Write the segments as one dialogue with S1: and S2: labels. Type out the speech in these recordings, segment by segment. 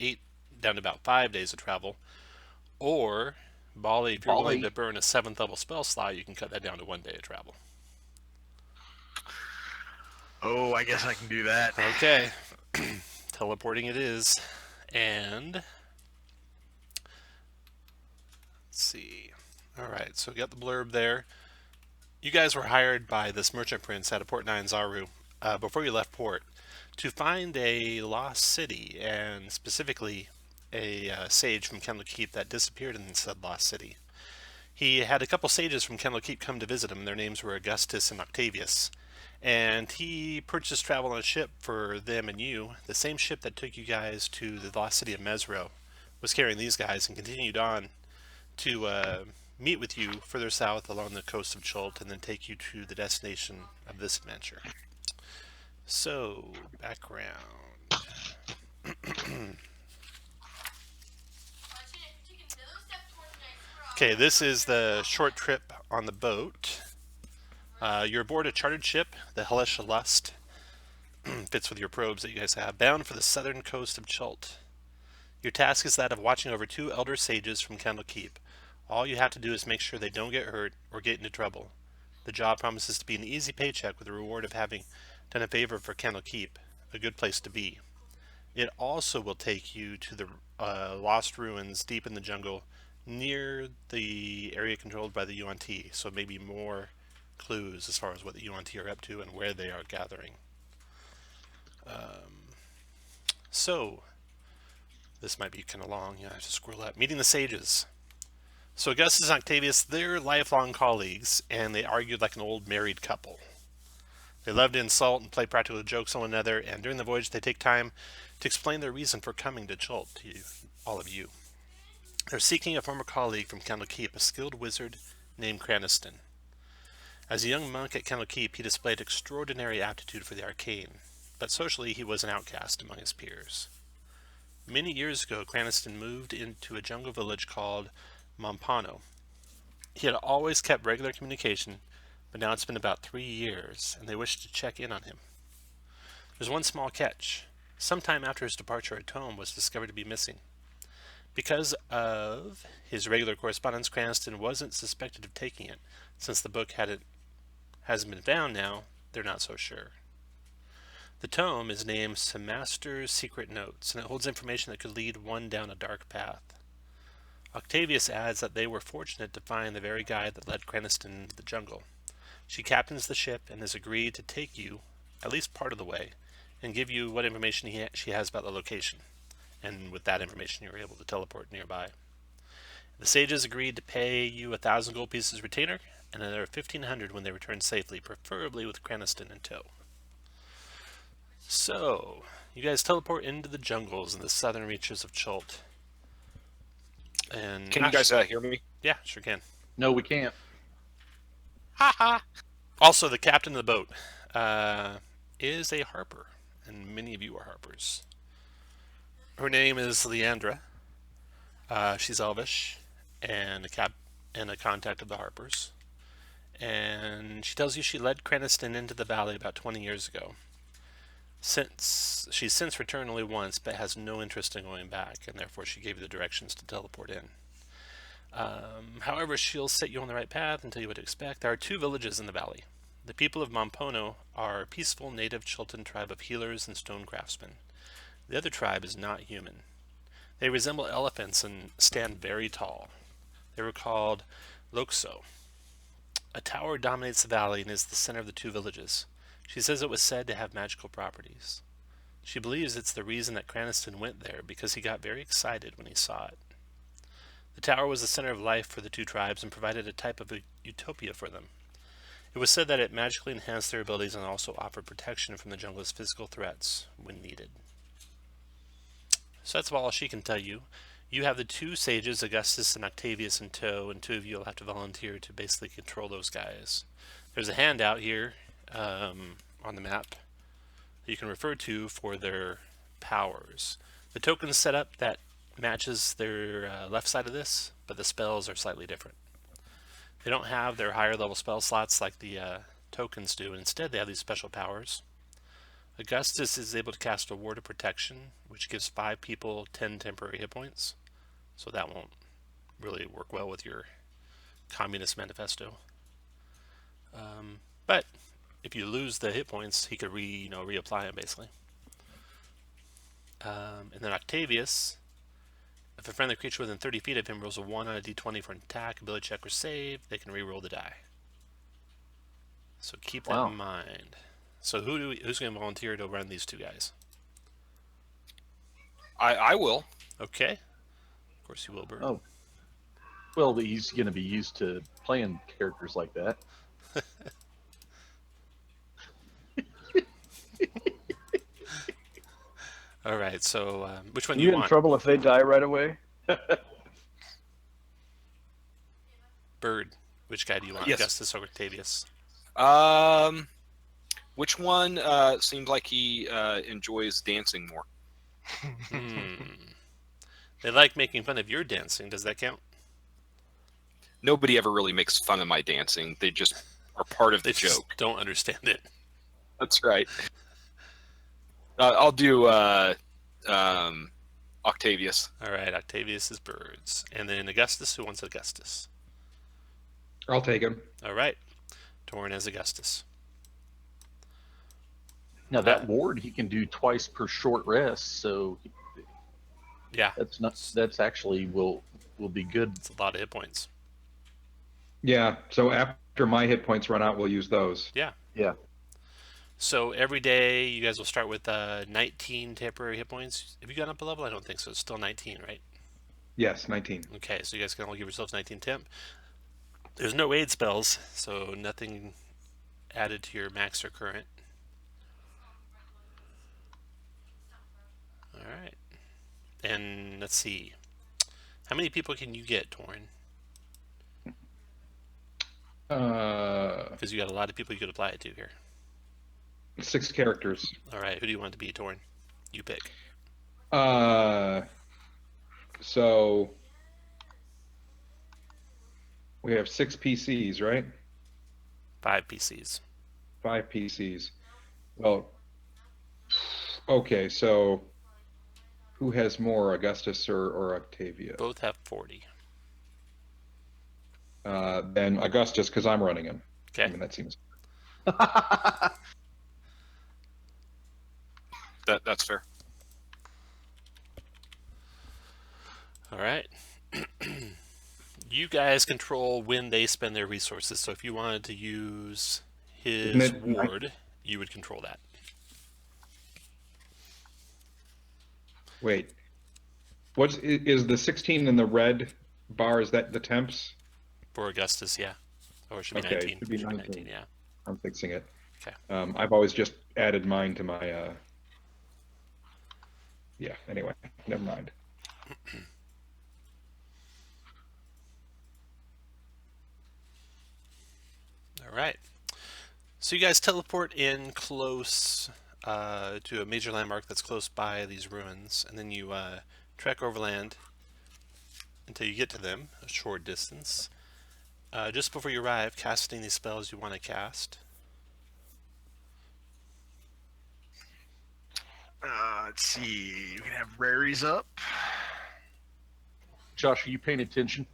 S1: 8 down to about 5 days of travel. Or, Bali, if you're willing to burn a 7th level spell slot, you can cut that down to 1 day of travel.
S2: Oh, I guess I can do that.
S1: Okay. Teleporting it is. And let's see. Alright, so we got the blurb there. You guys were hired by this merchant prince out of Port 9 Zaru before you left port to find a lost city, and specifically a sage from Candlekeep that disappeared in said lost city. He had a couple sages from Candlekeep come to visit him. Their names were Augustus and Octavius. And he purchased travel on a ship for them and you. The same ship that took you guys to the lost city of Mesro was carrying these guys and continued on to meet with you further south along the coast of Chult and then take you to the destination of this adventure. So, background. Okay, this is the short trip on the boat. You're aboard a chartered ship, the Hellish Lust. Fits with your probes that you guys have, bound for the southern coast of Chult. Your task is that of watching over 2 elder sages from Candlekeep. All you have to do is make sure they don't get hurt or get into trouble. The job promises to be an easy paycheck with the reward of having done a favor for Candlekeep, a good place to be. It also will take you to the lost ruins deep in the jungle near the area controlled by the Yuan-Ti, so maybe more clues as far as what the Yuan-Ti are up to and where they are gathering. So, this might be kind of long. Yeah, I have to scroll up. Meeting the sages. So Augustus and Octavius, they're lifelong colleagues, and they argued like an old married couple. They love to insult and play practical jokes on one another, and during the voyage they take time to explain their reason for coming to Chult to you, all of you. They're seeking a former colleague from Candlekeep, a skilled wizard named Craniston. As a young monk at Candlekeep, he displayed extraordinary aptitude for the arcane, but socially he was an outcast among his peers. Many years ago, Craniston moved into a jungle village called Mompano. He had always kept regular communication, but now it's been about 3 years, and they wish to check in on him. There's one small catch. Sometime after his departure, a tome was discovered to be missing. Because of his regular correspondence, Cranston wasn't suspected of taking it. Since the book hasn't been found now, they're not so sure. The tome is named Semaster's Secret Notes, and it holds information that could lead one down a dark path. Octavius adds that they were fortunate to find the very guy that led Craniston into the jungle. She captains the ship and has agreed to take you, at least part of the way, and give you what information she has about the location. And with that information, you're able to teleport nearby. The sages agreed to pay you 1,000 gold pieces retainer, and another 1,500 when they return safely, preferably with Craniston in tow. So, you guys teleport into the jungles in the southern reaches of Chult. And
S3: Can you guys hear me?
S1: Yeah, sure can.
S4: No, we can't.
S3: Ha
S1: Also, the captain of the boat is a harper, and many of you are harpers. Her name is Leandra. She's Elvish and a contact of the harpers. And she tells you she led Craniston into the valley about 20 years ago. She's since returned only once, but has no interest in going back, and therefore she gave you the directions to teleport in. However, she'll set you on the right path and tell you what to expect. There are 2 villages in the valley. The people of Mompono are a peaceful native Chilton tribe of healers and stone craftsmen. The other tribe is not human. They resemble elephants and stand very tall. They were called Lokso. A tower dominates the valley and is the center of the 2 villages. She says it was said to have magical properties. She believes it's the reason that Craniston went there, because he got very excited when he saw it. The tower was the center of life for the 2 tribes and provided a type of utopia for them. It was said that it magically enhanced their abilities and also offered protection from the jungle's physical threats when needed. So that's all she can tell you. You have the 2 sages, Augustus and Octavius, in tow, and 2 of you will have to volunteer to basically control those guys. There's a handout here on the map that you can refer to for their powers. The token's set up that matches their left side of this, but the spells are slightly different. They don't have their higher level spell slots like the tokens do, and instead they have these special powers. Augustus is able to cast a Ward of Protection, which gives 5 people 10 temporary hit points. So that won't really work well with your Communist Manifesto. But if you lose the hit points, he could reapply them basically. And then Octavius, if a friendly creature within 30 feet of him rolls a 1 on a d20 for an attack, ability check, or save, they can re-roll the die. So keep that in mind. So who's going to volunteer to run these two guys?
S3: I will.
S1: Okay. Of course you will, Bird.
S4: Oh. Well, he's going to be used to playing characters like that.
S1: All right, so which one
S4: Are
S1: do
S4: you
S1: you
S4: in
S1: want?
S4: trouble if they die right away?
S1: Bird, which guy do you want?
S3: Yes.
S1: Augustus or Octavius?
S3: Which one seems like he enjoys dancing more?
S1: They like making fun of your dancing. Does that count?
S3: Nobody ever really makes fun of my dancing. They just are part of the
S1: They just
S3: joke.
S1: don't understand it.
S3: That's right. I'll do Octavius.
S1: All right, Octavius is Birds. And then Augustus, who wants Augustus?
S5: I'll take him.
S1: All right, Torn as Augustus.
S4: Now that ward he can do twice per short rest, so
S1: Yeah,
S4: that's actually will be good.
S1: it's a lot of hit points.
S5: Yeah, so after my hit points run out, we'll use those.
S1: Yeah.
S4: Yeah.
S1: So every day you guys will start with 19 temporary hit points. Have you gone up a level? I don't think so. It's still 19, right?
S5: Yes, 19.
S1: Okay, so you guys can all give yourselves 19 temp. There's no aid spells, so nothing added to your max or current. All right. And let's see. How many people can you get, Torn? Because you got a lot of people you could apply it to here.
S5: 6 characters.
S1: All right, who do you want to be, Torn? You pick.
S5: So we have 6 PCs, right?
S1: 5 PCs.
S5: 5 PCs. Well, okay, so who has more, Augustus or Octavia?
S1: Both have 40.
S5: Then Augustus, because I'm running him.
S1: Okay.
S5: I mean, that seems...
S3: That's fair.
S1: All right. You guys control when they spend their resources. So if you wanted to use his ward, you would control that.
S5: Wait. Is the 16 in the red bar, is that the temps?
S1: For Augustus, yeah. Or it should be
S5: Okay,
S1: 19.
S5: it should be
S1: Should be
S5: 19.
S1: yeah.
S5: I'm fixing it.
S1: Okay.
S5: I've always just added mine to my... Yeah, anyway, never mind.
S1: All right. So you guys teleport in close to a major landmark that's close by these ruins, and then you trek overland until you get to them, a short distance. Just before you arrive, casting these spells you want to cast.
S2: Let's see. You can have raries up.
S4: Josh, are you paying attention?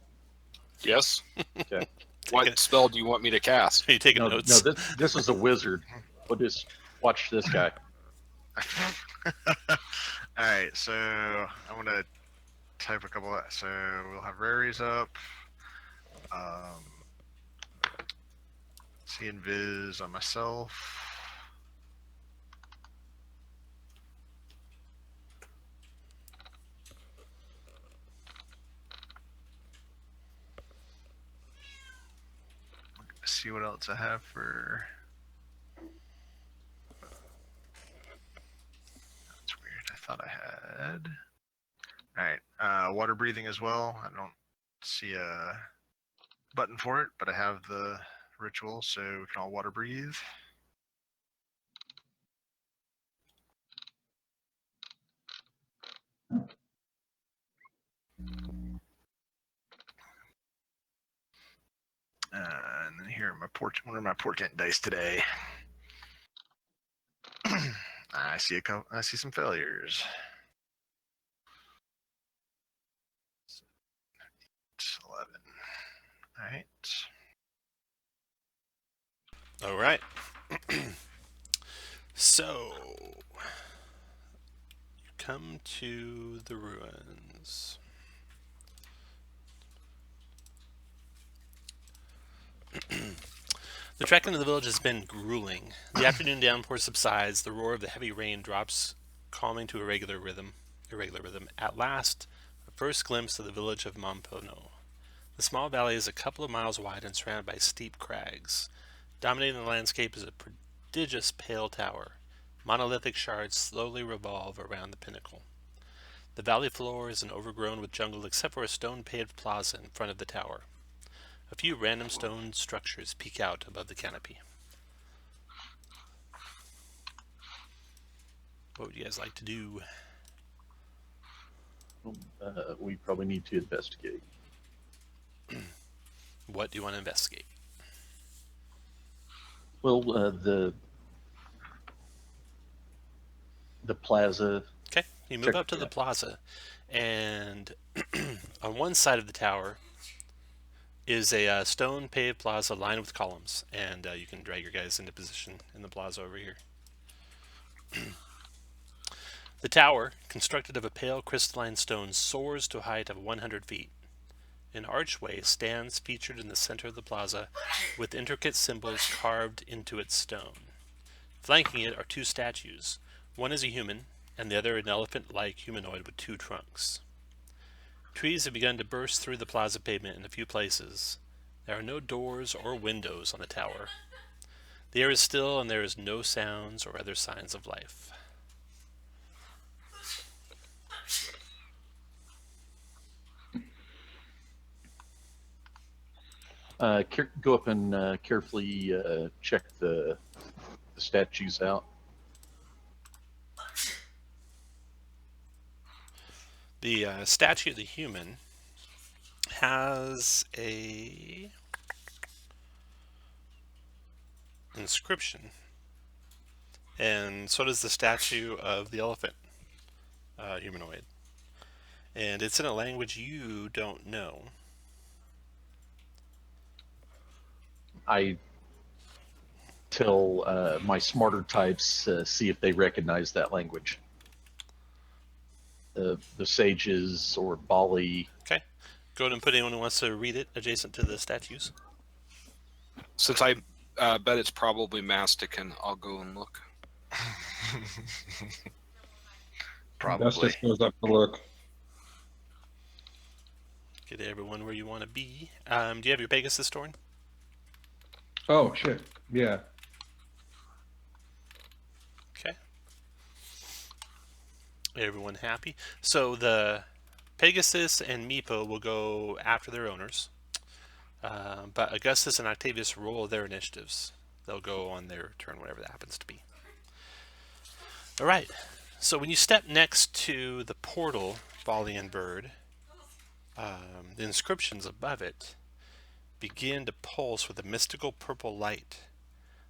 S3: Yes.
S4: Okay.
S3: What spell do you want me to cast?
S1: Are you taking
S4: No,
S1: notes?
S4: this is a wizard. But just watch this guy.
S2: All right, so I'm gonna type a couple. So we'll have raries up. See invis on myself. See what else I have for. That's weird. I thought I had. All right, water breathing as well. I don't see a button for it, but I have the ritual, so we can all water breathe. And then here are my what are my portent dice today? I see I see some failures. 11. All right.
S1: All right. So, you come to the ruins. The trek into the village has been grueling. The afternoon downpour subsides, the roar of the heavy rain drops, calming to a regular rhythm. At last, a first glimpse of the village of Mompono. The small valley is a couple of miles wide and surrounded by steep crags. Dominating the landscape is a prodigious pale tower. Monolithic shards slowly revolve around the pinnacle. The valley floor is overgrown with jungle except for a stone-paved plaza in front of the tower. A few random stone structures peek out above the canopy. What would you guys like to do?
S4: We probably need to investigate.
S1: What do you want to investigate?
S4: Well, the plaza.
S1: Okay, you move up to the plaza, and on one side of the tower is a stone paved plaza lined with columns, and you can drag your guys into position in the plaza over here. The tower, constructed of a pale crystalline stone, soars to a height of 100 feet. An archway stands featured in the center of the plaza with intricate symbols carved into its stone. Flanking it are two statues. One is a human, and the other an elephant-like humanoid with two trunks. Trees have begun to burst through the plaza pavement in a few places. There are no doors or windows on the tower. The air is still, and there is no sounds or other signs of life.
S4: Go up and carefully check the statues out.
S1: The statue of the human has a inscription, and so does the statue of the elephant humanoid, and it's in a language you don't know.
S4: I tell my smarter types see if they recognize that language. The sages or Bali.
S1: Okay, go ahead and put anyone who wants to read it adjacent to the statues.
S3: Since I bet it's probably Mastican, I'll go and look.
S2: Probably.
S5: Justice goes up to look.
S1: Get everyone where you want to be. Do you have your Pegasus, Torn?
S5: Oh shit! Yeah.
S1: Okay. Everyone happy? So the Pegasus and Meepo will go after their owners, but Augustus and Octavius roll their initiatives. They'll go on their turn, whatever that happens to be. All right. So when you step next to the portal, Balian Bird, the inscriptions above it begin to pulse with a mystical purple light.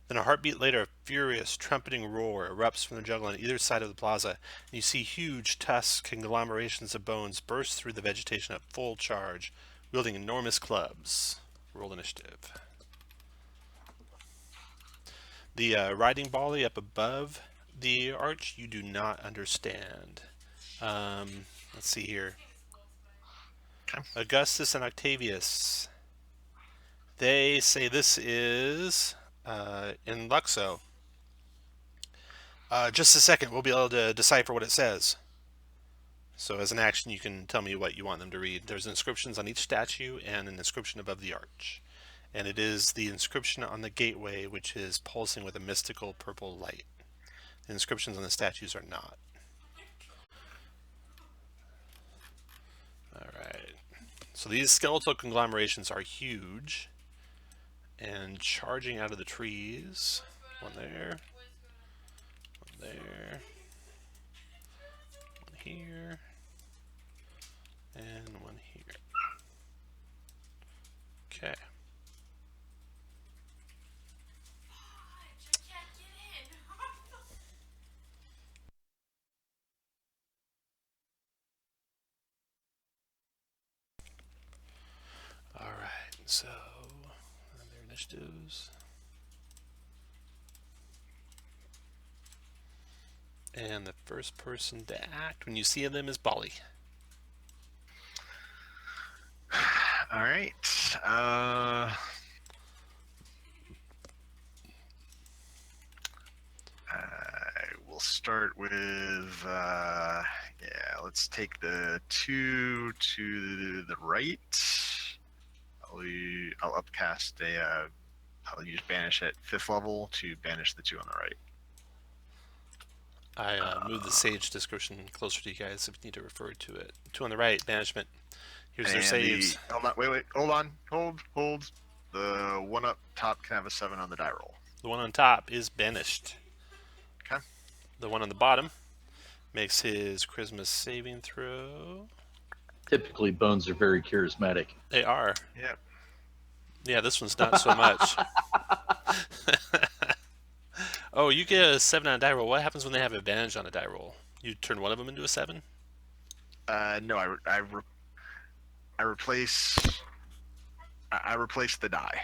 S1: Then a heartbeat later, a furious trumpeting roar erupts from the jungle on either side of the plaza, and you see huge tusks, conglomerations of bones burst through the vegetation at full charge, wielding enormous clubs. Roll initiative. The riding volley up above the arch, you do not understand. Let's see here.
S2: Okay.
S1: Augustus and Octavius. They say this is in Luxo. Just a second, we'll be able to decipher what it says. So as an action, you can tell me what you want them to read. There's inscriptions on each statue and an inscription above the arch. And it is the inscription on the gateway, which is pulsing with a mystical purple light. The inscriptions on the statues are not. Alright. So these skeletal conglomerations are huge. And charging out of the trees. One there. One there. One here. And one here. Okay. So, their initiatives. And the first person to act when you see them is Bali.
S2: All right. We'll start with let's take the 2 to the right. I'll upcast a. I'll use banish at 5th level to banish the 2 on the right.
S1: I moved the sage description closer to you guys if you need to refer to it. 2 on the right, banishment. Here's their saves.
S2: Hold on, wait, hold on, hold. The one up top can have a 7 on the die roll.
S1: The one on top is banished.
S2: Okay.
S1: The one on the bottom makes his charisma saving throw.
S4: Typically, bones are very charismatic.
S1: They are.
S2: Yep.
S1: Yeah, this one's not so much. Oh, you get a 7 on a die roll. What happens when they have advantage on a die roll? You turn one of them into a 7?
S2: No, I replace the die.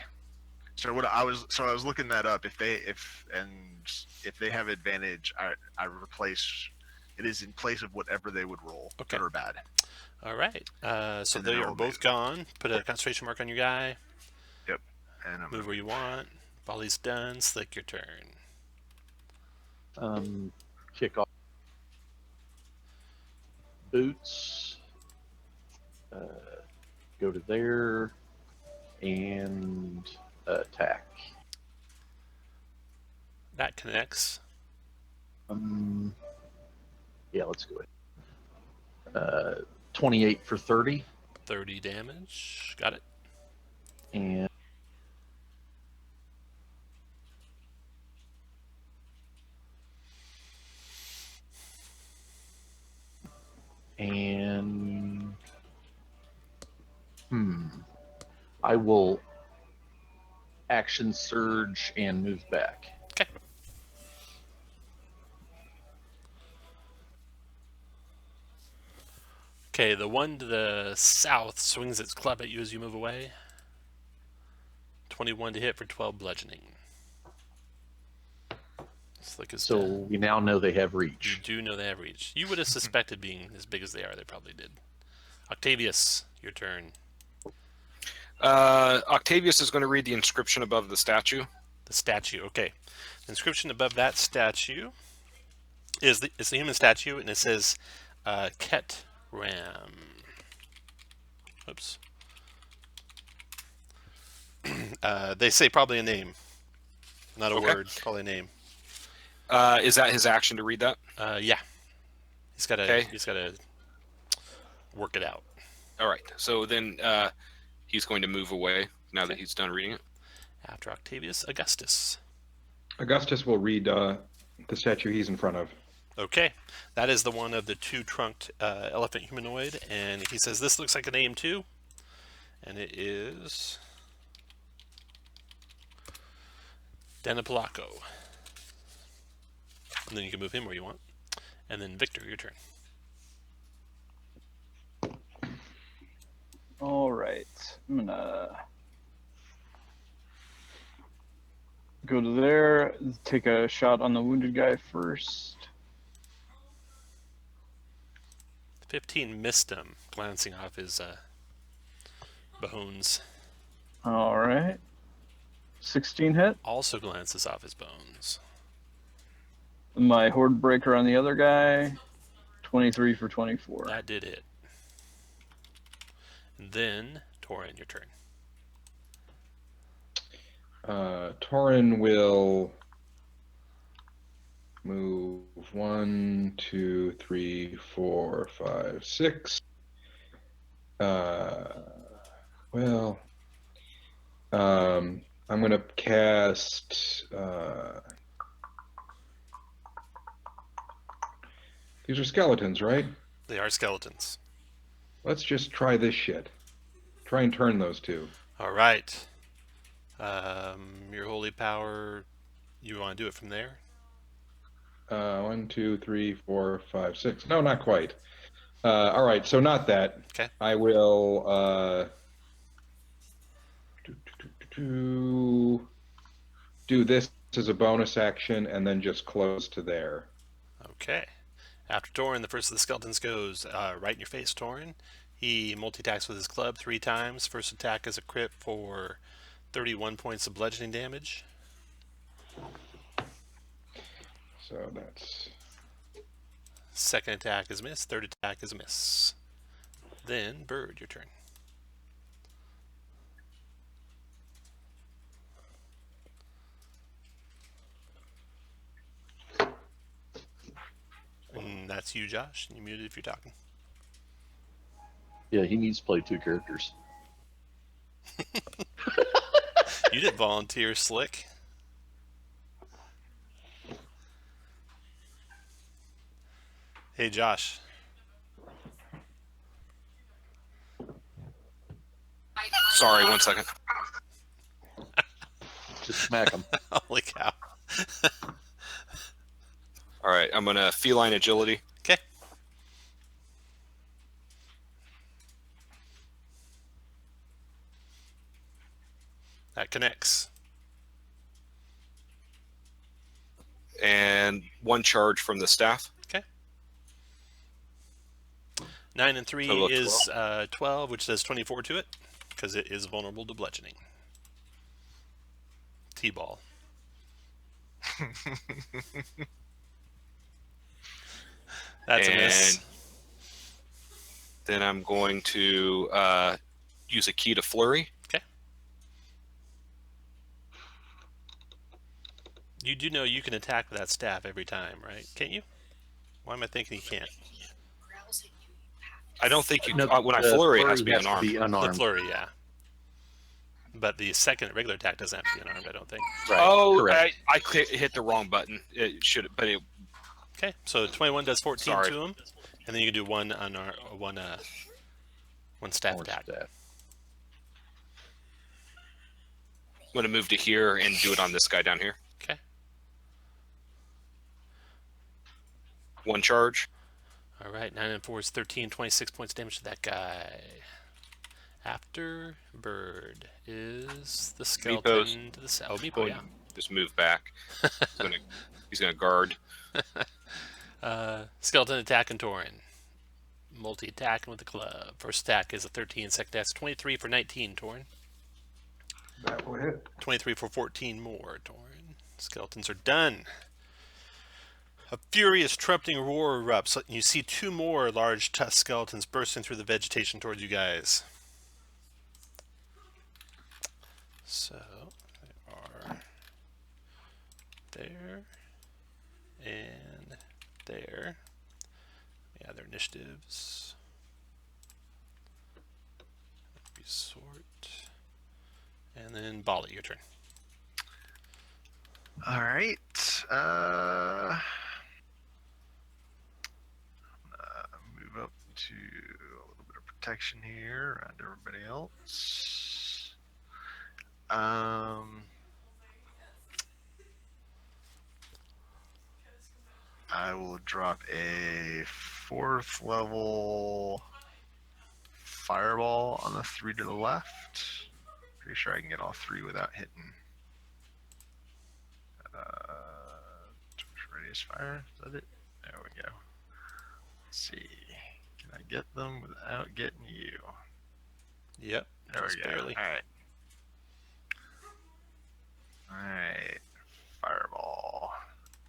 S2: So I was looking that up. If they have advantage, I replace. It is in place of whatever they would roll,
S1: Okay.
S2: good or bad.
S1: All right. So
S2: And then
S1: they are
S2: I'll
S1: both
S2: move.
S1: gone. Put a concentration mark on your guy.
S2: Yep. And I'm
S1: Move where you want. Volley's done. Slick, your turn.
S4: Kick off boots. Go to there and attack.
S1: That connects.
S4: Yeah, let's go ahead. 28 for 30.
S1: 30 damage. Got it.
S4: And I will action surge and move back.
S1: Okay. Okay, the one to the south swings its club at you as you move away. 21 to hit for 12 bludgeoning. Slick is
S4: So
S1: dead.
S4: we now know they have
S1: You
S4: reach.
S1: do know they have reach. You would have suspected being as big as they are. They probably did. Octavius, your turn.
S3: Octavius is going to read the inscription above the statue.
S1: The statue. Okay. The inscription above that statue is the human statue, and it says Ket Ram. Oops. They say probably a name, not a
S3: Okay.
S1: word. Probably a name.
S3: Is that his action to read that?
S1: Yeah. He's got to.
S3: Okay.
S1: He's got to work it out.
S3: All right. So then he's going to move away now that he's done reading it.
S1: After Octavius, Augustus.
S5: Augustus will read the statue he's in front of.
S1: Okay, that is the one of the 2 trunked elephant humanoid, and he says this looks like a name too, and it is Denapalaco. And then you can move him where you want, and then Victor, your turn.
S6: All right, I'm gonna go to there, take a shot on the wounded guy first.
S1: 15 missed him, glancing off his bones.
S6: All right, 16 hit.
S1: Also glances off his bones.
S6: My horde breaker on the other guy, 23 for 24.
S1: That did hit. And then Torin, your turn.
S5: Torin will move 1, 2, 3, 4, 5, 6. I'm going to cast. These are skeletons, right?
S1: They are skeletons.
S5: Let's just try this shit. Try and turn those 2.
S1: All right. Your holy power, you want to do it from there?
S5: 1, 2, 3, 4, 5, 6. No, not quite. All right, so not that.
S1: Okay.
S5: I will Do this as a bonus action and then just close to there.
S1: Okay. After Torin, the first of the skeletons goes right in your face, Torin. He multi-attacks with his club 3 times. First attack is a crit for 31 points of bludgeoning damage.
S5: So that's
S1: Second attack is a miss. Third attack is a miss. Then, Bird, your turn. And that's you, Josh. You're muted if you're talking.
S4: Yeah, he needs to play 2 characters.
S1: You didn't volunteer, Slick. Hey, Josh.
S3: Sorry, 1 second.
S4: Just smack him.
S1: Holy cow.
S3: All right, I'm gonna feline agility.
S1: Okay. That connects.
S3: And 1 charge from the staff.
S1: Okay. 9 and 3
S3: Total of
S1: is 12, which does 24 to it, because it is vulnerable to bludgeoning. T-ball. That's a miss.
S3: And then I'm going to use a key to flurry.
S1: Okay. You do know you can attack with that staff every time, right? Can't you? Why am I thinking you can't?
S3: I don't think you.
S4: No,
S3: When I
S4: the
S3: flurry, it has to be
S4: has
S3: unarmed.
S1: The
S4: unarmed.
S1: flurry, yeah. But the second regular attack doesn't have to be unarmed, I don't think.
S4: Right.
S3: Oh,
S4: correct.
S3: I hit the wrong button. It should, but it.
S1: Okay, so 21 does 14
S3: Sorry.
S1: to him, and then you can do one staff
S4: More
S1: attack.
S4: staff.
S3: I'm going to move to here and do it on this guy down here.
S1: Okay.
S3: 1 charge.
S1: All right, 9 and 4 is 13, 26 points of damage to that guy. After Bird is the skeleton to the south. Oh, Meepo, yeah.
S3: Just move back. He's gonna guard.
S1: Skeleton attacking Torin. Multi-attacking with the club. First attack is a 13, second attack is 23 for 19, Torin.
S5: that will hit.
S1: 23 for 14 more, Torin. Skeletons are done. A furious trumpeting roar erupts. You see 2 more large tusk skeletons bursting through the vegetation towards you guys. So, they are there and there. Yeah, their initiatives. Resort. And then Bali, your turn.
S2: All right. Move up to a little bit of protection here around everybody else. I will drop a 4th level fireball on the 3 to the left. Pretty sure I can get all 3 without hitting. Radius fire, is that it? There we go. Let's see. Can I get them without getting you?
S1: Yep.
S2: There
S1: just
S2: we go.
S1: barely.
S2: Alright. Alright. Fireball.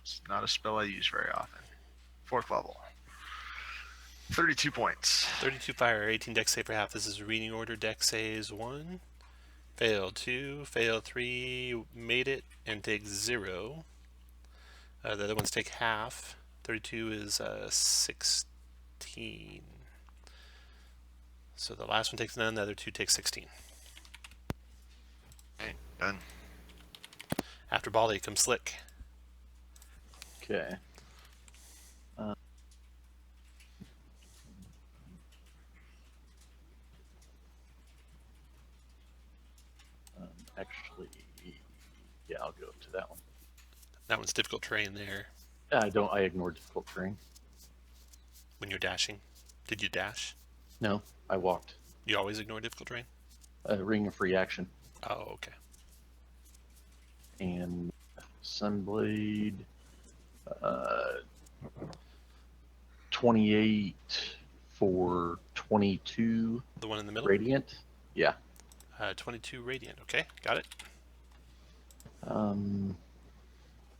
S2: It's not a spell I use very often. 4th level. 32 points.
S1: 32 fire, 18 dex save for half. This is reading order. Dex saves 1. Failed 2. Failed 3. Made it and takes 0. The other ones take half. 32 is 16. So the last one takes none. The other 2 take 16.
S2: Okay, done.
S1: After Bali comes Slick.
S4: Okay. Actually, yeah, I'll go to that one.
S1: That one's difficult terrain there
S4: I ignore difficult terrain.
S1: when you're dashing. Did you dash?
S4: No, I walked.
S1: You always ignore difficult terrain?
S4: Ring of free action.
S1: Oh, okay.
S4: and Sunblade. 28 for 22
S1: The one in the middle.
S4: radiant. Yeah.
S1: 22 radiant. Okay, got it.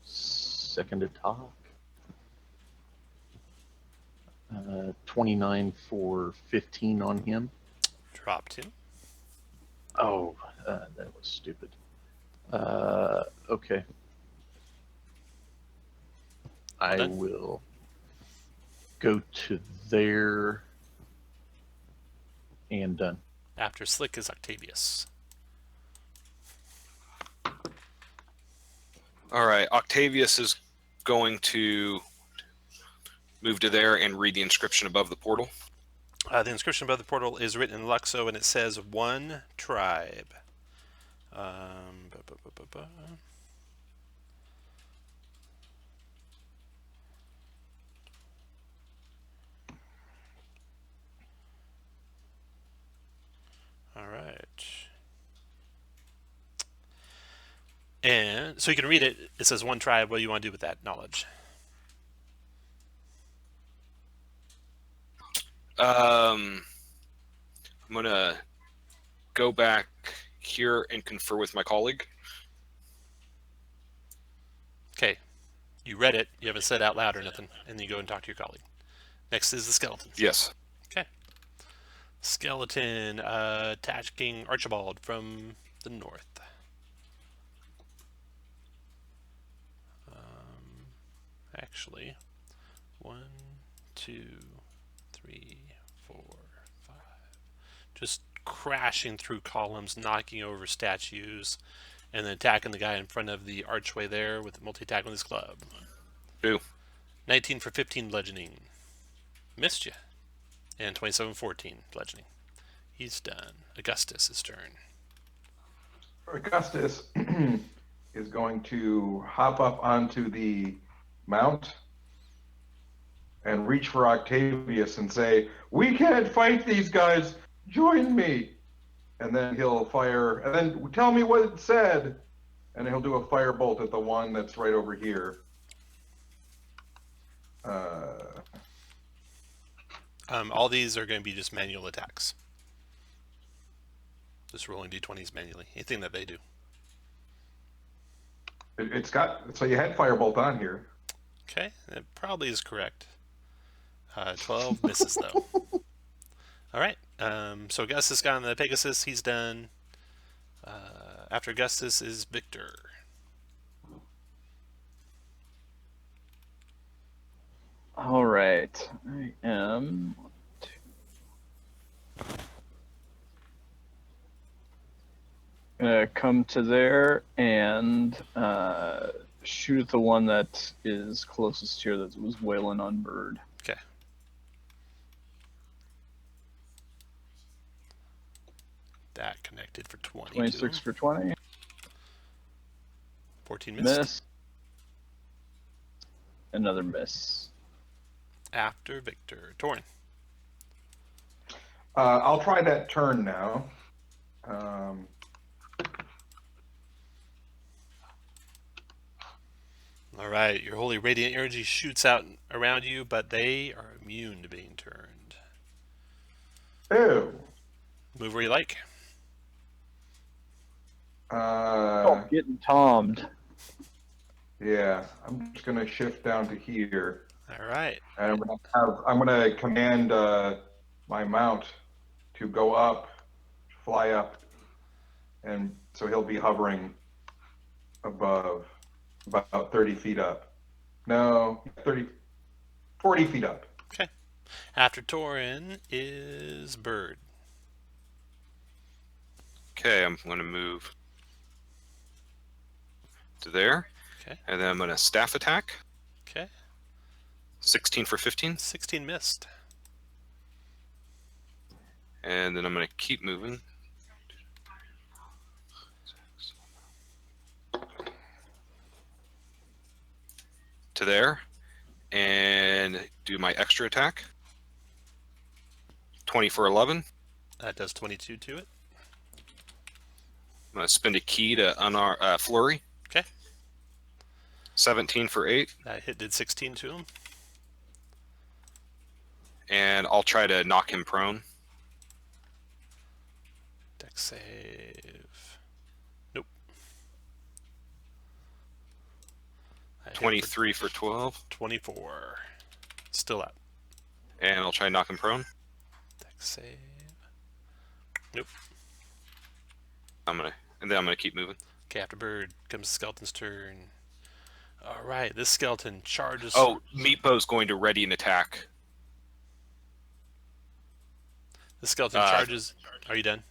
S4: Second attack. 29 for 15 on him.
S1: Dropped him.
S4: Oh, that was stupid. Okay. I
S1: done.
S4: will go to there and done.
S1: After Slick is Octavius.
S3: All right, Octavius is going to move to there and read the inscription above the portal.
S1: The inscription above the portal is written in Luxo, and it says one tribe. All right. And so you can read it. It says one tribe. What do you want to do with that knowledge?
S3: I'm going to go back here and confer with my colleague.
S1: Okay. You read it. You haven't said it out loud or nothing. And then you go and talk to your colleague. Next is the skeletons.
S3: Yes.
S1: Okay. Skeleton attacking Archibald from the north. Actually, 1, 2, 3, 4, 5. Just crashing through columns, knocking over statues, and then attacking the guy in front of the archway there with a multi-attack with his club.
S3: 2.
S1: 19 for 15 bludgeoning. Missed you. And 27-14 bludgeoning. He's done. Augustus' turn.
S5: Augustus is going to hop up onto the mount and reach for Octavius and say, "We can't fight these guys. Join me." And then he'll fire, and then tell me what it said. And he'll do a firebolt at the one that's right over here.
S1: All these are going to be just manual attacks. Just rolling d20s manually. Anything that they do.
S5: It's got, so you had firebolt on here.
S1: Okay, that probably is correct. 12 misses though. All right. So Augustus got on the Pegasus. He's done. After Augustus is Victor.
S6: All right. I am. Gonna come to there and shoot at the one that is closest here that was wailing on Bird.
S1: Okay. That connected for 20.
S6: 26 for 20.
S1: 14 missed.
S6: Miss. Another miss.
S1: After Victor. Torin.
S5: I'll try that turn now.
S1: All right. Your holy radiant energy shoots out around you, but they are immune to being turned.
S5: Ew.
S1: Move where you like.
S6: Oh, getting tommed.
S5: Yeah, I'm just gonna shift down to here,
S1: All right.
S5: and I'm gonna command my mount to go up, fly up, and so he'll be hovering above, about 30 feet up. No, 40 feet up.
S1: Okay. After Torin is Bird.
S3: Okay, I'm going to move to there.
S1: Okay.
S3: And then I'm going to staff attack.
S1: Okay.
S3: 16 for 15.
S1: 16 missed.
S3: And then I'm going to keep moving. To there. And do my extra attack. 20 for 11.
S1: That does 22 to it.
S3: I'm going to spend a key to flurry.
S1: Okay.
S3: 17 for 8.
S1: That hit did 16 to him.
S3: And I'll try to knock him prone.
S1: Dex save. Nope. That hit
S3: 23 for 12.
S1: 24. Still up.
S3: And I'll try to knock him prone.
S1: Dex save. Nope.
S3: And then I'm gonna keep moving.
S1: Okay, after bird comes the skeleton's turn. All right, this skeleton charges.
S3: Oh, Meepo's going to ready an attack.
S1: The skeleton charges. Are you done?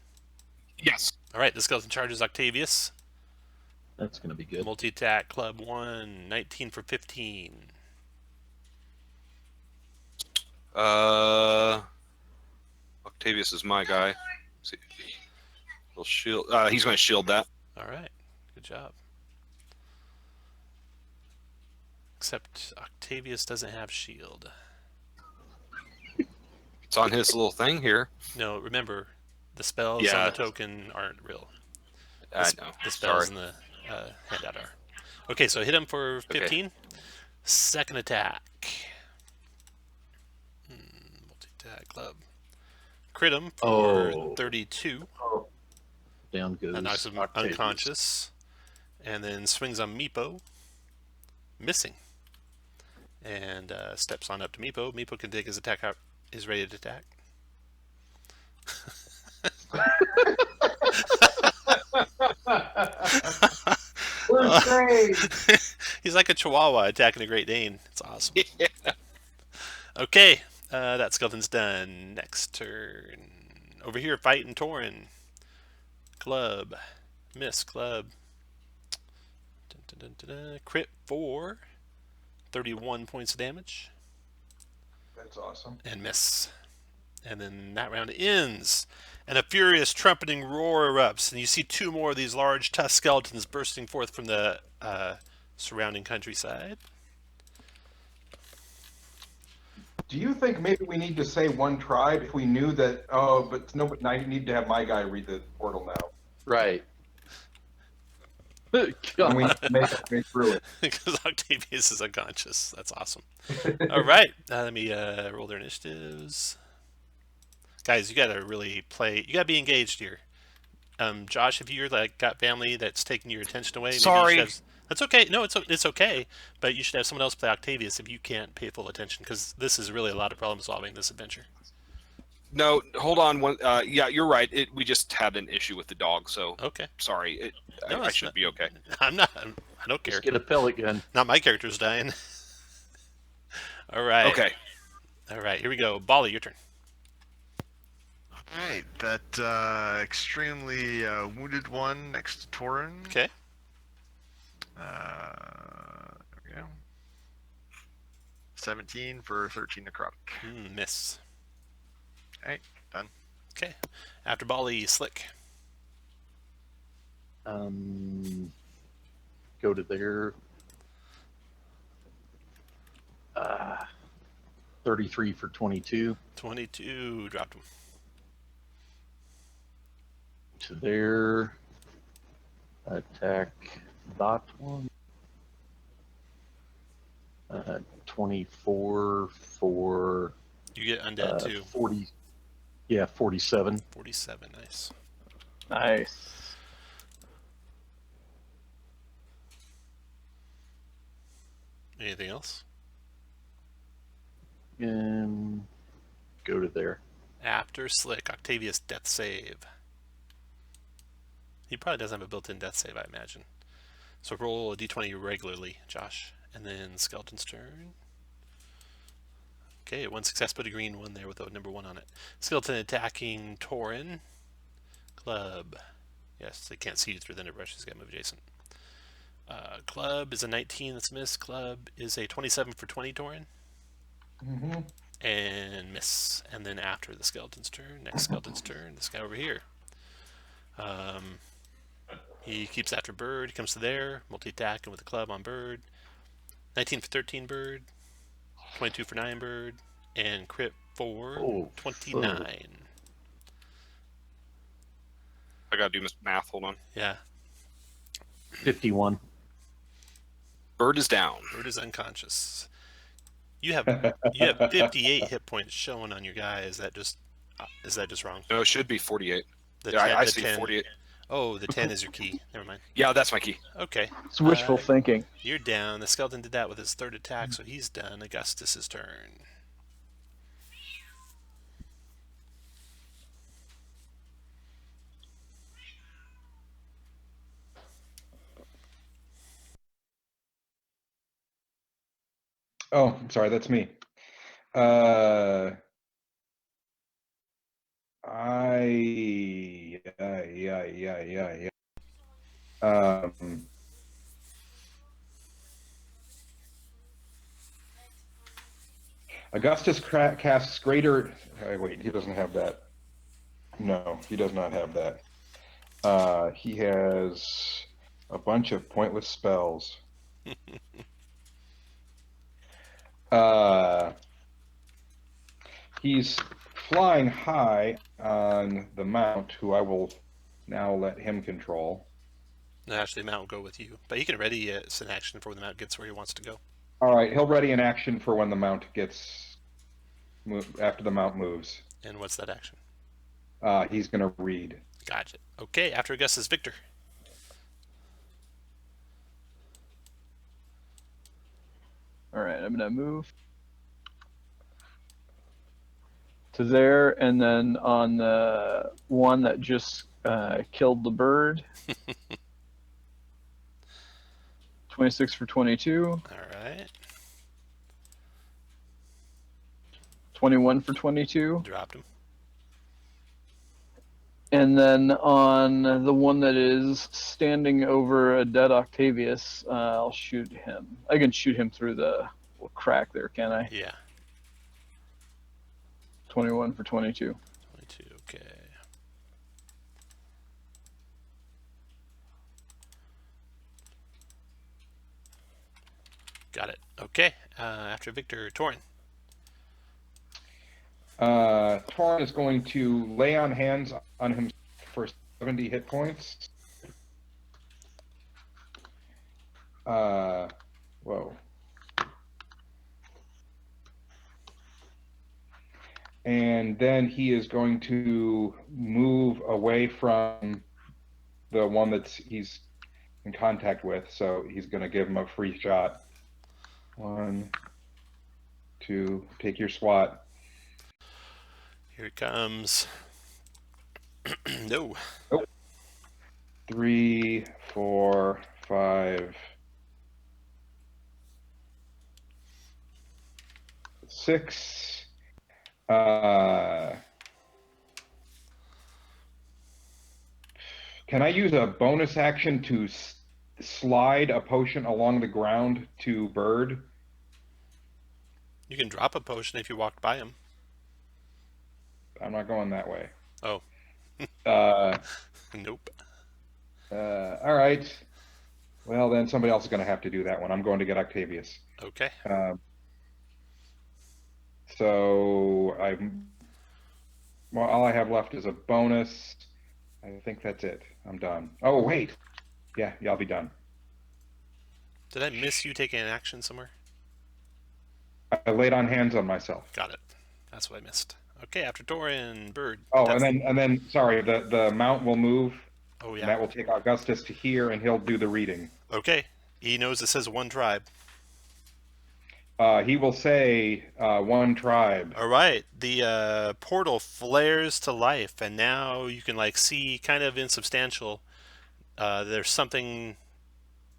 S3: Yes.
S1: All right, the skeleton charges Octavius.
S4: That's going to be good.
S1: Multi-attack, club 1, 19 for 15.
S3: Octavius is my guy. See, he'll shield. He's going to shield that.
S1: All right, good job. Except Octavius doesn't have shield.
S3: It's on his little thing here.
S1: No, remember, the spells on the token aren't real.
S3: I know.
S1: The spells
S3: Sorry.
S1: in the handout are. Okay, so hit him for 15.
S3: Okay.
S1: Second attack. Multi-attack club. Crit him for 32.
S4: Down goes
S1: That knocks him
S4: Octavius.
S1: unconscious. And then swings on Meepo. Missing. And steps on up to Meepo. Meepo can take his attack out. Is ready to attack. He's like a chihuahua attacking a Great Dane. It's awesome.
S3: Yeah.
S1: Okay, that skeleton's done. Next turn. Over here, fighting Tauren. Club. Miss, club. Dun, dun, dun, dun, dun. Crit for 31 points of damage.
S5: That's awesome.
S1: And miss. And then that round ends. And a furious trumpeting roar erupts. And you see two more of these large tusk skeletons bursting forth from the surrounding countryside.
S5: Do you think maybe we need to say one tribe if we knew that? Oh, but no, but I need to have my guy read the portal now.
S4: Right.
S5: And we need to make our way through it.
S1: Because Octavius is unconscious. That's awesome. All right. Let me roll their initiatives. Guys, you got to really play. You got to be engaged here. Josh, if you're like got family that's taking your attention away, maybe
S3: Sorry.
S1: you should have, that's okay. No, it's okay. But you should have someone else play Octavius if you can't pay full attention, because this is really a lot of problem solving, this adventure.
S3: No, hold on. Yeah, you're right. We just had an issue with the dog, so
S1: Okay.
S3: sorry.
S1: No,
S3: I
S1: it's
S3: should
S1: not-
S3: be okay.
S1: I don't care.
S4: Just get a pellet gun.
S1: Not my character's dying. All right.
S3: Okay.
S1: All right. Here we go. Bali, your turn.
S2: Alright, that extremely wounded one next to Tauren.
S1: Okay.
S2: There we go. 17 for 13 necrotic.
S1: Miss.
S2: Alright, done.
S1: Okay. After Bali, Slick.
S4: Go to there. 33 for 22.
S1: 22. Dropped him.
S4: To there. Attack that one. 24 for
S1: You get undead too.
S4: 40. Yeah, 47.
S1: 47. Nice.
S6: Nice.
S1: Anything else?
S4: And go to there.
S1: After Slick, Octavius death save. He probably doesn't have a built-in death save, I imagine. So roll a d20 regularly, Josh. And then Skeleton's turn. Okay, one success, put a green one there with a number 1 on it. Skeleton attacking Tauren. Club. Yes, they can't see you through the underbrush. He's got to move adjacent. Club is a 19, that's miss. Club is a 27 for 20, Tauren.
S5: Mm-hmm.
S1: And miss. And then after the skeleton's turn, next skeleton's turn, this guy over here. He keeps after bird. He comes to there, multi-attack with the club on bird. 19 for 13 bird, 22 for 9 bird, and crit for 29.
S3: I gotta do math. Hold on.
S1: Yeah.
S4: 51.
S3: Bird is down.
S1: Bird is unconscious. You have 58 hit points showing on your guy. Is that just wrong?
S3: No, it should be 48.
S1: The
S3: Yeah,
S1: 10,
S3: I
S1: the
S3: see
S1: 10.
S3: 48.
S1: Oh, the 10 is your key. Never mind.
S3: Yeah, that's my key.
S1: Okay.
S6: It's wishful thinking.
S1: You're down. The skeleton did that with his third attack, so he's done. Augustus's turn.
S5: Oh, I'm sorry, that's me. Yeah. Augustus casts greater. Wait, he doesn't have that. No, he does not have that. He has a bunch of pointless spells. He's flying high on the mount, who I will now let him control.
S1: No, actually, the mount will go with you, but he can ready it's an action for when the mount gets where he wants to go.
S5: All right, he'll ready an action for when the mount gets after the mount moves.
S1: And what's that action?
S5: He's going to read.
S1: Gotcha. Okay, after Augustus, Victor.
S6: All right, I'm gonna move to there, and then on the one that just killed the bird. 26 for 22.
S1: All right.
S6: 21 for 22.
S1: Dropped him.
S6: And then on the one that is standing over a dead Octavius, I'll shoot him. I can shoot him through the little crack there, can I?
S1: Yeah.
S6: 21 for 22.
S1: 22, okay. Got it. Okay, after Victor, Torin.
S5: Torin is going to lay on hands on him for 70 hit points. Whoa. And then he is going to move away from the one he's in contact with, so he's going to give him a free shot. 1, 2, take your SWAT.
S1: Here it comes. No.
S5: 3, 4, 5, 6. Can I use a bonus action to slide a potion along the ground to Bird?
S1: You can drop a potion if you walked by him.
S5: I'm not going that way.
S1: Oh. Nope.
S5: All right. Well, then somebody else is going to have to do that one. I'm going to get Octavius.
S1: Okay.
S5: So all I have left is a bonus. I think that's it. I'm done. Oh, wait. Yeah, I'll be done.
S1: Did I miss you taking an action somewhere?
S5: I laid on hands on myself.
S1: Got it. That's what I missed. Okay, after Torin, Bird.
S5: Oh, and then sorry, the mount will move.
S1: Oh, yeah.
S5: And that will take Augustus to here, and he'll do the reading.
S1: Okay. He knows it says one tribe.
S5: He will say one tribe.
S1: All right. The portal flares to life, and now you can see kind of insubstantial. There's something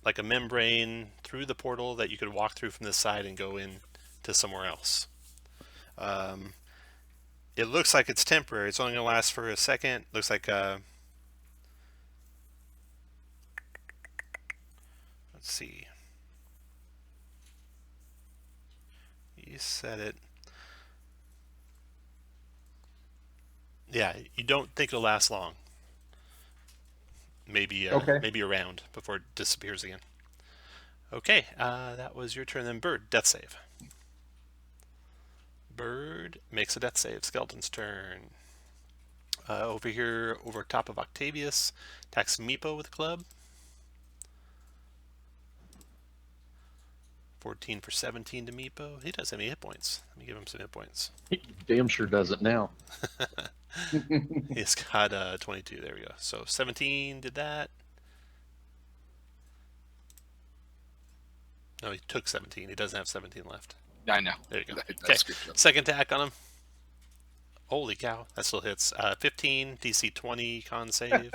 S1: like a membrane through the portal that you could walk through from this side and go in to somewhere else. It looks like it's temporary. It's only going to last for a second. Looks like let's see. You said it. Yeah, you don't think it'll last long. Maybe maybe a round before it disappears again. Okay, that was your turn then. Bird, death save. Bird makes a death save. Skeleton's turn. Over here, over top of Octavius, attacks Meepo with a club. 14 for 17 to Meepo. He does have any hit points. Let me give him some hit points.
S4: He damn sure doesn't now.
S1: He's got 22. There we go. So 17 did that. No, he took 17. He doesn't have 17 left.
S3: I know.
S1: There you go.
S3: That's good.
S1: Second attack on him. Holy cow. That still hits. 15, DC 20, con save.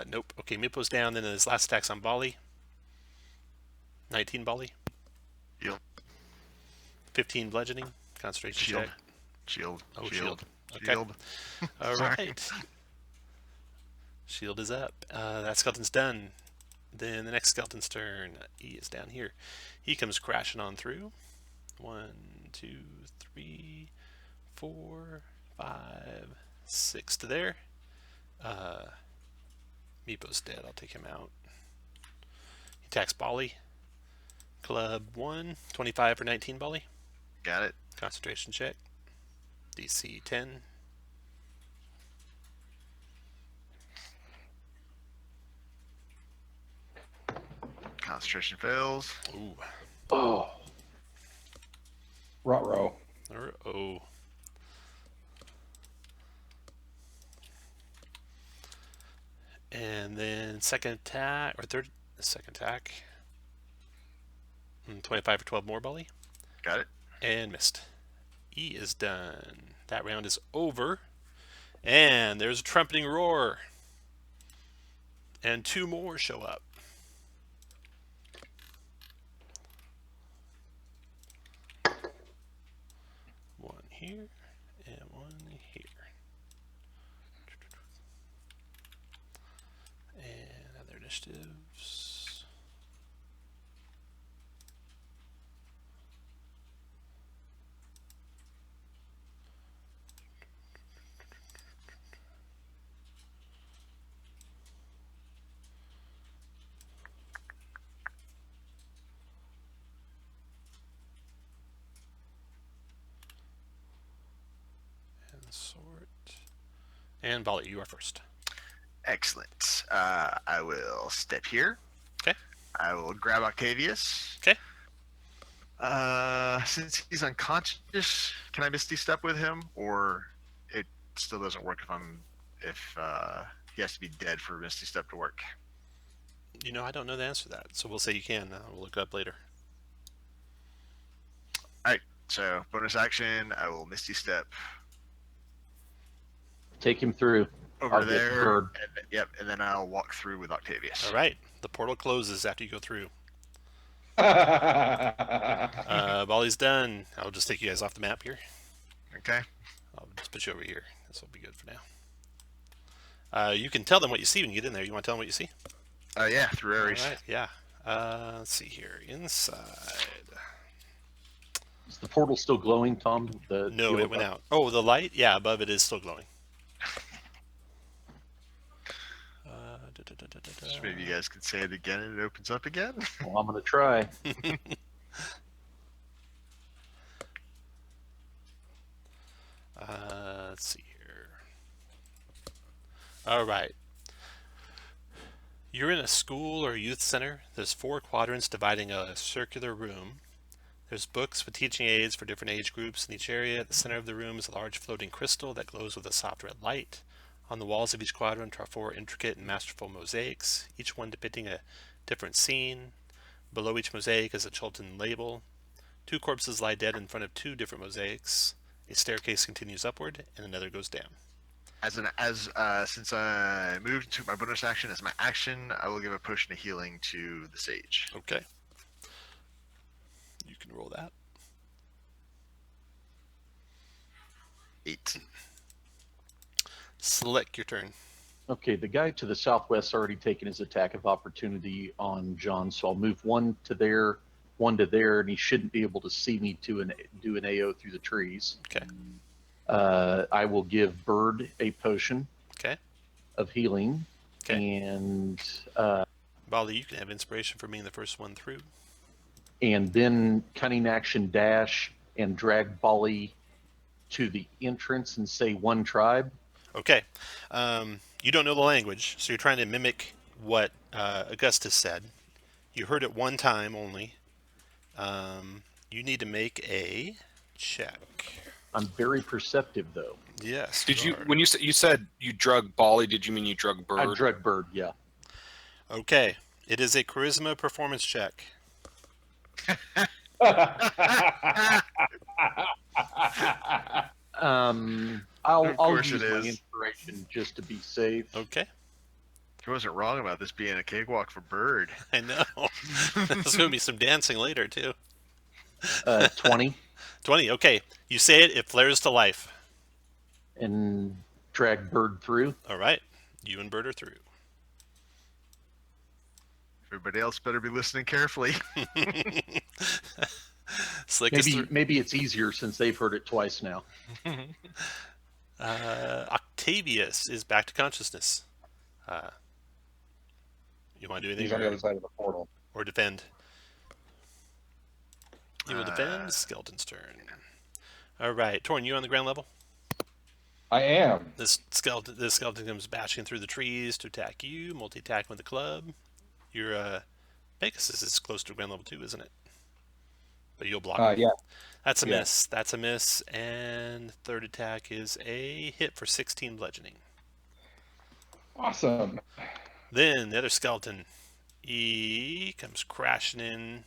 S1: Nope. Okay, Meepo's down. Then his last attack's on Bali. 19 Bali.
S2: Heal.
S1: 15 bludgeoning. Concentration
S2: Shield.
S1: check.
S2: Shield.
S1: Oh,
S2: Shield.
S1: shield. Okay.
S2: Shield.
S1: All
S2: Sorry.
S1: right. Shield is up. That skeleton's done. Then the next skeleton's turn. He is down here. He comes crashing on through. 1, 2, 3, 4, 5, 6 to there. Meepo's dead. I'll take him out. He attacks Bali. Club 1. 25 for 19 Bali.
S2: Got it.
S1: Concentration check. DC 10.
S2: Concentration fails.
S1: Ooh.
S4: Oh,
S5: Ruh-roh.
S1: Oh. And then second attack, or second attack. 25 for 12 more, Bully.
S2: Got it.
S1: And missed. E is done. That round is over. And there's a trumpeting roar. And 2 more show up. One here and one here. And other initiatives. Sort. And Bali, you are first.
S2: Excellent. I will step here.
S1: Okay.
S2: I will grab Octavius.
S1: Okay.
S2: Since he's unconscious, can I Misty Step with him, or it still doesn't work if he has to be dead for Misty Step to work?
S1: You know, I don't know the answer to that, so we'll say you can. We'll look it up later.
S2: So bonus action, I will Misty Step
S4: take him through.
S2: over
S4: I'll get
S2: there.
S4: third.
S2: Yep, and then I'll walk through with Octavius.
S1: All right. The portal closes after you go through.
S5: That's
S1: Bali's done. I'll just take you guys off the map here.
S2: Okay.
S1: I'll just put you over here. This will be good for now. You can tell them what you see when you get in there. You want to tell them what you see?
S2: Yeah, through Ares.
S1: All right. Yeah. Let's see here. Inside.
S4: Is the portal still glowing, Tom?
S1: No, it went out. Oh, the light? Yeah, above it is still glowing.
S2: So maybe you guys could say it again and it opens up again.
S4: Well, I'm going to try.
S1: Let's see here. All right. You're in a school or youth center. There's 4 quadrants dividing a circular room. There's books with teaching aids for different age groups in each area. At the center of the room is a large floating crystal that glows with a soft red light. On the walls of each quadrant are 4 intricate and masterful mosaics, each one depicting a different scene. Below each mosaic is a Chilton label. 2 corpses lie dead in front of 2 different mosaics. A staircase continues upward, and another goes down.
S2: Since I moved to my bonus action as my action, I will give a potion of healing to the sage.
S1: Okay. You can roll that.
S2: 8.
S1: Select your turn.
S4: Okay, the guy to the southwest already taken his attack of opportunity on John, so I'll move 1 to there, 1 to there, and he shouldn't be able to see me do an AO through the trees.
S1: Okay.
S4: I will give Bird a potion
S1: Okay.
S4: of healing,
S1: Okay.
S4: and
S1: Bali, you can have inspiration for being the first one through.
S4: then cunning action dash and drag Bali to the entrance and say 1 tribe.
S1: Okay. You don't know the language, so you're trying to mimic what Augustus said. You heard it one time only. You need to make a check.
S4: I'm very perceptive, though.
S1: Yes.
S3: Did you
S1: are.
S3: when you said you drug Bali? Did you mean you drug Bird?
S4: I drug Bird, yeah.
S1: Okay. It is a charisma performance check.
S4: I'll
S2: course
S4: use
S2: it
S4: my
S2: is.
S4: inspiration just to be safe.
S1: Okay.
S2: He wasn't wrong about this being a cakewalk for Bird.
S1: I know. There's going to be some dancing later, too.
S4: 20,
S1: 20. Okay. You say it, it flares to life.
S4: and drag Bird through.
S1: All right. You and Bird are through.
S2: Everybody else better be listening carefully.
S1: Slick is through.
S4: Maybe it's easier since they've heard it twice now.
S1: Octavius is back to consciousness. You want to do anything?
S7: He's on the other side of the portal.
S1: Or defend? You will defend. Skeleton's turn. All right. Torn, you on the ground level?
S5: I am.
S1: This skeleton comes bashing through the trees to attack you. Multi-attack with the club. Your Pegasus is close to ground level 2, isn't it? But you'll block it.
S7: Yeah.
S1: That's a
S7: Yeah.
S1: miss. That's a miss. And third attack is a hit for 16 bludgeoning.
S5: Awesome.
S1: Then the other skeleton, he comes crashing in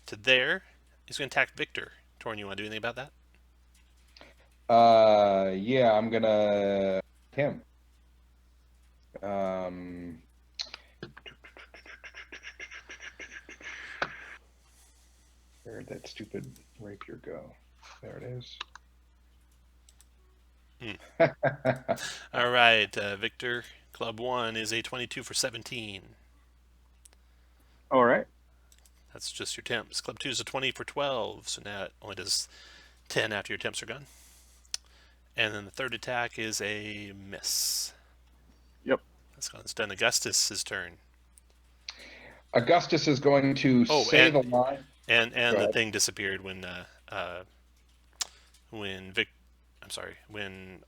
S1: to there. He's going to attack Victor. Torn, you want to do anything about that?
S5: Yeah, I'm gonna him. Where'd that stupid rapier go? There it is.
S1: All right, Victor. Club 1 is a 22 for 17.
S6: All right.
S1: That's just your temps. Club 2 is a 20 for 12, so now it only does 10 after your temps are gone. And then the third attack is a miss.
S6: Yep.
S1: That's gone. It's done. Augustus' turn.
S5: Augustus is going to say the line.
S1: And
S5: Go
S1: the
S5: ahead.
S1: thing disappeared when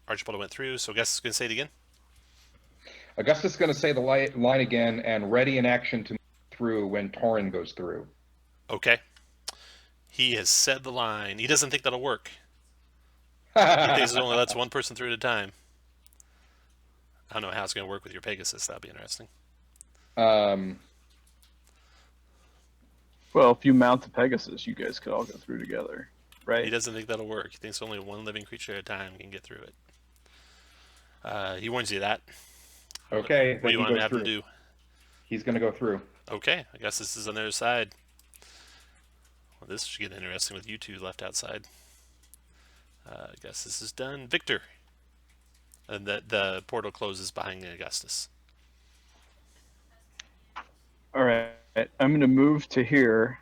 S1: Archibald went through. So Augustus is going to say it again.
S5: Augustus is going to say the line again and ready in action to move through when Torin goes through.
S1: Okay. He has said the line. He doesn't think that'll work. He thinks it only lets one person through at a time. I don't know how it's going to work with your Pegasus. That'll be interesting.
S5: Um,
S6: Well, if you mount the Pegasus, you guys could all go through together, right?
S1: He doesn't think that'll work. He thinks only one living creature at a time can get through it. He warns you that.
S5: okay,
S1: What do you
S5: then
S1: want
S5: he
S1: to have
S5: goes
S1: him
S5: through.
S1: do?
S5: He's going to go through.
S1: Okay, I guess this is on the other side. Well, this should get interesting with you two left outside. I guess this is done. Victor. And the portal closes behind Augustus.
S6: All right. I'm going to move to here.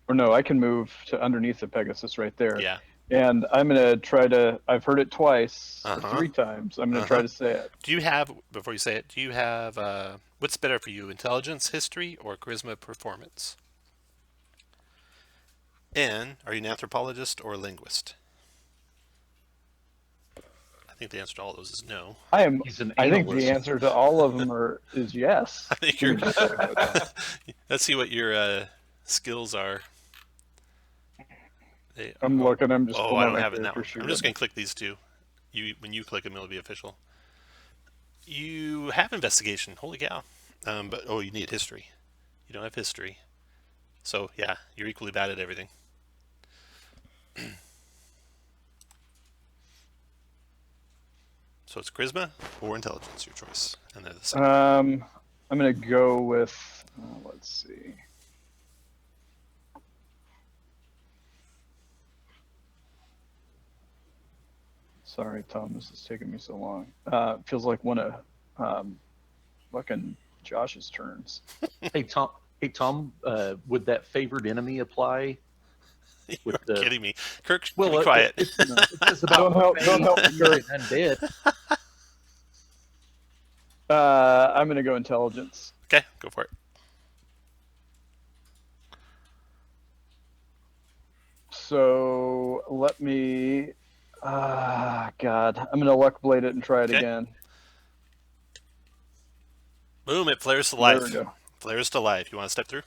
S6: Or no, I can move to underneath the Pegasus right there.
S1: Yeah.
S6: And I'm going to try to, I've heard it twice, or
S1: Uh-huh.
S6: 3 times. I'm going to try to say it.
S1: Do you have, before you say it, do you have, what's better for you, intelligence, history, or charisma, performance? And are you an anthropologist or a linguist? I think the answer to all of those is no.
S6: I am.
S4: He's an
S6: I think
S4: analyst.
S6: the answer to all of them is yes.
S1: I think you're. Let's see what your skills are.
S6: I'm looking. I'm just.
S1: Oh,
S6: pulling
S1: I don't
S6: my
S1: have it now.
S6: character sheet
S1: I'm just
S6: up.
S1: going to click these two. When you click them, it'll be official. You have investigation. Holy cow! But you need history. You don't have history. So yeah, you're equally bad at everything. So it's charisma or intelligence, your choice, and they're the same.
S6: I'm gonna go with. Let's see. Sorry, Tom. This is taking me so long. Feels like one of fucking Josh's turns.
S4: Hey Tom, would that favored enemy apply?
S1: You're
S4: with the-
S1: kidding me, Kirk.
S4: Well,
S1: be quiet.
S4: It's about
S6: Don't help me, Kurt.
S4: undead.
S6: I'm gonna go intelligence.
S1: Okay, go for it.
S6: So let me. God, I'm gonna luck blade it and try it
S1: Okay.
S6: again.
S1: Boom! It flares to
S6: There we
S1: life.
S6: go.
S1: Flares to life. You want to step through?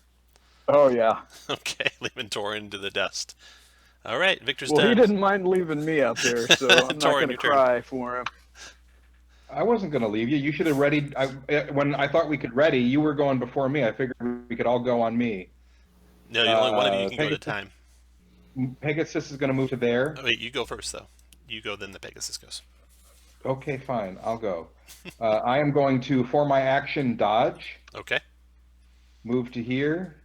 S6: Oh yeah.
S1: Okay, leaving Torin into the dust. All right, Victor's
S6: Well,
S1: done.
S6: he didn't mind leaving me out there, so I'm not
S1: Torin,
S6: going to
S1: your turn.
S6: cry for him.
S5: I wasn't going to leave you. You should have readied. When I thought we could ready, you were going before me. I figured we could all go on me.
S1: No, only one of you can go at a time.
S5: Pegasus is going to move to there.
S1: Oh, wait, you go first, though. You go, then the Pegasus goes.
S5: Okay, fine. I'll go. I am going to, for my action, dodge.
S1: Okay.
S5: Move to here.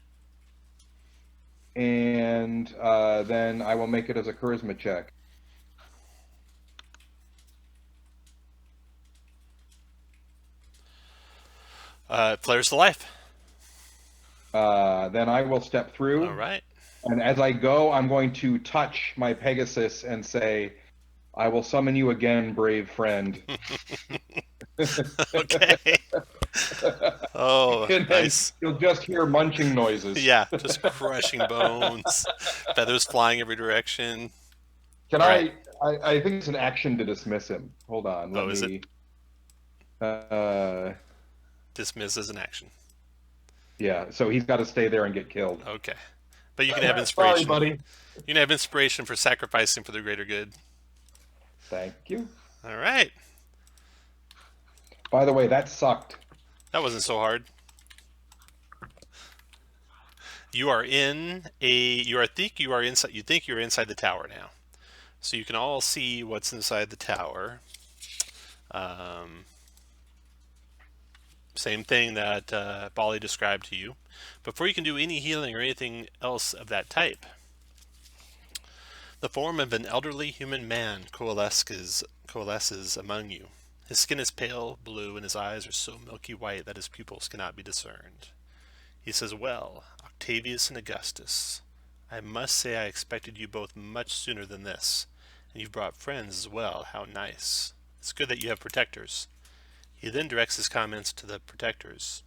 S5: And then I will make it as a charisma check.
S1: It flares to life.
S5: Then I will step through.
S1: All right.
S5: And as I go, I'm going to touch my Pegasus and say, I will summon you again, brave friend.
S1: Okay. Oh,
S5: And then
S1: nice.
S5: you'll just hear munching noises.
S1: Yeah, just crushing bones, feathers flying every direction.
S5: Can
S1: All
S5: I,
S1: right.
S5: I think it's an action to dismiss him. Hold on. Let
S1: Oh, is
S5: me.
S1: Dismiss as an action.
S5: Yeah, so he's got to stay there and get killed.
S1: Okay. But you can have inspiration.
S5: Sorry, buddy.
S1: You can have inspiration for sacrificing for the greater good.
S5: Thank you.
S1: All right.
S5: By the way, that sucked.
S1: That wasn't so hard. You are in a. You think you are inside. You think you're inside the tower now, so you can all see what's inside the tower. Same thing that Bali described to you. Before you can do any healing or anything else of that type, the form of an elderly human man coalesces among you. His skin is pale blue and his eyes are so milky white that his pupils cannot be discerned. He says, "Well, Octavius and Augustus, I must say I expected you both much sooner than this, and you've brought friends as well. How nice. It's good that you have protectors." He then directs his comments to the protectors.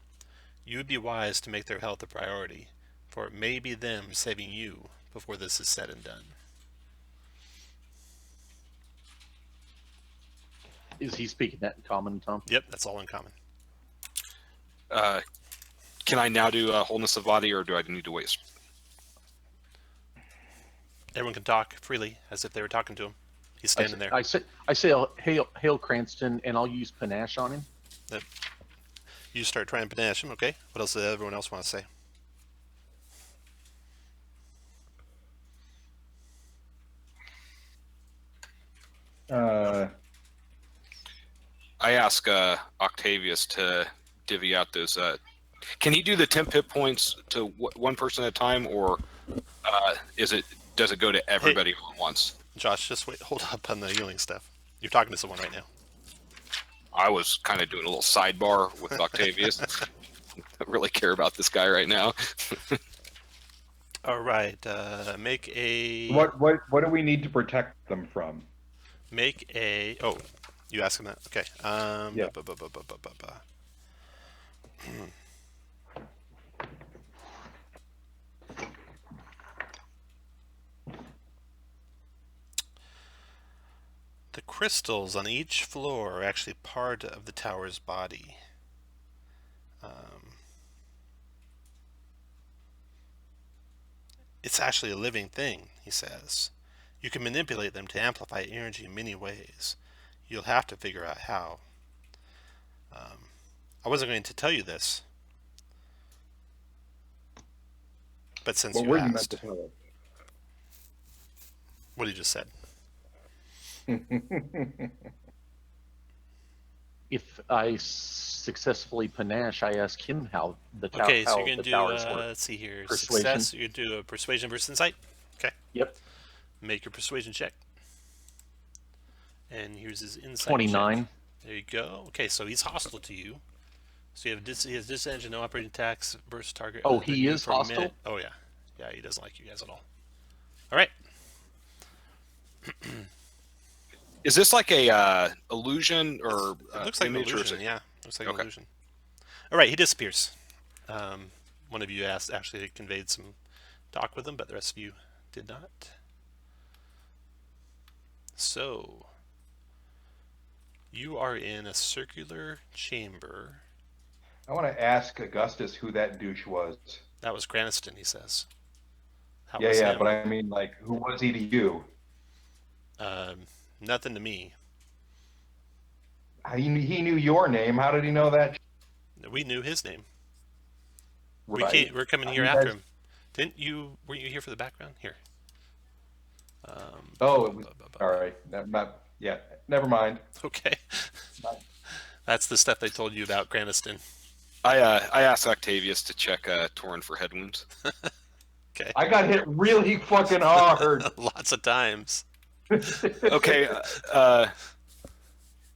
S1: "You would be wise to make their health a priority, for it may be them saving you before this is said and done."
S4: Is he speaking that in common, Tom?
S1: Yep, that's all in common.
S3: Can I now do wholeness of body, or do I need to wait?
S1: Everyone can talk freely as if they were talking to him. He's standing there.
S4: I say, hail Cranston, and I'll use panache on him.
S1: You start trying to panache him, okay? What else does everyone else want to say?
S3: I ask Octavius to divvy out those. Can he do the 10 hit points to one person at a time, or does it go to everybody all at once?
S1: Josh, just wait. Hold up on the healing stuff. You're talking to someone right now.
S3: I was kind of doing a little sidebar with Octavius. I don't really care about this guy right now.
S1: All right. Make a.
S5: What do we need to protect them from?
S1: Make a. Oh, you asking that? Okay.
S5: Yeah.
S1: The crystals on each floor are actually part of the tower's body. It's actually a living thing, he says. You can manipulate them to amplify energy in many ways. You'll have to figure out how. I wasn't going to tell you this, but since
S5: What
S1: you
S5: were you meant
S1: asked,
S5: to tell us?
S1: what he just said.
S4: If I successfully panache, I ask him how the tower.
S1: Okay, so
S4: how
S1: you're going
S4: the
S1: to do,
S4: towers work.
S1: let's see here,
S4: Persuasion.
S1: success. You do a persuasion versus insight. Okay.
S4: Yep.
S1: Make your persuasion check. And here's his insight
S4: 29.
S1: check. There you go. Okay, so he's hostile to you. So you have he has disadvantage and no operating attacks versus target.
S4: Oh,
S1: other than
S4: he
S1: you
S4: is
S1: for a
S4: hostile?
S1: minute. Oh, yeah. Yeah, he doesn't like you guys at all. All right.
S3: Is this like a illusion or
S1: It looks like an
S3: image, or is
S1: illusion,
S3: it-
S1: yeah. Looks like an
S3: Okay.
S1: illusion. All right, he disappears. One of you actually conveyed some talk with him, but the rest of you did not. So, you are in a circular chamber
S5: I want to ask Augustus who that douche was.
S1: That was Graniston, he says. That
S5: Yeah,
S1: was
S5: yeah,
S1: him.
S5: but I mean, like, who was he to you?
S1: Nothing to me.
S5: He knew your name. How did he know that?
S1: We knew his name.
S5: Right.
S1: We're coming here
S5: You
S1: after
S5: guys-
S1: him. Didn't you? Weren't you here for the background? Here.
S5: Oh, it was, all right. Not yet. Never mind.
S1: Okay. That's the stuff they told you about Graniston.
S3: I asked Octavius to check Torin for head wounds.
S1: Okay.
S5: I got hit really fucking hard.
S1: Lots of times.
S3: Okay.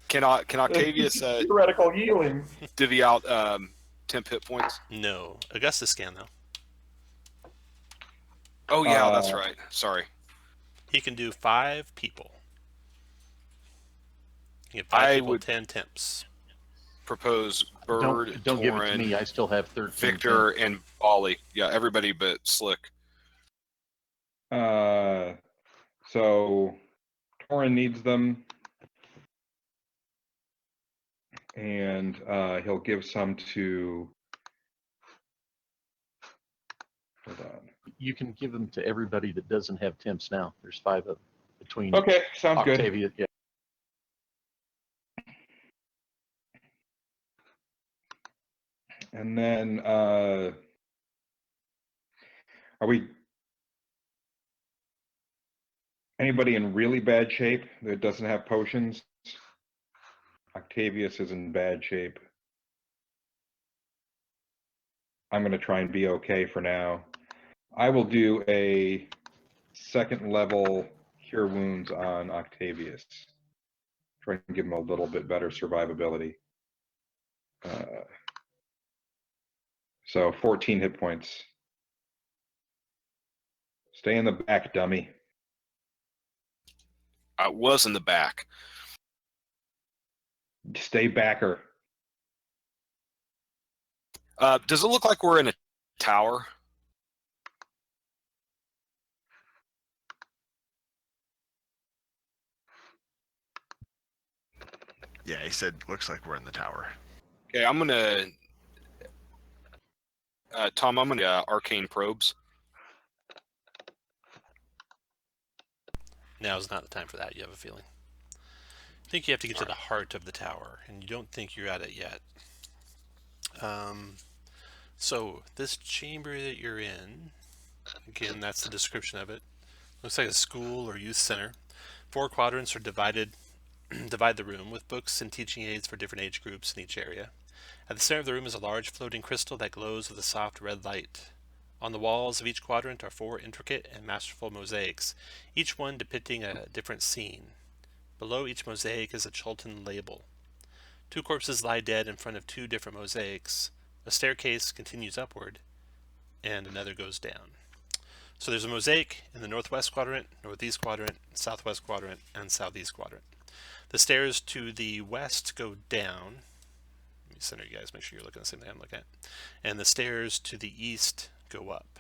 S3: Can Octavius
S5: Theoretical healing.
S3: divvy out temp hit points?
S1: No. Augustus can, though.
S3: Oh yeah, that's right. Sorry.
S1: He can do 5 people. He can get 5 people, 10 temps.
S3: Propose Bird,
S4: Don't give it to
S3: Torin,
S4: me. I still have 13.
S3: Victor, and Ollie. Yeah, everybody but Slick.
S5: So Torin needs them, and he'll give some to. Hold on.
S4: You can give them to everybody that doesn't have temps now. There's 5 of them between
S5: Okay, sounds good.
S4: Octavia. Yeah.
S5: And then, are we? Anybody in really bad shape that doesn't have potions? Octavius is in bad shape. I'm going to try and be okay for now. I will do a 2nd level cure wounds on Octavius. Try and give him a little bit better survivability. So 14 hit points. Stay in the back, dummy.
S3: I was in the back.
S5: Stay backer.
S3: Does it look like we're in a tower?
S2: Yeah, he said, looks like we're in the tower.
S3: Okay, I'm gonna. Tom, I'm gonna arcane probes.
S1: Now's not the time for that, you have a feeling. I think you have to get to the heart of the tower, and you don't think you're at it yet. So, this chamber that you're in, again, that's the description of it. Looks like a school or youth center. 4 quadrants are divide the room with books and teaching aids for different age groups in each area. At the center of the room is a large floating crystal that glows with a soft red light. On the walls of each quadrant are 4 intricate and masterful mosaics, each one depicting a different scene. Below each mosaic is a Chultan label. 2 corpses lie dead in front of 2 different mosaics. A staircase continues upward, and another goes down. So there's a mosaic in the northwest quadrant, northeast quadrant, southwest quadrant, and southeast quadrant. The stairs to the west go down. Let me center you guys, make sure you're looking at the same thing I'm looking at. And the stairs to the east go up.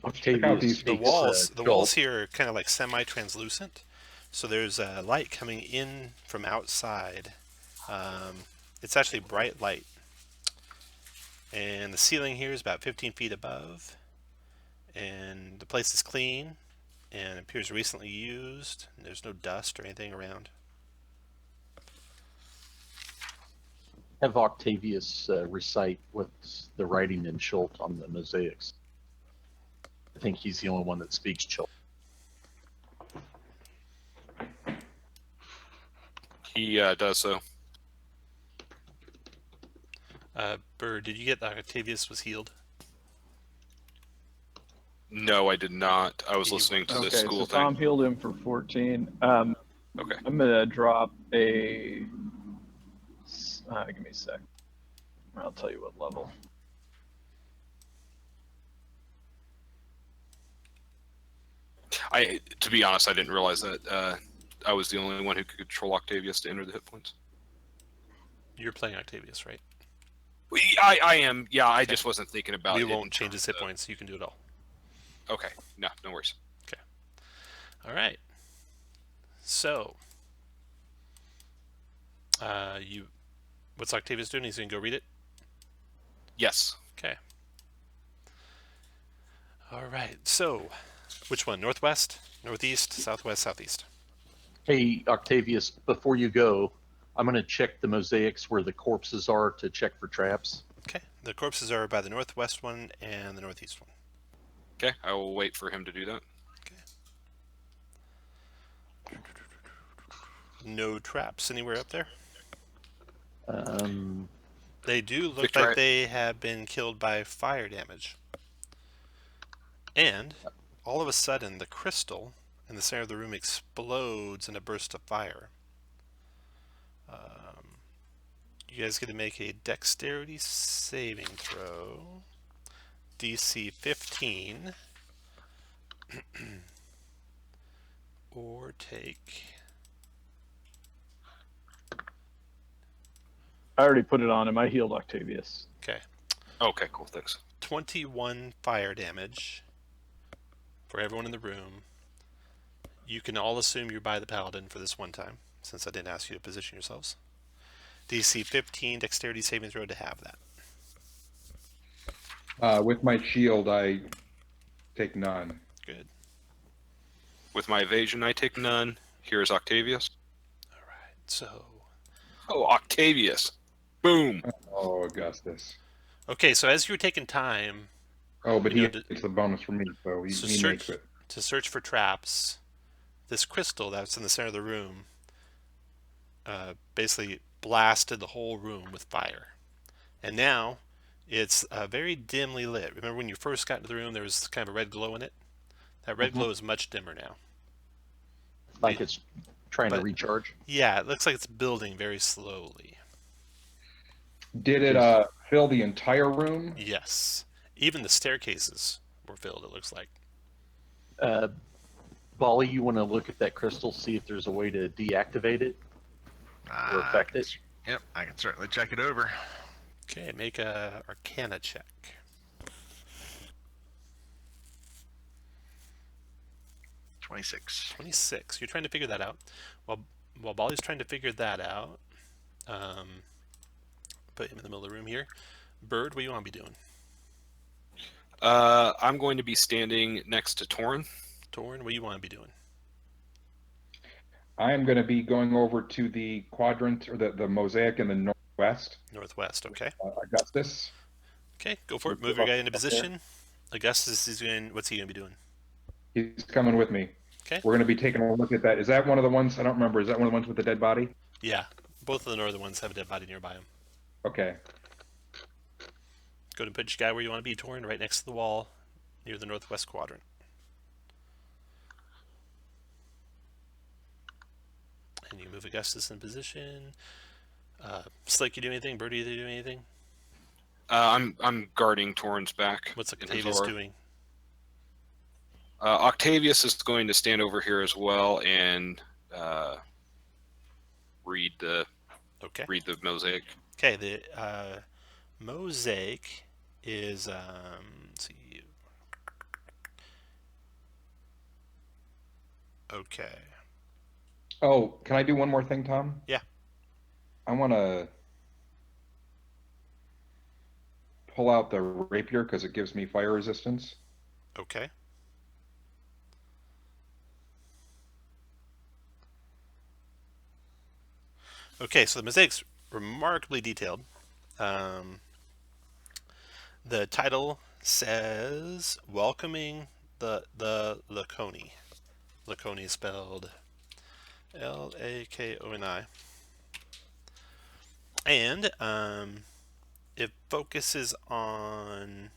S4: Octavius
S1: The
S4: speaks,
S1: walls here are kind of like semi-translucent. So there's a light coming in from outside. It's actually bright light. And the ceiling here is about 15 feet above. And the place is clean and appears recently used. There's no dust or anything around.
S4: Have Octavius recite what's the writing in Schult on the mosaics. I think he's the only one that speaks Schult.
S3: He does so.
S1: Bird, did you get that Octavius was healed?
S3: No, I did not. I was listening to the school
S6: so
S3: thing.
S6: Tom healed him for 14.
S3: Okay.
S6: I'm gonna drop a. Give me a sec. I'll tell you what level.
S3: To be honest, I didn't realize that I was the only one who could control Octavius to enter the hit points.
S1: You're playing Octavius, right?
S3: I am. Yeah, I just wasn't thinking about
S1: We
S3: it.
S1: won't change his hit points. You can do it all.
S3: Okay. No worries.
S1: All right. So, you What's Octavius doing? He's going to go read it?
S3: Yes.
S1: Okay. All right. So, which one? Northwest, northeast, southwest, southeast?
S4: Hey, Octavius, before you go, I'm going to check the mosaics where the corpses are to check for traps.
S1: Okay. The corpses are by the northwest one and the northeast one.
S3: Okay, I will wait for him to do that.
S1: No traps anywhere up there?
S4: Um,
S1: They do look
S3: Victor,
S1: like they have been killed by fire damage. And all of a sudden, the crystal in the center of the room explodes in a burst of fire. You guys get to make a dexterity saving throw. DC 15. Or take...
S6: I already put it on him. I healed Octavius.
S1: Okay.
S3: Okay, cool, thanks.
S1: 21 fire damage for everyone in the room. You can all assume you're by the paladin for this one time, since I didn't ask you to position yourselves. DC 15 dexterity saving throw to have that.
S5: With my shield, I take none.
S1: Good.
S3: With my evasion, I take none. Here's Octavius.
S1: All right. So,
S3: Oh, Octavius. Boom.
S5: Oh, Augustus.
S1: okay. So as you're taking time
S5: Oh, but
S1: You
S5: he
S1: know,
S5: takes the bonus from me, so he makes it.
S1: to search for traps, this crystal that's in the center of the room basically blasted the whole room with fire, and now it's very dimly lit. Remember when you first got into the room, there was kind of a red glow in it? That red glow is much dimmer now.
S4: like it's trying to
S1: But-
S4: recharge.
S1: Yeah, it looks like it's building very slowly.
S5: Did it fill the entire room?
S1: Yes. Even the staircases were filled, it looks like.
S4: Bali, you want to look at that crystal, see if there's a way to deactivate it or affect it?
S2: Yep, I can certainly check it over.
S1: Okay, make a Arcana check.
S2: $26.
S1: 26. You're trying to figure that out. While Bali's trying to figure that out, put him in the middle of the room here. Bird, what do you want to be doing?
S3: I'm going to be standing next to Torin.
S1: Torn, what do you want to be doing?
S5: I am going to be going over to the quadrant or the mosaic in the northwest.
S1: Northwest, okay.
S5: Augustus.
S1: Okay, go for it.
S5: Move
S1: Move your
S5: up
S1: guy into
S5: there.
S1: position. Augustus is going. What's he going to be doing?
S5: He's coming with me.
S1: Okay.
S5: We're going to be taking a look at that. Is that one of the ones? I don't remember. Is that one of the ones with the dead body?
S1: Yeah, both of the northern ones have a dead body nearby him.
S5: Okay.
S1: Go to put your guy where you want to be, Torn, right next to the wall, near the northwest quadrant. And you move Augustus in position. Slick, you do anything? Birdie, you do anything?
S3: I'm guarding Torin's back.
S1: What's
S3: in his
S1: Octavius
S3: aura.
S1: doing?
S3: Octavius is going to stand over here as well and read the
S1: Okay.
S3: mosaic.
S1: Okay, the mosaic is let's see. Okay.
S5: Oh, can I do one more thing, Tom?
S1: Yeah.
S5: I want to pull out the rapier because it gives me fire resistance.
S1: Okay. Okay, so the mosaic's remarkably detailed. The title says "Welcoming the Laconi." Laconi is spelled Lakoni, and it focuses on.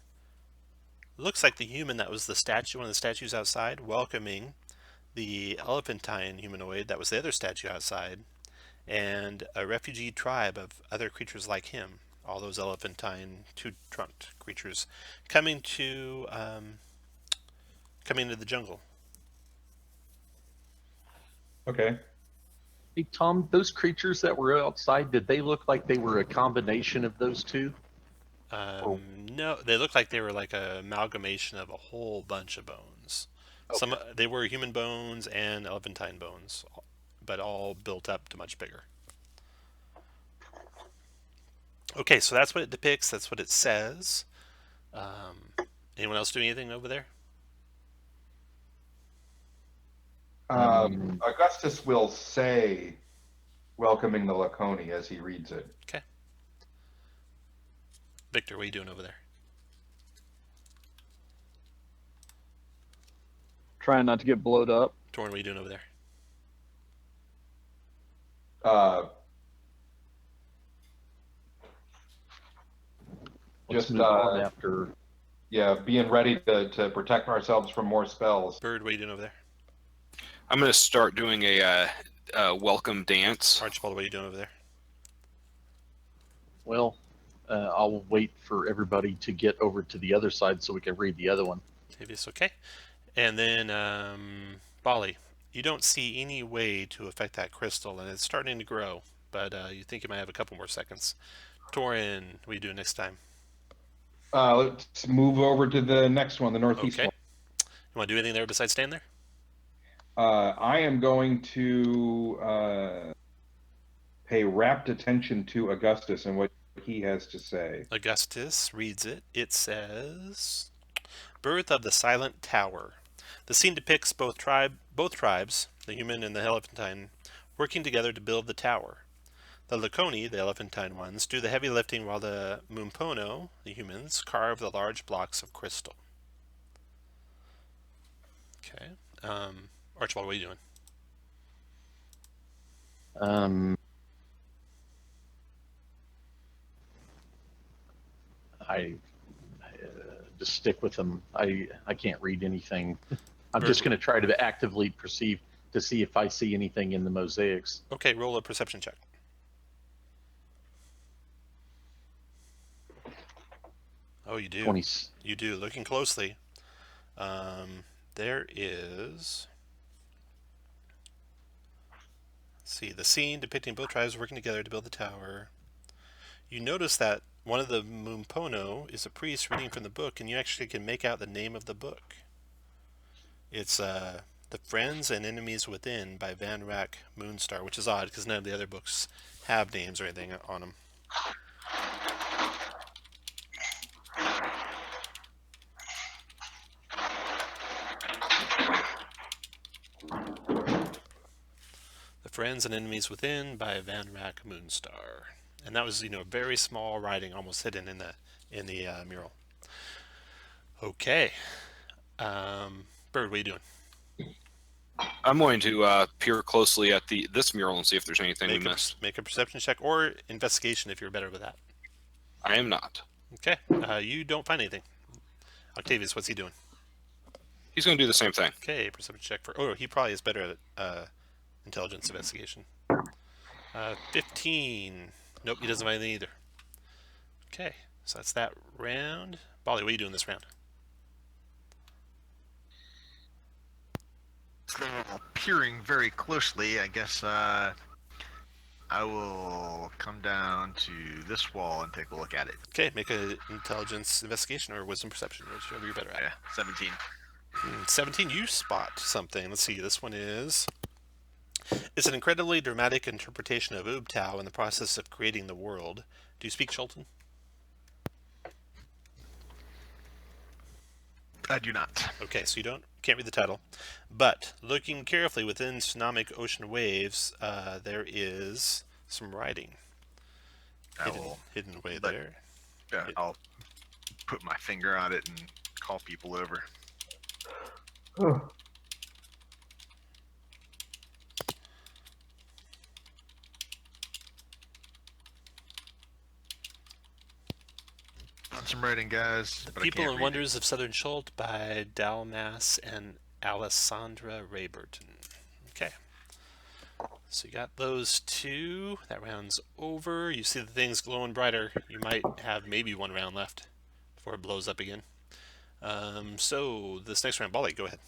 S1: Looks like the human that was the statue, one of the statues outside, welcoming the elephantine humanoid that was the other statue outside, and a refugee tribe of other creatures like him. All those elephantine, two-trunked creatures coming into the jungle.
S5: Okay.
S4: Hey, Tom, those creatures that were outside, did they look like they were a combination of those two?
S1: No, they look like they were like an amalgamation of a whole bunch of bones. Some they were human bones and elephantine bones, but all built up to much bigger. Okay, so that's what it depicts. That's what it says. Anyone else do anything over there?
S5: Augustus will say, welcoming the Laconia as he reads it.
S1: Okay. Victor, what are you doing over there?
S6: Trying not to get blowed up.
S1: Torn, what are you doing over there?
S4: Let's
S5: Just
S4: move on after.
S5: yeah, being ready to protect ourselves from more spells.
S1: Bird, what are you doing over there?
S3: I'm going to start doing a welcome dance.
S1: Archibald, what are you doing over there?
S4: Well, I'll wait for everybody to get over to the other side so we can read the other one.
S1: Octavius, okay. And then Bali, you don't see any way to affect that crystal, and it's starting to grow, but you think you might have a couple more seconds. Torin, what are you doing next time?
S5: Let's move over to the next one, the northeast
S1: Okay.
S5: one.
S1: You want to do anything there besides stand there?
S5: I am going to pay rapt attention to Augustus and what he has to say.
S1: Augustus reads it. It says, "Birth of the Silent Tower. The scene depicts both tribes, the human and the elephantine, working together to build the tower. The Laconi, the elephantine ones, do the heavy lifting while the Mumpono, the humans, carve the large blocks of crystal." Okay. Archibald, what are you doing?
S4: I just stick with them. I can't read anything. I'm just going to try to actively perceive to see if I see anything in the mosaics.
S1: Okay, roll a perception check. Oh, you do.
S4: 20.
S1: You do. Looking closely, there is. Let's see, the scene depicting both tribes working together to build the tower. You notice that one of the Mumpono is a priest reading from the book, and you actually can make out the name of the book. It's The Friends and Enemies Within by Van Rack Moonstar, which is odd because none of the other books have names or anything on them. The Friends and Enemies Within by Van Rack Moonstar. And that was, very small writing, almost hidden in the mural. Okay. Bird, what are you doing?
S3: I'm going to peer closely at this mural and see if there's anything we missed.
S1: Make a perception check or investigation if you're better with that.
S3: I am not.
S1: Okay. You don't find anything. Octavius, what's he doing?
S3: He's going to do the same thing.
S1: Okay, perception check for. Oh, he probably is better at intelligence investigation. 15. Nope, he doesn't find anything either. Okay, so that's that round. Bali, what are you doing this round?
S2: So, peering very closely, I guess I will come down to this wall and take a look at it.
S1: Okay, make an intelligence investigation or wisdom perception, whichever you're better at.
S2: Yeah, 17.
S1: 17, you spot something. Let's see, this one is... It's an incredibly dramatic interpretation of Ubtao in the process of creating the world. Do you speak Chultan?
S2: I do not.
S1: Okay, so you can't read the title. But looking carefully within tsunamic ocean waves, there is some writing hidden away there.
S2: Yeah, I'll put my finger on it and call people over. On some writing, guys. But
S1: People
S2: I can't
S1: and
S2: read
S1: Wonders of Southern Schult by Dalmas and Alessandra Rayburton. Okay. So you got those two. That round's over. You see the things glowing brighter. You might have maybe one round left before it blows up again. So this next round, Bali, go ahead.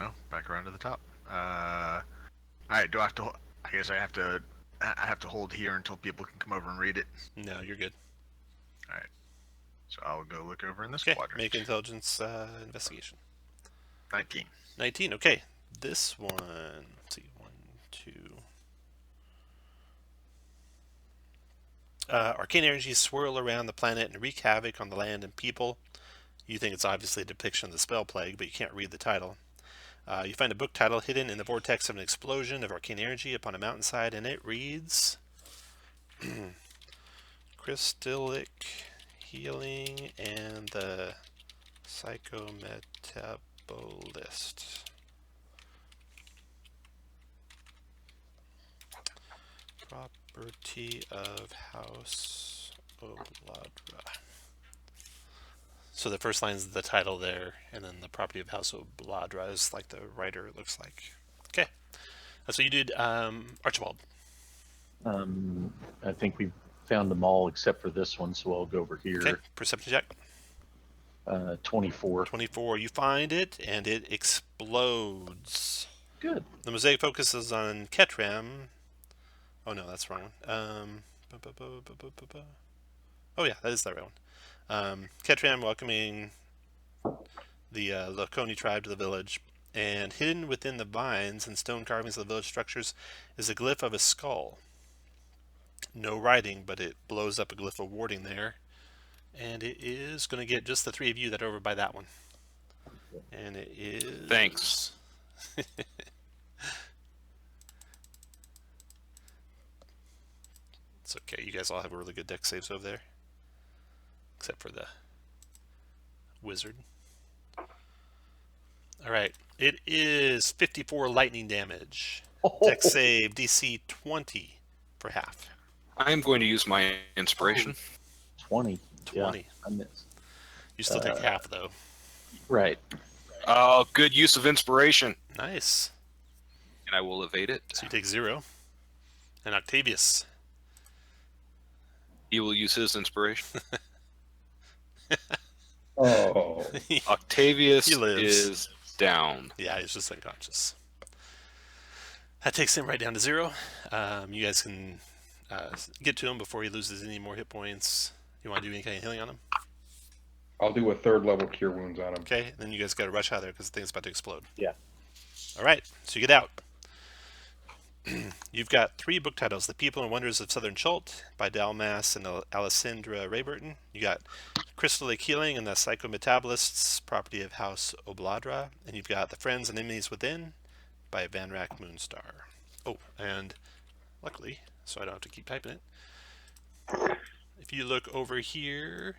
S2: Oh, back around to the top. All right. Do I have to? I guess I have to hold here until people can come over and read it.
S1: No, you're good.
S2: All right. So I'll go look over in this
S1: Okay,
S2: quadrant.
S1: make an intelligence investigation.
S2: 19.
S1: 19, okay. This one, let's see, 1, 2. arcane energies swirl around the planet and wreak havoc on the land and people. You think it's obviously a depiction of the spell plague, but you can't read the title. You find a book title hidden in the vortex of an explosion of arcane energy upon a mountainside, and it reads Crystallic Healing and the Psychometabolist. Property of House Obladra. So the first line is the title there, and then the property of House Obladra is like the writer, it looks like. Okay. That's what you did, Archibald.
S4: I think we've found them all except for this one, so I'll go over here.
S1: Okay. Perception check.
S4: 24.
S1: 24. You find it, and it explodes.
S4: Good.
S1: The mosaic focuses on Ketram. Oh no, that's wrong. Oh yeah, that is the right one. Ketram welcoming the Laconi tribe to the village, and hidden within the vines and stone carvings of the village structures is a glyph of a skull. No writing, but it blows up a glyph of warding there, and it is going to get just the three of you that are over by that one. And it is...
S3: Thanks.
S1: It's okay, you guys all have a really good deck saves over there. Except for the wizard. Alright, it is 54 lightning damage. Deck save DC 20 for half.
S3: I am going to use my inspiration.
S4: 20.
S1: 20.
S4: Yeah, I missed.
S1: You still take half though.
S4: Right.
S3: Oh, good use of inspiration.
S1: Nice.
S3: And I will evade it.
S1: So you take 0. And Octavius.
S3: He will use his inspiration.
S5: Oh.
S3: Octavius
S1: He lives.
S3: is down.
S1: Yeah, he's just unconscious. That takes him right down to 0. You guys can get to him before he loses any more hit points. You want to do any kind of healing on him?
S5: I'll do a 3rd level cure wounds on him.
S1: Okay, then you guys got to rush out of there because the thing's about to explode.
S4: Yeah.
S1: All right, so you get out. You've got 3 book titles: The People and Wonders of Southern Chult by Dalmas and Alessandra Rayburton. You got Crystallic Healing and the Psychometabolists, property of House Obladra. And you've got The Friends and Enemies Within by Van Rack Moonstar. Oh, and luckily, so I don't have to keep typing it, if you look over here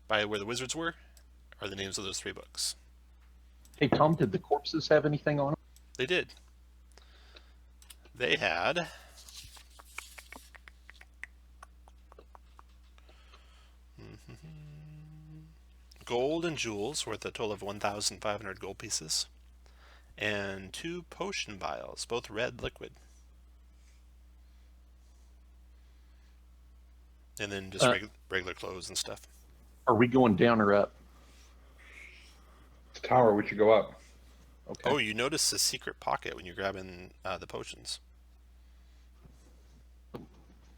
S1: by where the wizards were, are the names of those 3 books.
S4: Hey, Tom, did the corpses have anything on them?
S1: They did. They had gold and jewels worth a total of 1,500 gold pieces, and 2 potion vials, both red liquid. And then just regular clothes and stuff.
S4: Are we going down or up?
S5: The tower, we should go up.
S4: Okay.
S1: Oh, you notice a secret pocket when you're grabbing the potions.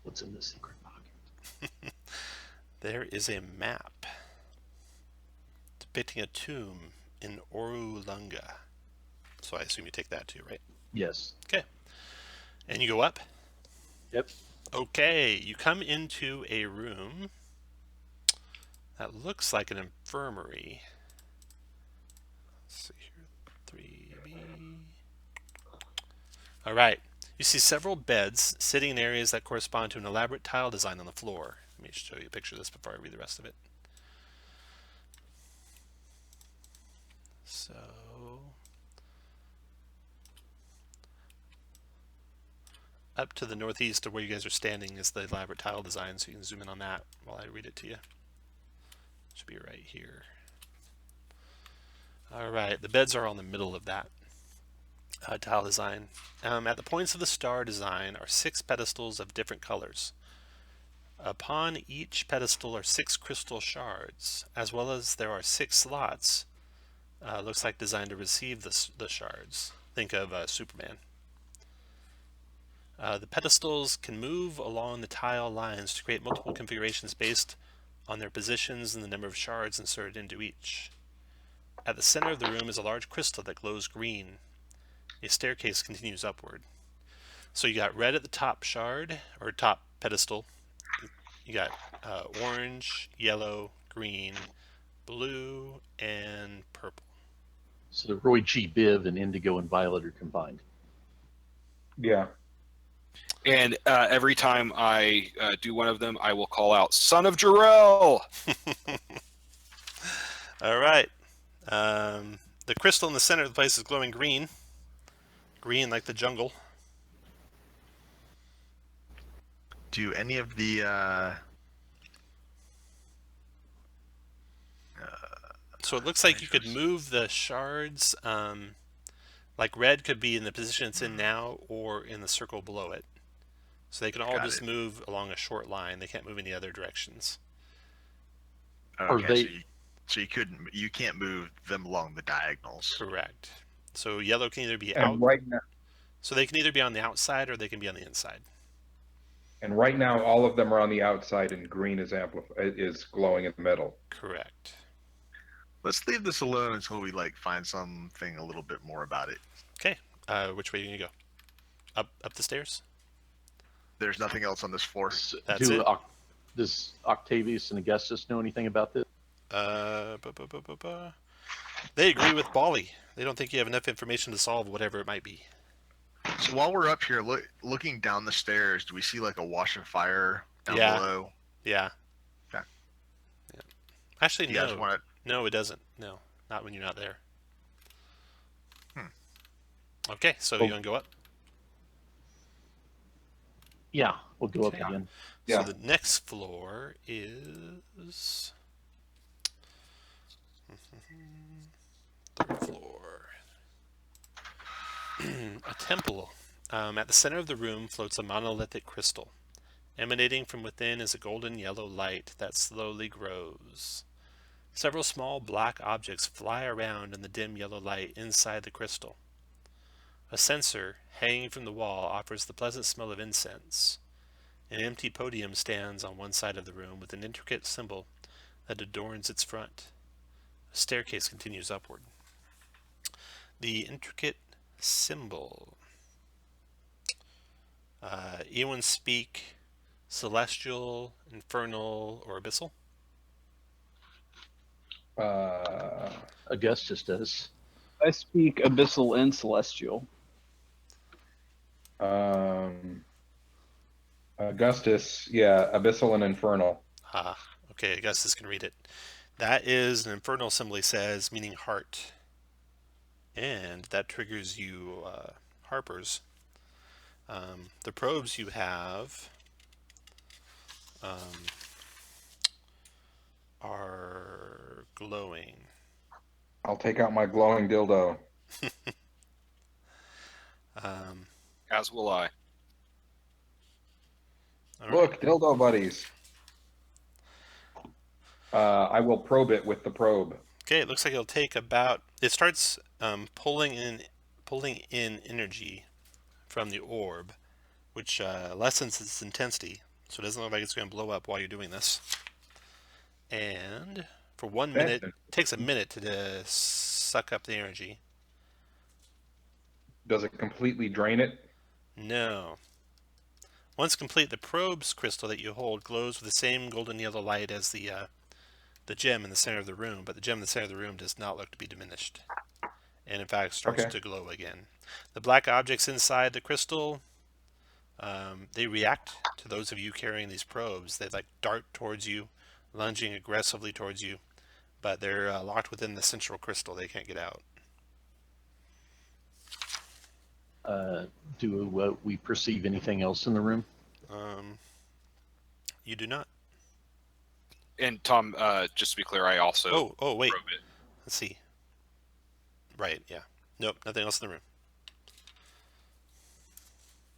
S4: What's in the secret pocket?
S1: There is a map depicting a tomb in Orulunga. So I assume you take that too, right?
S4: Yes.
S1: Okay. And you go up?
S4: Yep.
S1: Okay, you come into a room that looks like an infirmary. Let's see here, 3B. All right, you see several beds sitting in areas that correspond to an elaborate tile design on the floor. Let me show you a picture of this before I read the rest of it. So, up to the northeast of where you guys are standing is the elaborate tile design, so you can zoom in on that while I read it to you. Should be right here. Alright, the beds are on the middle of that tile design. At the points of the star design are 6 pedestals of different colors. Upon each pedestal are 6 crystal shards, as well as there are 6 slots, looks like designed to receive the shards. Think of Superman. The pedestals can move along the tile lines to create multiple configurations based on their positions and the number of shards inserted into each. At the center of the room is a large crystal that glows green. A staircase continues upward. So you got red at the top shard, or top pedestal, you got orange, yellow, green, blue, and purple.
S4: So the Roy G. Biv and indigo and violet are combined.
S5: Yeah.
S3: And every time I do one of them, I will call out, "Son of Jarrell!"
S1: All right. The crystal in the center of the place is glowing green. Green like the jungle.
S2: Do any of the
S1: So it looks like you could move the shards. Like red could be in the position it's in now or in the circle below it. So they can all
S2: Got
S1: just
S2: it.
S1: move along a short line. They can't move any other directions.
S2: okay,
S4: they-
S2: so you can't move them along the diagonals.
S1: Correct. So yellow can either be
S5: And
S1: out.
S5: right now,
S1: So they can either be on the outside or they can be on the inside.
S5: all of them are on the outside, and green is glowing in the middle.
S1: Correct.
S2: Let's leave this alone until we find something a little bit more about it.
S1: Okay. Which way are you gonna go? Up the stairs?
S2: There's nothing else on this floor.
S1: That's it.
S4: Does Octavius and Augustus know anything about this?
S1: They agree with Bali. They don't think you have enough information to solve whatever it might be.
S2: So while we're up here, looking down the stairs, do we see a wash of fire down below?
S1: Yeah.
S2: Okay.
S1: Yeah. Actually,
S2: You guys want
S1: No, it doesn't. No, not when you're not there.
S2: Hmm.
S1: Okay, so
S4: Oh.
S1: you want to go up?
S4: Yeah, we'll go up
S1: Okay.
S4: again.
S5: Yeah.
S1: So the next floor is third floor. A temple. At the center of the room floats a monolithic crystal. Emanating from within is a golden yellow light that slowly grows. Several small black objects fly around in the dim yellow light inside the crystal. A censer hanging from the wall offers the pleasant smell of incense. An empty podium stands on one side of the room with an intricate symbol that adorns its front. A staircase continues upward. The intricate symbol. Eowyn speak celestial, infernal, or abyssal?
S4: Augustus does.
S6: I speak abyssal and celestial.
S5: Augustus, yeah, abyssal and infernal.
S1: Okay, Augustus can read it. That is an infernal symbol, he says, meaning heart. And that triggers you, Harpers. The probes you have are glowing.
S5: I'll take out my glowing dildo.
S3: As will I.
S1: All right.
S5: Look, dildo buddies. I will probe it with the probe.
S1: Okay, it looks like it'll take about. It starts pulling in energy from the orb, which lessens its intensity, so it doesn't look like it's going to blow up while you're doing this. And for 1 minute, it takes a minute to suck up the energy.
S5: Does it completely drain it?
S1: No. Once complete, the probe's crystal that you hold glows with the same golden yellow light as the gem in the center of the room, but the gem in the center of the room does not look to be diminished, and in fact starts to glow again. The black objects inside the crystal, they react to those of you carrying these probes. They dart towards you, lunging aggressively towards you, but they're locked within the central crystal. They can't get out.
S4: Do we perceive anything else in the room?
S1: You do not.
S3: And Tom, just to be clear, I also
S1: Oh, wait.
S3: probe it.
S1: Let's see. Right, yeah. Nope, nothing else in the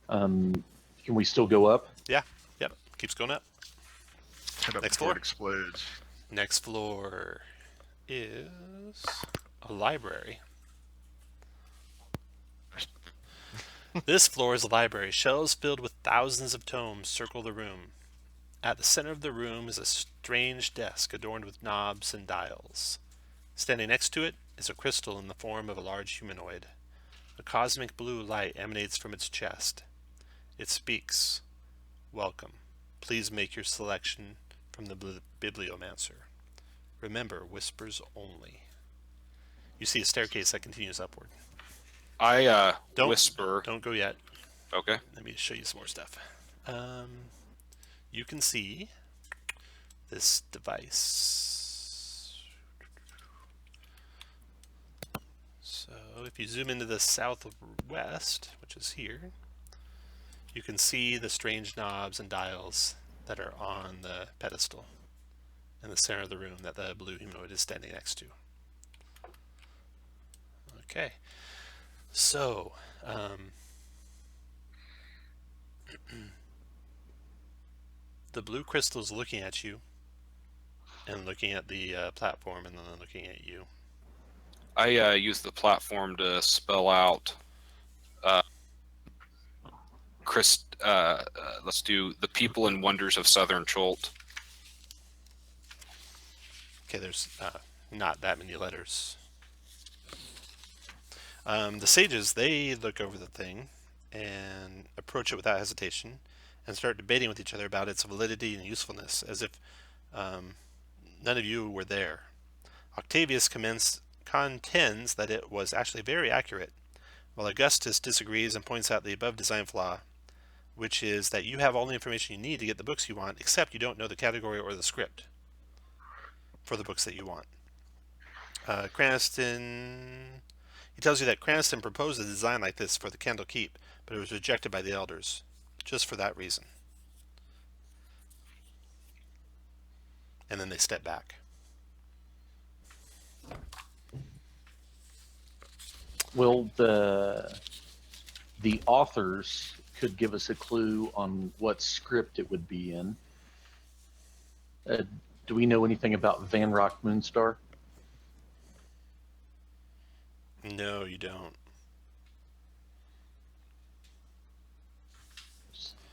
S1: room.
S4: Can we still go up?
S1: Yeah, yep. Keeps going up.
S2: Head up
S1: Next
S2: before
S1: floor.
S2: it explodes.
S1: Next floor is a library. This floor is a library. Shelves filled with thousands of tomes circle the room. At the center of the room is a strange desk adorned with knobs and dials. Standing next to it is a crystal in the form of a large humanoid. A cosmic blue light emanates from its chest. It speaks. Welcome. Please make your selection from the bibliomancer. Remember, whispers only. You see a staircase that continues upward.
S3: I
S1: Don't
S3: whisper.
S1: Don't go yet.
S3: Okay.
S1: Let me show you some more stuff. You can see this device. So if you zoom into the southwest, which is here, you can see the strange knobs and dials that are on the pedestal in the center of the room that the blue humanoid is standing next to. Okay, so the blue crystal is looking at you and looking at the platform and then looking at you.
S3: I use the platform to spell out. Let's do the people and wonders of Southern Cholt.
S1: Okay, there's not that many letters. The sages, they look over the thing and approach it without hesitation and start debating with each other about its validity and usefulness, as if none of you were there. Octavius contends that it was actually very accurate, while Augustus disagrees and points out the above design flaw, which is that you have all the information you need to get the books you want, except you don't know the category or the script for the books that you want. He tells you that Cranston proposed a design like this for the Candle Keep, but it was rejected by the elders, just for that reason. And then they step back.
S4: Well, the authors could give us a clue on what script it would be in. Do we know anything about Van Rock Moonstar?
S1: No, you don't.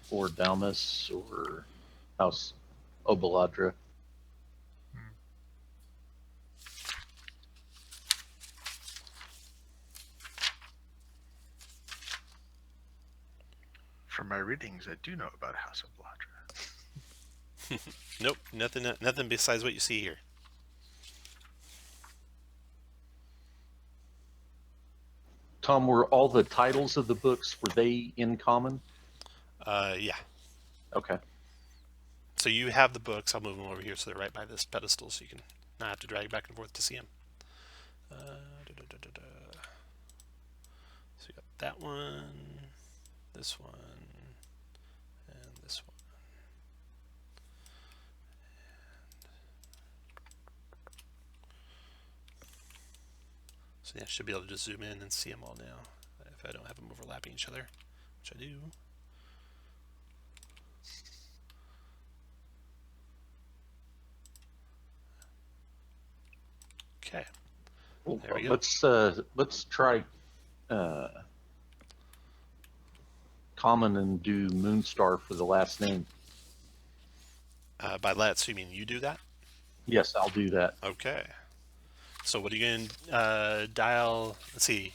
S4: Or Dalmas or House Obaladra?
S2: From my readings, I do know about House of Bladra.
S1: Nope, nothing besides what you see here.
S4: Tom, were all the titles of the books, were they in common?
S1: Yeah.
S4: Okay.
S1: So you have the books. I'll move them over here so they're right by this pedestal so you can not have to drag back and forth to see them. So you got that one, this one, and this one. So yeah, I should be able to just zoom in and see them all now if I don't have them overlapping each other, which I do. Okay.
S4: Well,
S1: There we go.
S4: let's try common and do Moonstar for the last name.
S1: By let's, you mean you do that?
S4: Yes, I'll do that.
S1: Okay. So what are you going to dial? Let's see.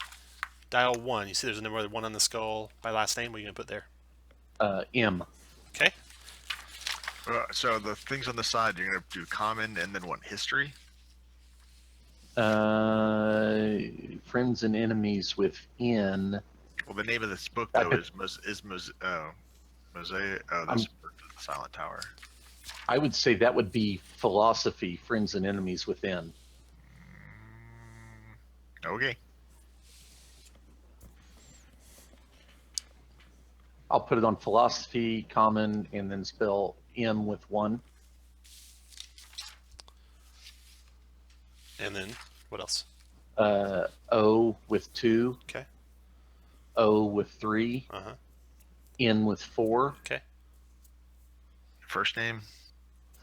S1: Dial 1. You see there's a number 1 on the skull. By last name, what are you going to put there?
S4: M.
S1: Okay.
S2: So the things on the side, you're going to do common and then what, history?
S4: Friends and enemies within.
S2: Well, the name of this book, though, is Mosaic. Oh, that's the Silent Tower.
S4: I would say that would be philosophy, friends and enemies within.
S2: Okay.
S4: I'll put it on philosophy, common, and then spell M with 1.
S1: And then what else?
S4: O with 2.
S1: Okay.
S4: O with 3.
S1: Uh-huh.
S4: N with 4.
S1: Okay.
S2: First name?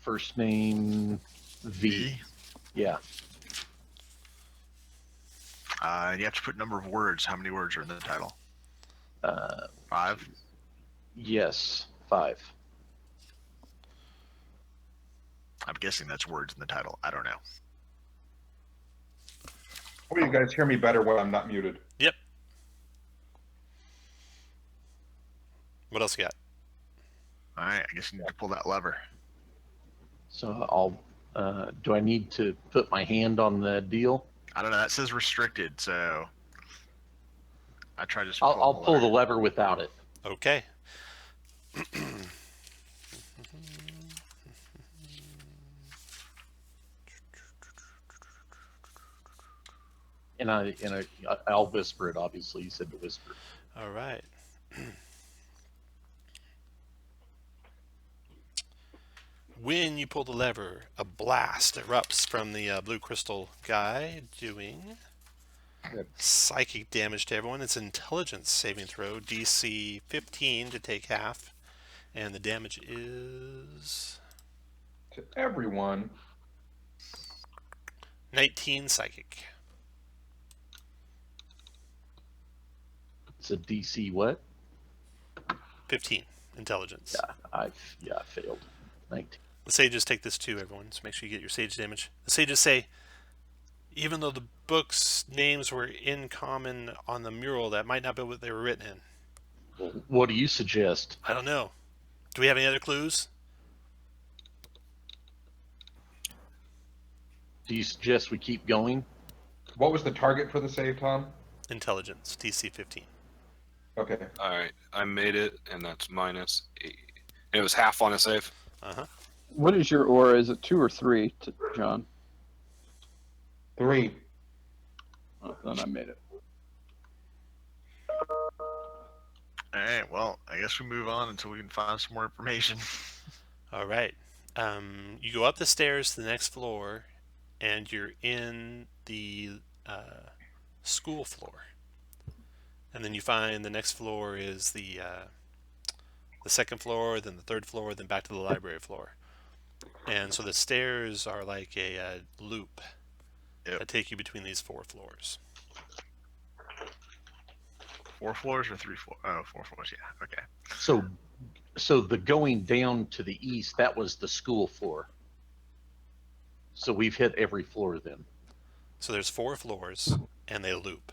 S4: First name V. Yeah.
S2: And you have to put number of words. How many words are in the title? 5?
S4: Yes, 5.
S2: I'm guessing that's words in the title. I don't know.
S5: Oh, you guys hear me better when I'm not muted.
S1: Yep. What else you got?
S2: All right, I guess you need to pull that lever.
S4: So I'll. Do I need to put my hand on the deal?
S2: I don't know. That says restricted, so I try just
S4: I'll pull the lever without it.
S1: Okay.
S4: And I'll whisper it. Obviously, you said to whisper.
S1: All right. When you pull the lever, a blast erupts from the blue crystal guy, doing psychic damage to everyone. It's an intelligence saving throw, DC 15 to take half, and the damage is
S5: To everyone.
S1: 19 psychic.
S4: It's a DC what?
S1: 15 intelligence.
S4: Yeah, I failed. 19.
S1: The sages take this too, everyone, so make sure you get your sage damage. The sages say, even though the book's names were in common on the mural, that might not be what they were written in.
S4: Well, what do you suggest?
S1: I don't know. Do we have any other clues?
S4: Do you suggest we keep going?
S5: What was the target for the save, Tom?
S1: Intelligence, DC 15.
S5: Okay.
S3: All right, I made it, and that's -8. And it was half on a save.
S1: Uh-huh.
S6: What is your aura? Is it 2 or 3, John?
S5: 3.
S6: Oh, then I made it.
S2: All right. Well, I guess we move on until we can find some more information.
S1: All right. You go up the stairs to the next floor, and you're in the school floor. And then you find the next floor is the second floor, then the third floor, then back to the library floor. And so the stairs are like a loop that take you between these 4 floors.
S2: 4 floors or 3 floors? Oh, 4 floors. Yeah. Okay.
S4: So the going down to the east, that was the school floor. So we've hit every floor then.
S1: So there's 4 floors, and they loop.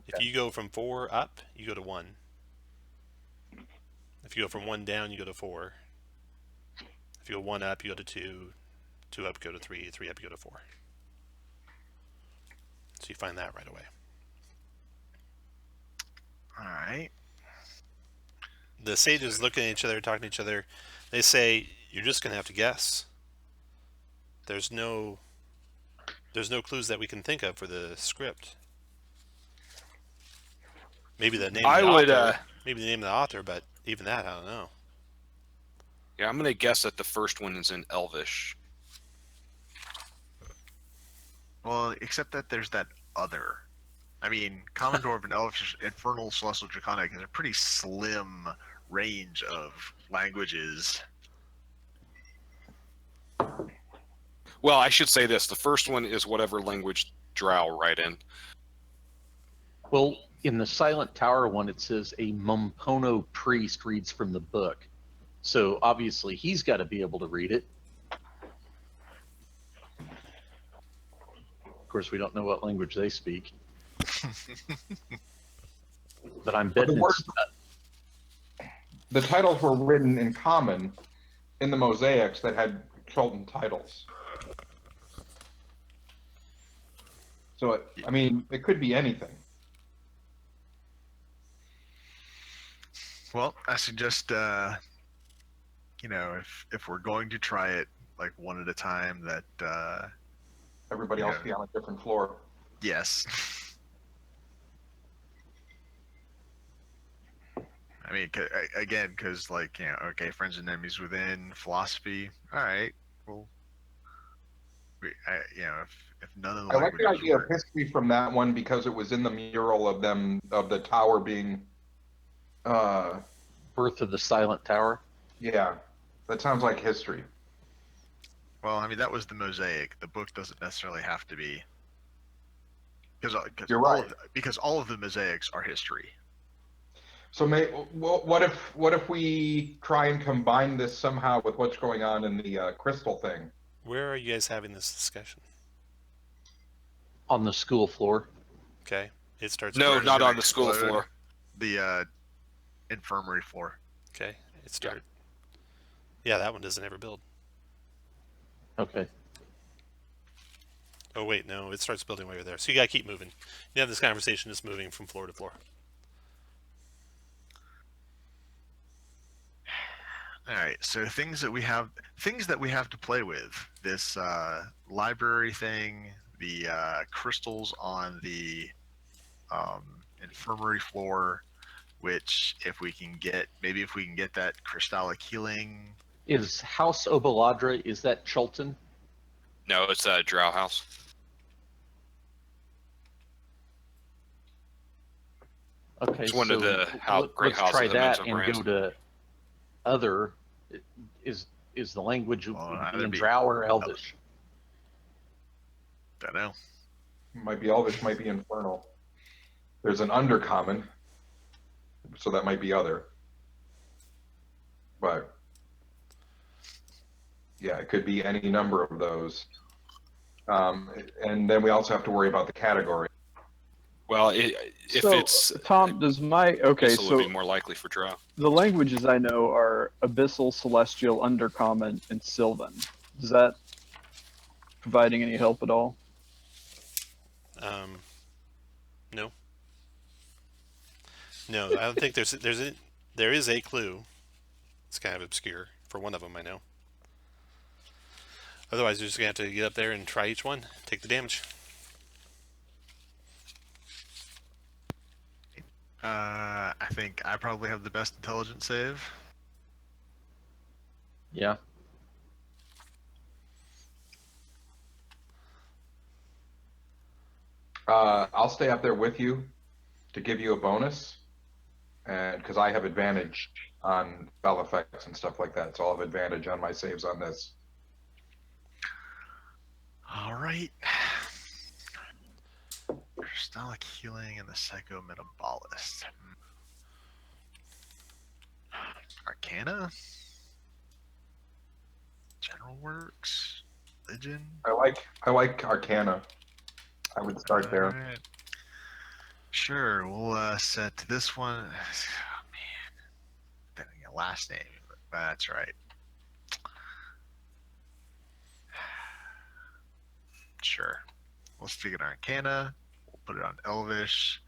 S1: If you go from 4 up, you go to 1. If you go from 1 down, you go to 4. If you go 1 up, you go to 2. 2 up, go to 3. 3 up, you go to 4. So you find that right away.
S2: All right.
S1: The sages look at each other, talking to each other. They say, "You're just going to have to guess. There's no clues that we can think of for the script. Maybe the name. Maybe the name of the author, but even that, I don't know."
S3: Yeah, I'm gonna guess that the first one is in Elvish.
S2: Well, except that there's that other. I mean, Common Dwarven, Elvish, Infernal, Celestial, Draconic is a pretty slim range of languages.
S3: Well, I should say this: the first one is whatever language Drow write in.
S4: Well, in the Silent Tower one, it says a Mumpono priest reads from the book. So obviously he's got to be able to read it. Of course, we don't know what language they speak. But I'm betting
S5: The titles were written in common in the mosaics that had Chultan titles. So, it could be anything.
S2: Well, I suggest, if we're going to try it like one at a time, that
S5: Everybody else be on a different floor.
S2: yes. I mean, again, because okay, friends and enemies within, philosophy. All right, well, if none of the
S5: I like the
S2: languages
S5: idea
S2: were-
S5: of history from that one because it was in the mural of the tower being.
S4: Birth of the Silent Tower.
S5: Yeah, that sounds like history.
S2: Well, I mean, that was the mosaic. The book doesn't necessarily have to be. Because
S5: You're right.
S2: Because all of the mosaics are history.
S5: So, what if we try and combine this somehow with what's going on in the crystal thing?
S1: Where are you guys having this discussion?
S4: On the school floor.
S1: Okay, it starts.
S3: No,
S2: Where does
S3: not
S2: it
S3: on the school
S2: explode?
S3: floor.
S2: The infirmary floor.
S1: Okay, it starts. Yeah, that one doesn't ever build.
S4: Okay.
S1: Oh wait, no, it starts building while you're there. So you gotta keep moving. You have this conversation just moving from floor to floor.
S2: All right, so things that we have to play with. This library thing, the crystals on the infirmary floor, which if we can get that crystallic healing.
S4: Is House Obaladra, is that Chulton?
S3: No, it's a Drow House.
S4: Okay,
S3: It's one of the great
S4: let's try
S3: houses of Mins
S4: that
S3: of
S4: and
S3: Brands.
S4: go to other. Is the language
S2: Well,
S4: would
S2: either
S4: be in
S2: be-
S4: Drow or Elvish?
S2: Don't know.
S5: Might be Elvish, might be Infernal. There's an Undercommon, so that might be other. But yeah, it could be any number of those. And then we also have to worry about the category.
S3: Well, if
S6: So,
S3: it's
S6: Tom, does my okay?
S3: Abyssal would
S6: So
S3: be more likely for Drow.
S6: the languages I know are Abyssal, Celestial, Undercommon, and Sylvan. Is that providing any help at all?
S1: No. No, I don't think there is a clue. It's kind of obscure for one of them, I know. Otherwise, you're just gonna have to get up there and try each one, take the damage.
S2: I think I probably have the best intelligence save.
S4: Yeah.
S5: I'll stay up there with you to give you a bonus, and because I have advantage on spell effects and stuff like that, so I'll have advantage on my saves on this.
S2: All right. Crystallic healing and the psychometabolist. Arcana. General works. Religion.
S5: I like Arcana. I would start there.
S2: Alright. Sure, we'll set this one. Oh man, depending on last name. That's right. Sure. We'll stick it on Arcana. We'll put it on Elvish.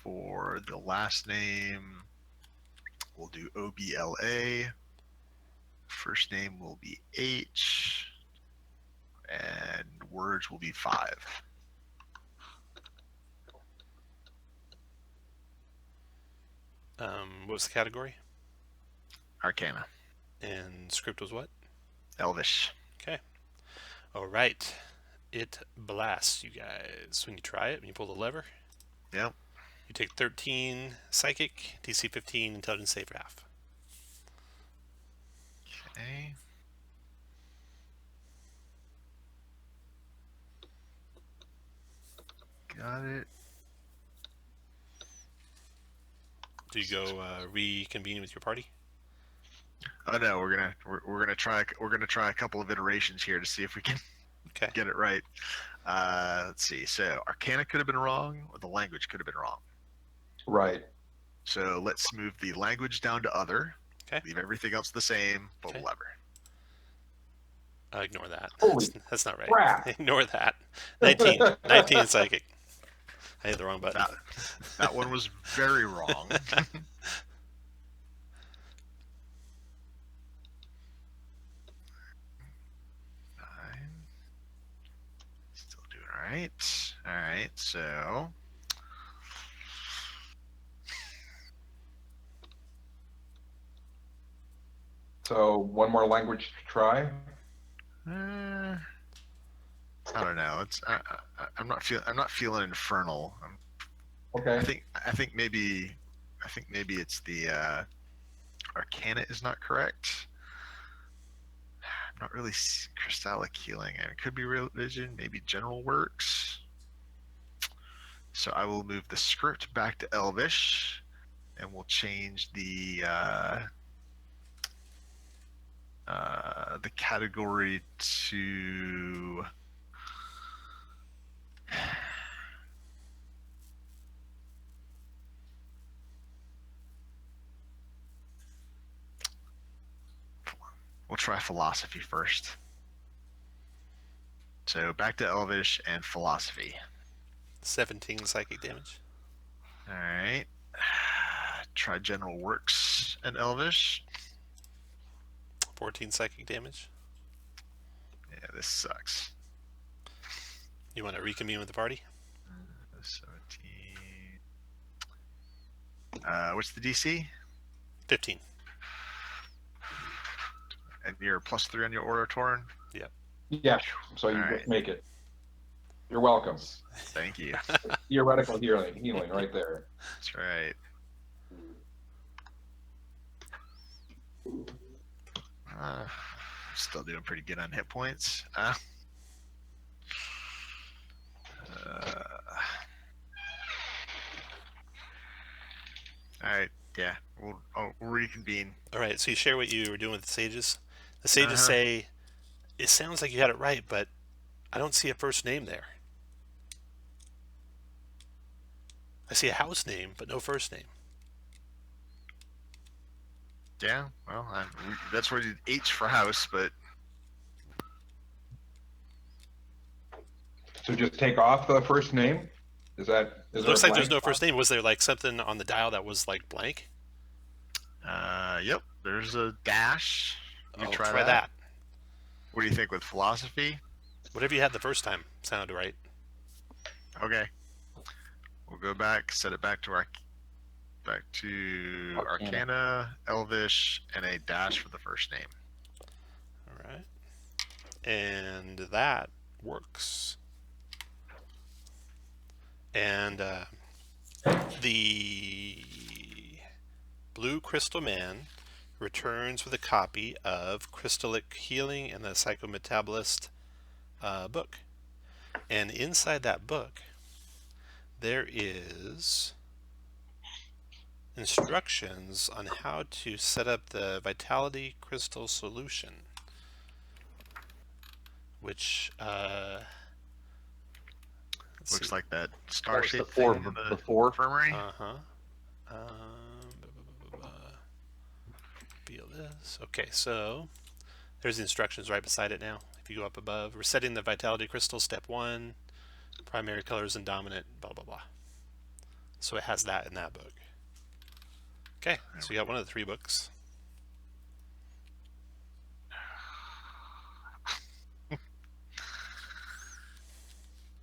S2: For the last name, we'll do OBLA. First name will be H. And words will be 5.
S1: What was the category?
S2: Arcana.
S1: And script was what?
S2: Elvish.
S1: Okay. All right. It blasts you guys. When you try it, when you pull the lever,
S2: Yep.
S1: you take 13 psychic, DC 15, intelligence save for half.
S2: Okay. Got it.
S1: Do you go reconvene with your party?
S2: Oh no, we're gonna try a couple of iterations here to see if we can
S1: Okay.
S2: get it right. Let's see. So Arcana could have been wrong, or the language could have been wrong.
S5: Right.
S2: So let's move the language down to other.
S1: Okay.
S2: Leave everything else the same. Pull the
S1: Okay.
S2: lever.
S1: Ignore that.
S5: Holy
S1: That's not right.
S5: crap.
S1: Ignore that. 19. 19 psychic. I hit the wrong button.
S2: That one was very wrong. Nine. Still doing all right. All right. So.
S5: So one more language to try.
S2: I don't know. I'm not feeling infernal.
S5: Okay.
S2: I think maybe it's the Arcana is not correct. I'm not really crystallic healing, and it could be religion, maybe general works. So I will move the script back to Elvish, and we'll change the category to We'll try philosophy first. So back to Elvish and philosophy.
S1: 17 psychic damage.
S2: All right. Try general works and Elvish.
S1: 14 psychic damage.
S2: Yeah, this sucks.
S1: You want to reconvene with the party?
S2: 17. What's the DC?
S1: 15.
S2: And you're +3 on your Oratoran?
S5: Yeah, so you
S2: All
S5: just
S2: right.
S5: make it. You're welcome.
S2: Thank you.
S5: Theoretical healing right there.
S2: That's right. Still doing pretty good on hit points. All right, yeah, we'll reconvene.
S1: All right, so you share what you were doing with the sages. The sages
S2: Uh-huh.
S1: say, it sounds like you had it right, but I don't see a first name there. I see a house name, but no first name.
S2: Yeah, well, that's what H for house, but
S5: So just take off the first name. Is that?
S1: It looks like there's no first name. Was there like something on the dial that was like blank?
S2: yep, there's a dash. You
S1: Oh,
S2: try that.
S1: that.
S2: What do you think with philosophy?
S1: Whatever you had the first time sounded right.
S2: Okay, we'll go back, set it back to Arcana, Elvish, and a dash for the first name.
S1: All right. And that works. And the Blue Crystal Man returns with a copy of Crystallic Healing and the Psychometabolist book. And inside that book, there is instructions on how to set up the Vitality Crystal solution, which
S2: Looks like that star-shaped
S4: the
S2: thing in the
S4: four.
S2: infirmary.
S1: Feel this. Okay, so there's the instructions right beside it now. If you go up above, we're setting the Vitality Crystal, step 1, primary colors and dominant, blah, blah, blah. So it has that in that book. Okay, so you got one of the 3 books.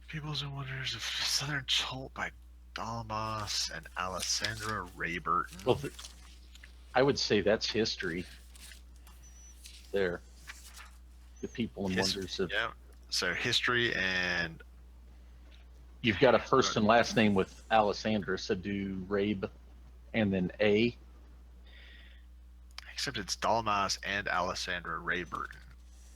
S2: Peoples and Wonders of Southern Chult by Dalmas and Alessandra Rayburton.
S4: Well, I would say that's history. There, the people and wonders of.
S2: Yeah. So history and
S4: You've got a first and last name with Alessandra, so do Rabe, and then A.
S2: except it's Dalmas and Alessandra Rayburton.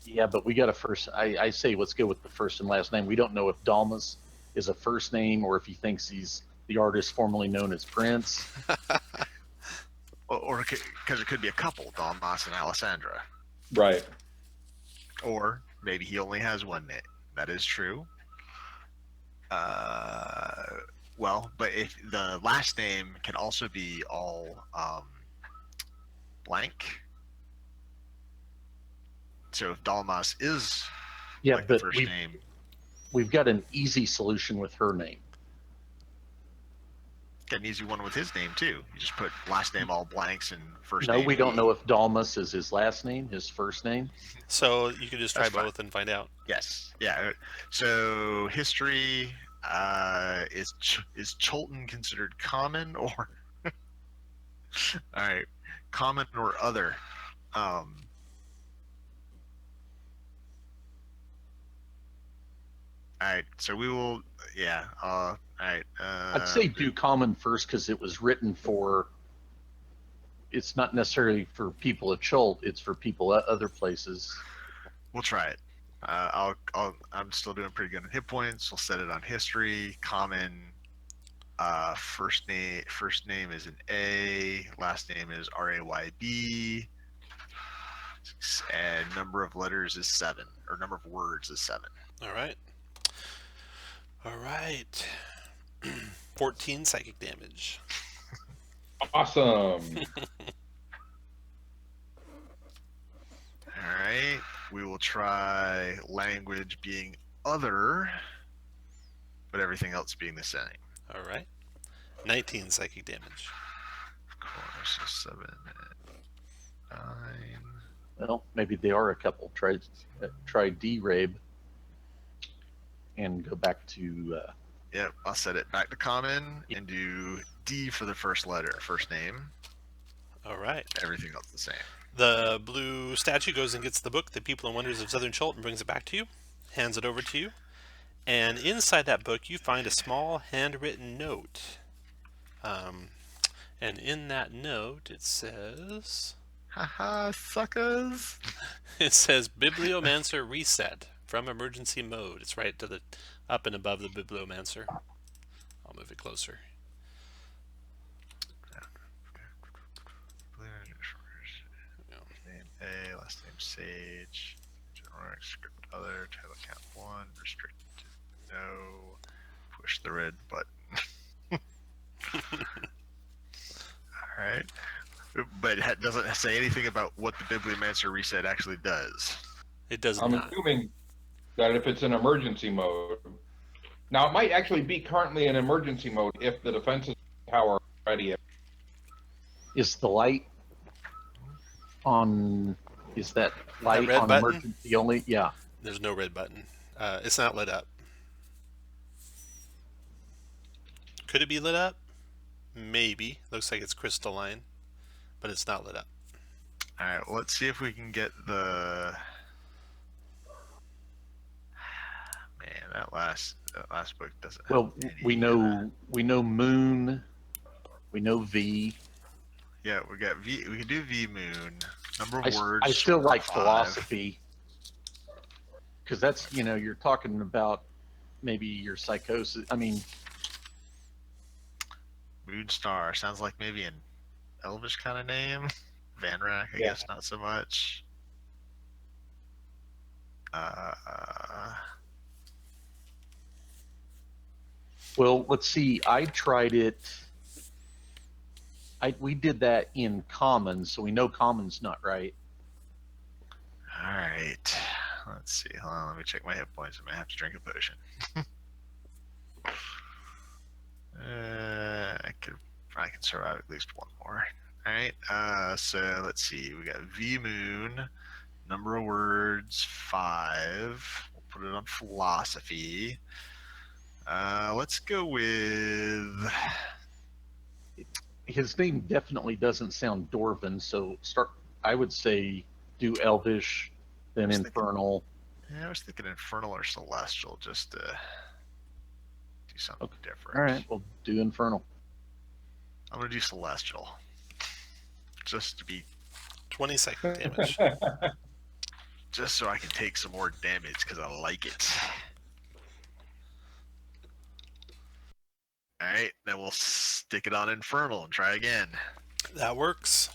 S4: Yeah, but we got a first. I say let's go with the first and last name. We don't know if Dalmas is a first name or if he thinks he's the artist formerly known as Prince.
S2: Or because it could be a couple, Dalmas and Alessandra.
S5: Right.
S2: Or maybe he only has one name. That is true. Well, but if the last name can also be all blank. So if Dalmas is
S4: Yeah,
S2: like the
S4: but
S2: first name,
S4: we've got an easy solution with her name.
S2: get an easy one with his name too. You just put last name all blanks and first
S4: No,
S2: name.
S4: we don't know if Dalmas is his last name, his first name.
S1: So you can just try
S2: That's fine.
S1: both and find out.
S2: Yes. Yeah. So history is Chulton considered common or all right, common or other? All right, so we will, yeah. All right.
S4: I'd say do common first because it was written for. It's not necessarily for people at Chult; it's for people at other places.
S2: We'll try it. I'm still doing pretty good on hit points. We'll set it on history, common. First name is an A. Last name is RAYB. And number of letters is 7, or number of words is 7.
S1: All right. All right. 14 psychic damage.
S5: Awesome.
S2: All right. We will try language being other, but everything else being the same.
S1: All right. 19 psychic damage.
S2: Of course, so 7 and 9.
S4: Well, maybe they are a couple. Try D-Rabe and go back to.
S2: Yep, I'll set it back to common and do D for the first letter, first name.
S1: All right.
S2: Everything else the same.
S1: The blue statue goes and gets the book, The People and Wonders of Southern Chult, and brings it back to you, hands it over to you. And inside that book, you find a small handwritten note. And in that note, it says...
S2: Haha, suckers!
S1: It says Bibliomancer Reset from emergency mode. It's right to the up and above the Bibliomancer. I'll move it closer.
S2: Name A, last name Sage, general script other, title count 1, restricted no, push the red button. Alright. But it doesn't say anything about what the Bibliomancer reset actually does.
S1: It does
S5: I'm
S1: not.
S5: assuming that if it's in emergency mode, now it might actually be currently in emergency mode if the defenses tower are ready.
S4: Is the light on? Is that light
S1: red
S4: on
S1: button?
S4: emergency only? Yeah.
S1: There's no red button. It's not lit up. Could it be lit up? Maybe. Looks like it's crystalline, but it's not lit up.
S2: Alright, well, let's see if we can get the... Man, that last book doesn't have
S4: Well,
S2: any
S4: we know Moon, we know V.
S2: Yeah, we got V. We can do V Moon. Number of
S4: I
S2: words.
S4: still like
S2: 5.
S4: philosophy because that's you're talking about maybe your psychosis. I mean,
S2: Moonstar sounds like maybe an Elvish kind of name. Vanrak, I
S5: Yeah.
S2: guess not so much.
S4: well, let's see. I tried it. We did that in common, so we know common's not right.
S2: All right. Let's see. Hold on. Let me check my hit points. I might have to drink a potion. I can survive at least one more. All right. So let's see. We got V Moon. Number of words 5. We'll put it on philosophy. Let's go with.
S4: His name definitely doesn't sound Dwarven, so I would say do Elvish, then
S2: was
S4: Infernal.
S2: Yeah, I was thinking Infernal or Celestial just to do something different.
S4: All right, we'll do Infernal.
S2: I'm going to do Celestial. Just to be.
S1: 20 psychic damage.
S2: Just so I can take some more damage because I like it. Alright, then we'll stick it on Infernal and try again.
S1: That works.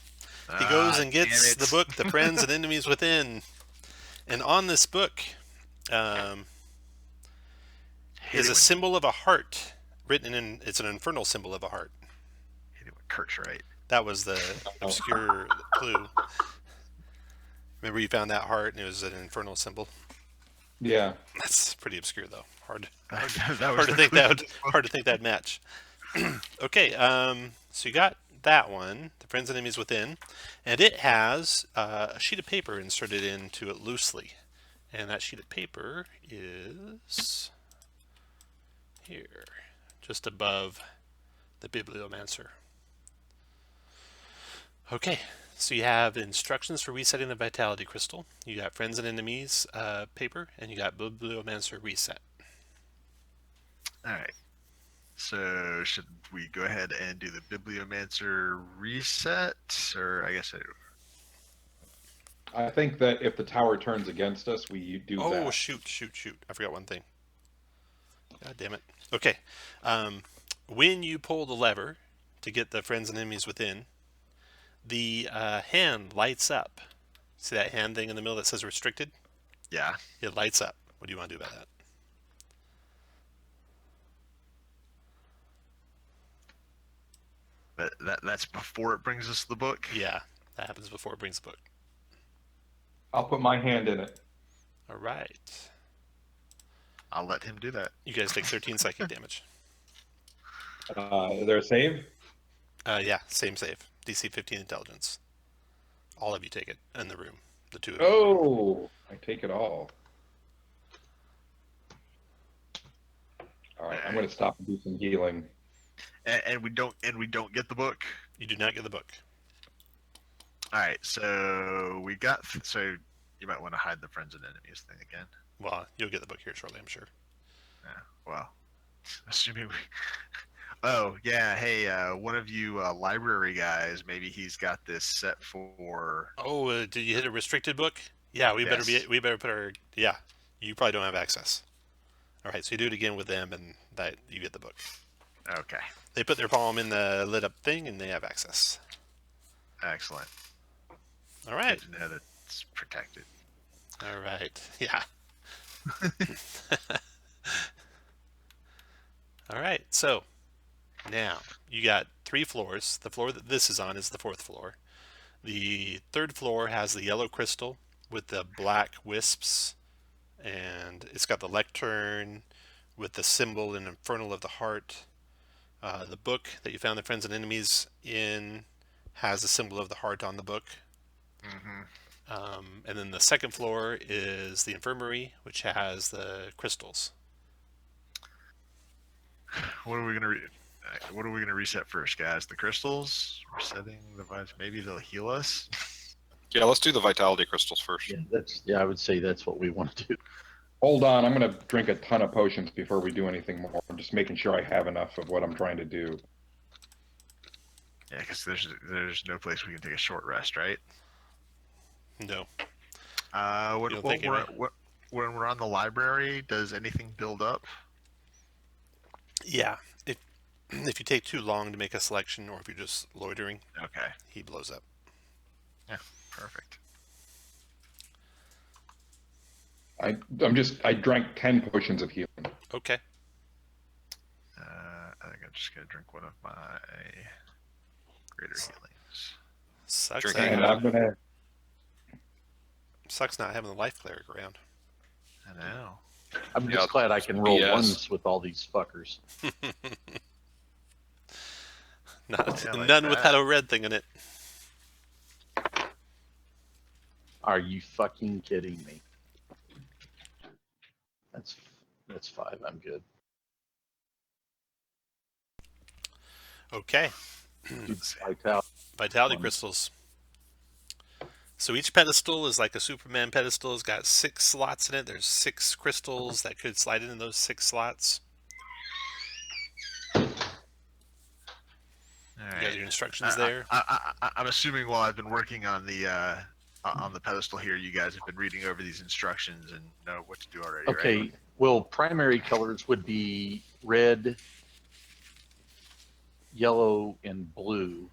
S1: He goes and gets the book, The Friends and Enemies Within. And on this book is a symbol of a heart written in. It's an infernal symbol of a heart.
S2: Hit it with Kurt's right.
S1: That was the obscure clue. Remember you found that heart and it was an infernal symbol?
S5: Yeah.
S1: That's pretty obscure though. Hard
S2: That
S1: to
S2: was the
S1: think
S2: clue.
S1: hard to think that'd match. Okay, so you got that one, The Friends and Enemies Within, and it has a sheet of paper inserted into it loosely. And that sheet of paper is here, just above the Bibliomancer. Okay, so you have instructions for resetting the Vitality Crystal. You got Friends and Enemies paper, and you got Bibliomancer Reset.
S2: Alright. So should we go ahead and do the Bibliomancer reset? Or I guess
S5: I think that if the tower turns against us, we do that.
S1: Oh, shoot. I forgot one thing. God damn it. Okay. When you pull the lever to get the Friends and Enemies Within, the hand lights up. See that hand thing in the middle that says restricted?
S2: yeah.
S1: It lights up. What do you want to do about that?
S2: That's before it brings us the book.
S1: Yeah, that happens before it brings the book.
S5: I'll put my hand in it.
S1: All right.
S2: I'll let him do that.
S1: You guys take 13 psychic damage.
S5: Is there a save?
S1: Yeah, same save. DC 15 intelligence. All of you take it in the room. The two of you.
S5: Oh, I take it all. All right, I'm going to stop and do some healing.
S2: And we don't get the book.
S1: You do not get the book.
S2: All right, so we got. So you might want to hide the friends and enemies thing again.
S1: Well, you'll get the book here shortly, I'm sure.
S2: Yeah. Well, assuming we. Oh yeah, hey, one of you library guys, maybe he's got this set for.
S1: Oh, did you hit a restricted book? Yeah, we better
S2: Yes.
S1: be. We better put our. Yeah, you probably don't have access. All right, so you do it again with them, and that you get the book.
S2: Okay.
S1: They put their palm in the lit up thing, and they have access.
S2: Excellent.
S1: All right.
S2: Good to know that it's protected.
S1: All right. Yeah. All right. So now you got 3 floors. The floor that this is on is the 4th floor. The 3rd floor has the yellow crystal with the black wisps, and it's got the lectern with the symbol and infernal of the heart. The book that you found the friends and enemies in has the symbol of the heart on the book.
S2: Mm-hmm.
S1: And then the 2nd floor is the infirmary, which has the crystals.
S2: What are we gonna reset first, guys? The crystals. Resetting the vibes. Maybe they'll heal us.
S3: Yeah, let's do the vitality crystals first.
S4: Yeah, I would say that's what we want to do.
S5: Hold on, I'm going to drink a ton of potions before we do anything more. I'm just making sure I have enough of what I'm trying to do.
S2: Yeah, because there's no place we can take a short rest, right?
S1: No.
S2: When we're on the library, does anything build up?
S1: Yeah. If you take too long to make a selection, or if you're just loitering,
S2: Okay.
S1: he blows up.
S2: Yeah. Perfect.
S5: I drank 10 potions of healing.
S1: Okay.
S2: I think I'm just gonna drink one of my greater healings.
S1: Sucks.
S3: Drinking
S5: And I'm going to
S1: Sucks not having the life cleric around.
S2: I know.
S4: I'm
S3: Yeah,
S4: just glad I can roll
S3: BS.
S4: ones with all these fuckers.
S1: Not
S2: Yeah, like
S1: none
S2: that.
S1: without a red thing in it.
S4: Are you fucking kidding me? That's 5. I'm good.
S1: Okay.
S4: Dude, vitality.
S1: Vitality
S4: One.
S1: crystals. So each pedestal is like a Superman pedestal. It's got 6 slots in it. There's 6 crystals that could slide into those 6 slots.
S2: All
S1: You got
S2: right.
S1: your instructions there.
S2: I'm assuming while I've been working on the pedestal here, you guys have been reading over these instructions and know what to do already,
S4: Okay,
S2: right?
S4: well, primary colors would be red, yellow, and blue,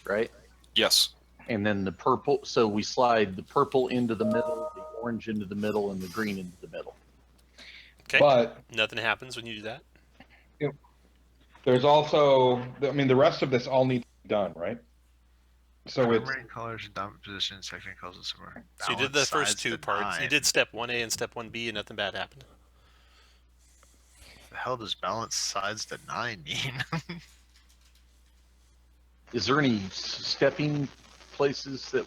S4: right?
S3: Yes.
S4: And then the purple. So we slide the purple into the middle, the orange into the middle, and the green into the middle.
S1: Okay.
S5: But
S1: Nothing happens when you do that.
S5: there's also, the rest of this all needs to be done, right? So it's,
S2: Primary colors and dominant position, secondary colors and somewhere.
S1: So you did the first 2 parts. You did step 1A and step 1B, and nothing bad happened.
S2: The hell does balance sides to 9 mean?
S4: Is there any stepping places that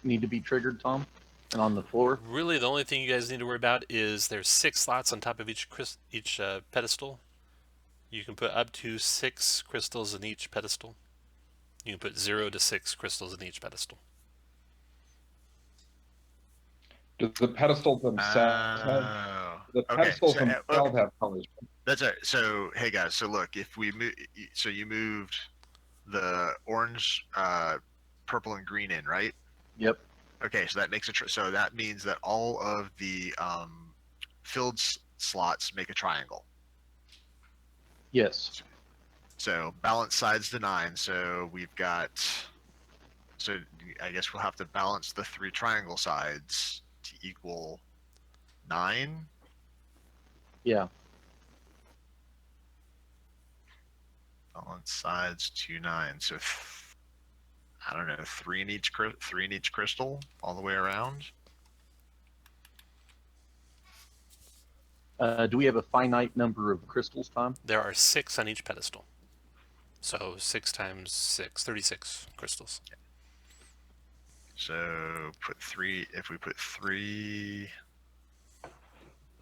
S4: need to be triggered, Tom? And on the floor?
S1: Really, the only thing you guys need to worry about is there's 6 slots on top of each pedestal. You can put up to 6 crystals in each pedestal. You can put 0 to 6 crystals in each pedestal.
S5: does the pedestals themselves have,
S2: Oh.
S5: the
S2: Okay,
S5: pedestals
S2: so,
S5: themselves have colors?
S2: That's all right. So, hey guys, so look, if we move, so you moved the orange, purple, and green in, right?
S4: Yep.
S2: Okay, so that makes so that means that all of the filled slots make a triangle.
S4: Yes.
S2: So balance sides to 9. So we've got. So I guess we'll have to balance the 3 triangle sides to equal 9.
S4: Yeah.
S2: Balance sides to 9. So I don't know, three in each crystal all the way around.
S4: Do we have a finite number of crystals, Tom?
S1: There are 6 on each pedestal. So 6 times 6, 36 crystals.
S2: So put 3. If we put 3,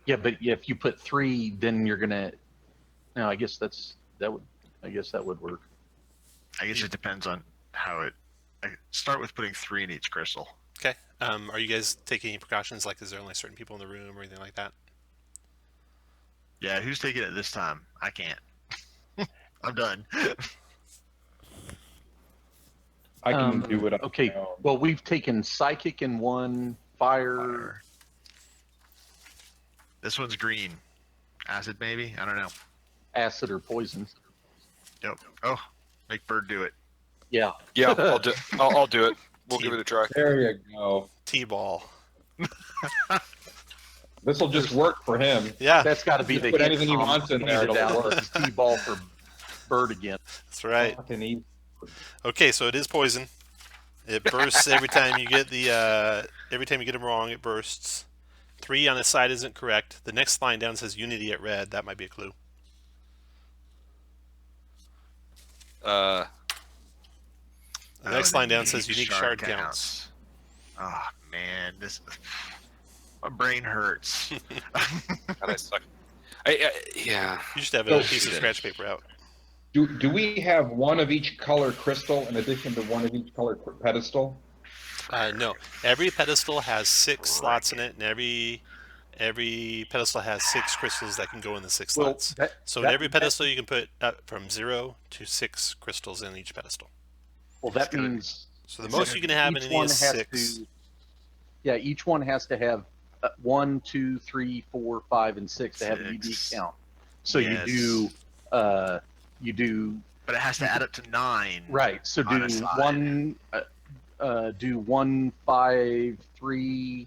S4: Yeah, but if you put 3, then you're gonna. No, I guess that would work.
S2: I guess it depends on how it. I start with putting 3 in each crystal.
S1: Okay. Are you guys taking any precautions? Like, is there only certain people in the room or anything like that?
S2: Yeah, who's taking it this time? I can't. I'm done.
S5: I can do it. On
S4: Okay.
S5: my own.
S4: Well, we've taken psychic in one, fire.
S2: This one's green. Acid, maybe? I don't know.
S4: Acid, or poison.
S2: Yep. Oh, make Bird do it.
S4: Yeah.
S3: Yeah, I'll do it. We'll give it a try.
S5: There you go.
S1: T-ball.
S5: This will just work for him.
S1: Yeah,
S4: That's got to be
S5: Just
S4: the
S5: put
S4: hint,
S5: anything he
S4: Tom.
S5: wants in
S4: Point
S5: there,
S4: it
S5: it'll
S4: out.
S5: work.
S4: This is T-ball for Bird again.
S1: that's right.
S5: Fucking easy.
S1: Okay, so it is poison. It bursts every time you get every time you get them wrong, it bursts. 3 on the side isn't correct. The next line down says Unity at red. That might be a clue.
S3: Uh,
S1: The next line down says
S2: unique
S1: unique shard counts.
S2: Oh man, my brain hurts.
S3: God, I suck. Yeah.
S1: You should have
S5: So-
S1: a piece of scratch paper out.
S5: Do we have one of each color crystal in addition to one of each color pedestal?
S1: No, every pedestal has 6 slots in it, and every pedestal has 6 crystals that can go in the 6
S4: Well,
S1: slots.
S4: that-
S1: So
S4: that-
S1: in every pedestal, you can put from 0 to 6 crystals in each pedestal.
S4: Well, that means
S1: So the most you can have in
S4: each
S1: any
S4: one
S1: is
S4: has
S1: 6.
S4: to. Yeah, each one has to have 1, 2, 3, 4, 5, and 6 to have a unique
S2: 6.
S4: count. So
S2: Yes.
S4: you do
S2: But it has to add up to 9.
S4: right. So
S2: On
S4: do
S2: a side.
S4: 1, do 1, 5, 3.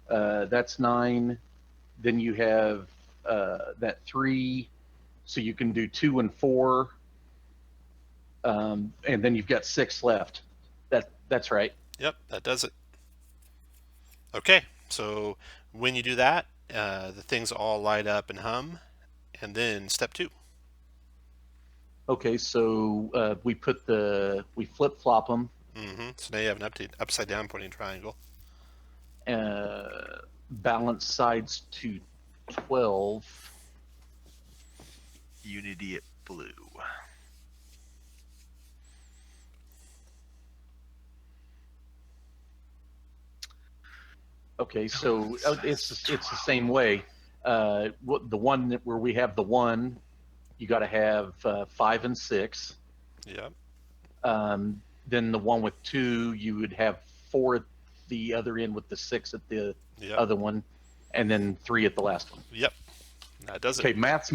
S4: That's 9. Then you have that 3, so you can do 2 and 4. And then you've got 6 left. That's right.
S1: Yep, that does it. Okay, so when you do that, the things all light up and hum, and then step 2.
S4: Okay, so we flip flop them.
S1: So now you have an upside down pointing triangle.
S4: Balance sides to 12.
S2: Unity at blue.
S4: Okay, so it's the same way. The one where we have the 1, you got to have 5 and 6.
S1: Yep.
S4: Then the one with 2, you would have 4 at the other end with the 6 at the
S1: Yep.
S4: other one, and then 3 at the last one.
S1: Yep. That does it.
S4: Okay, math's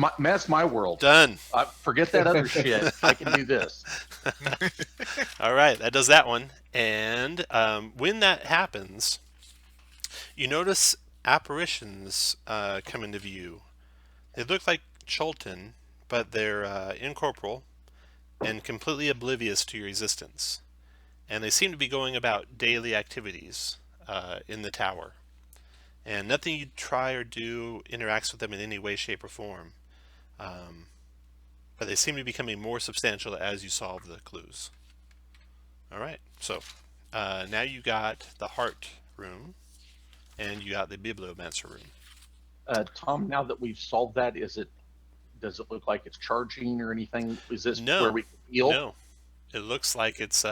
S4: my world.
S1: Done.
S4: Forget that other shit. I can do this.
S1: All right, that does that one. And when that happens, you notice apparitions come into view. They look like Chultan, but they're incorporeal and completely oblivious to your existence. And they seem to be going about daily activities in the tower. And nothing you try or do interacts with them in any way, shape, or form. But they seem to be becoming more substantial as you solve the clues. All right, so now you got the heart room, and you got the bibliomancer room.
S4: Tom, now that we've solved that, does it look like it's charging or anything? Is this
S1: No.
S4: where we heal?
S1: No, it looks like it's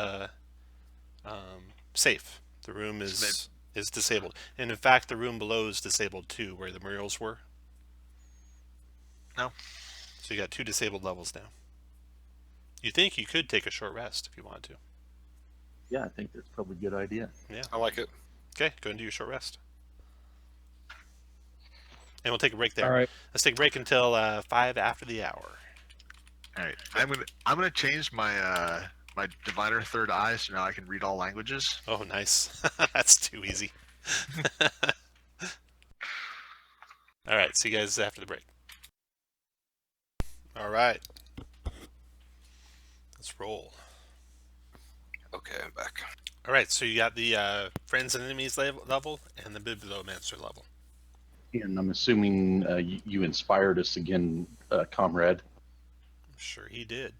S1: safe. The room is disabled, and in fact, the room below is disabled too, where the murals were.
S2: No.
S1: So you got 2 disabled levels now. You think you could take a short rest if you want to.
S4: Yeah, I think that's probably a good idea.
S1: Yeah.
S3: I like it.
S1: Okay, go and do your short rest. And we'll take a break there.
S5: All right.
S1: Let's take a break until 5 after the hour.
S2: All right, I'm gonna change my my diviner third eye so now I can read all languages.
S1: Oh, nice. That's too easy. All right, see you guys after the break. All right. Let's roll.
S3: Okay, I'm back.
S1: All right, so you got the friends and enemies level and the bibliomancer level.
S4: And I'm assuming you inspired us again, comrade.
S1: I'm sure he did.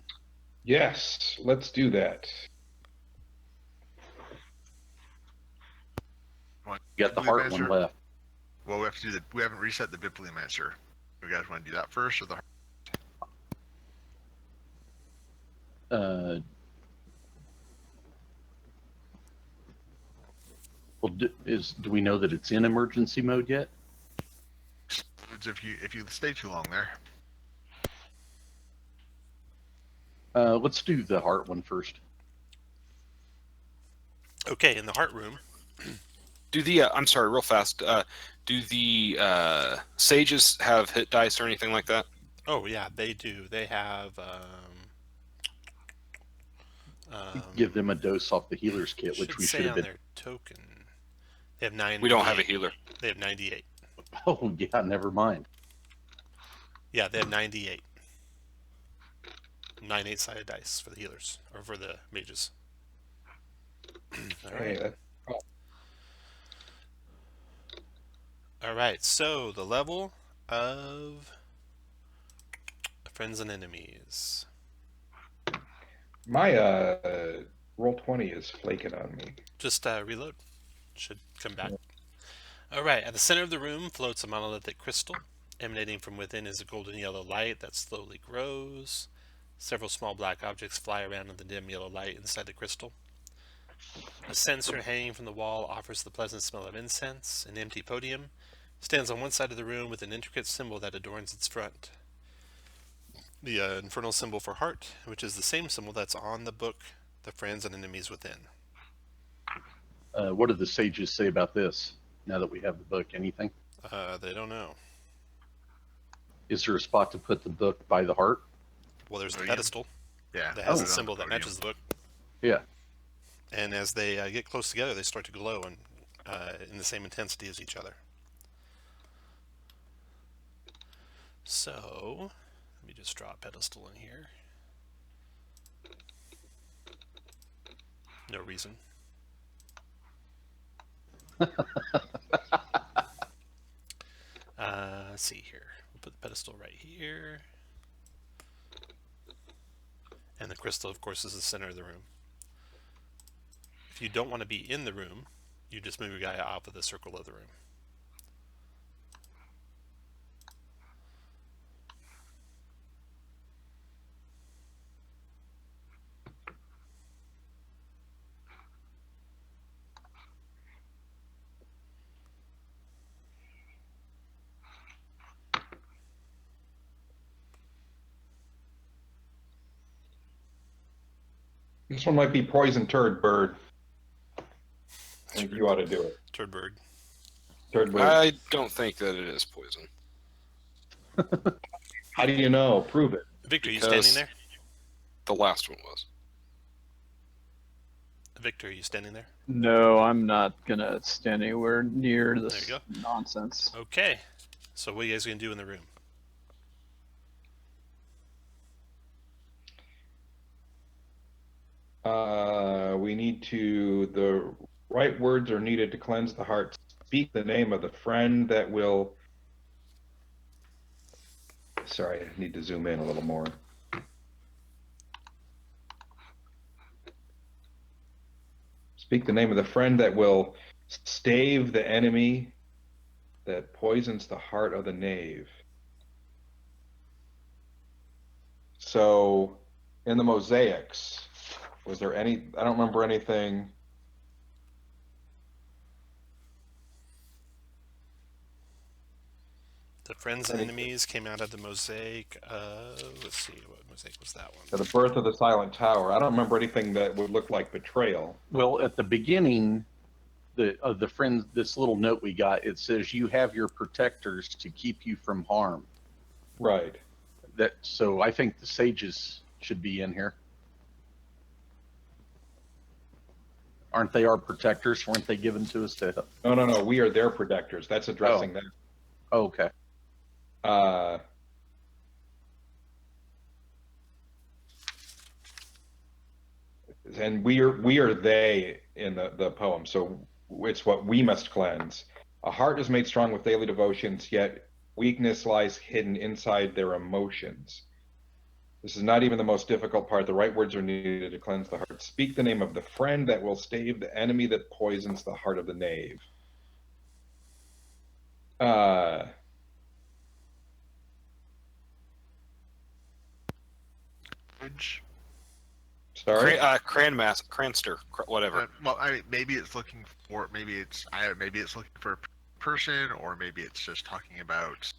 S5: Yes, let's do that.
S2: Want
S4: You got the heart one
S2: Bibliomancer?
S4: left.
S2: Well, we have to do the. We haven't reset the Bibliomancer. You guys want to do that first, or the?
S4: Uh, well, do we know that it's in emergency mode yet?
S2: If you stay too long there.
S4: Let's do the heart one first.
S1: Okay, in the heart room.
S3: Do the I'm sorry, real fast. Do the sages have hit dice or anything like that?
S1: Oh yeah, they do. They have.
S4: Give them a dose off the healer's kit, which
S1: Should
S4: we
S1: say
S4: should have
S1: on
S4: been.
S1: their token. They have 98.
S3: We don't have a healer.
S1: They have 98.
S4: Oh yeah, never mind.
S1: Yeah, they have 98. 9 8-sided dice for the healers or for the mages. All right.
S5: Hey,
S1: All right. So the level of friends and enemies.
S5: my roll 20 is flaking on me.
S1: Just reload. Should come back. All right. At the center of the room floats a monolithic crystal. Emanating from within is a golden yellow light that slowly grows. Several small black objects fly around in the dim yellow light inside the crystal. A censer hanging from the wall offers the pleasant smell of incense. An empty podium stands on one side of the room with an intricate symbol that adorns its front. The infernal symbol for heart, which is the same symbol that's on the book, The Friends and Enemies Within.
S4: What do the sages say about this? Now that we have the book, anything?
S1: They don't know.
S4: Is there a spot to put the book by the heart?
S1: Well, there's a
S2: Podium?
S1: pedestal
S2: Yeah.
S1: that has
S2: put
S1: a
S2: it on
S1: symbol
S2: the
S1: that
S2: podium.
S1: matches the book.
S4: Yeah.
S1: And as they get close together, they start to glow and in the same intensity as each other. So, let me just draw a pedestal in here. No reason. Let's see here. We'll put the pedestal right here. And the crystal, of course, is the center of the room. If you don't want to be in the room, you just move your guy out of the circle of the room.
S5: This one might be Poison Turd Bird. I think you ought to do it.
S1: Turdberg.
S5: Turd Bird.
S3: I don't think that it is poison.
S5: How do you know? Prove it.
S1: Victor, you
S3: Because-
S1: standing there?
S3: The last one was.
S1: Victor, are you standing there?
S6: No, I'm not gonna stand anywhere near this
S1: There
S6: nonsense.
S1: Okay. So what are you guys going to do in the room?
S5: We need to. The right words are needed to cleanse the heart. Speak the name of the friend that will. Sorry, I need to zoom in a little more. Speak the name of the friend that will stave the enemy that poisons the heart of the knave. So, in the mosaics, was there any? I don't remember anything.
S1: The friends and
S5: Any-
S1: enemies came out of the mosaic of, let's see, what mosaic was that one?
S5: The birth of the silent tower. I don't remember anything that would look like betrayal.
S4: Well, at the beginning, the friends, this little note we got, it says you have your protectors to keep you from harm.
S5: Right.
S4: So I think the sages should be in here. Aren't they our protectors? Weren't they given to us to help?
S5: No. We are their protectors. That's addressing that.
S4: Oh, okay.
S5: and we are they in the poem. So it's what we must cleanse. A heart is made strong with daily devotions, yet weakness lies hidden inside their emotions. This is not even the most difficult part. The right words are needed to cleanse the heart. Speak the name of the friend that will stave the enemy that poisons the heart of the knave. Sorry?
S3: Cranster, whatever.
S2: Well, I mean, maybe it's looking for maybe it's looking for a person, or maybe it's just talking about.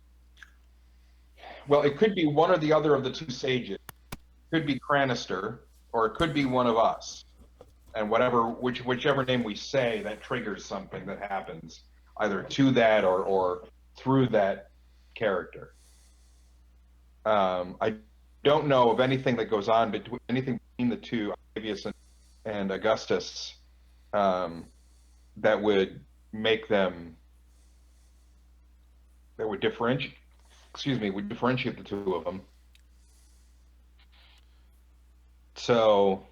S5: Well, it could be one or the other of the two sages. It could be Cranister, or it could be one of us. And whichever name we say, that triggers something that happens, either to that or through that character. I don't know of anything that goes on anything between the two, Octavius and Augustus, that would make them, that would differentiate the two of them. So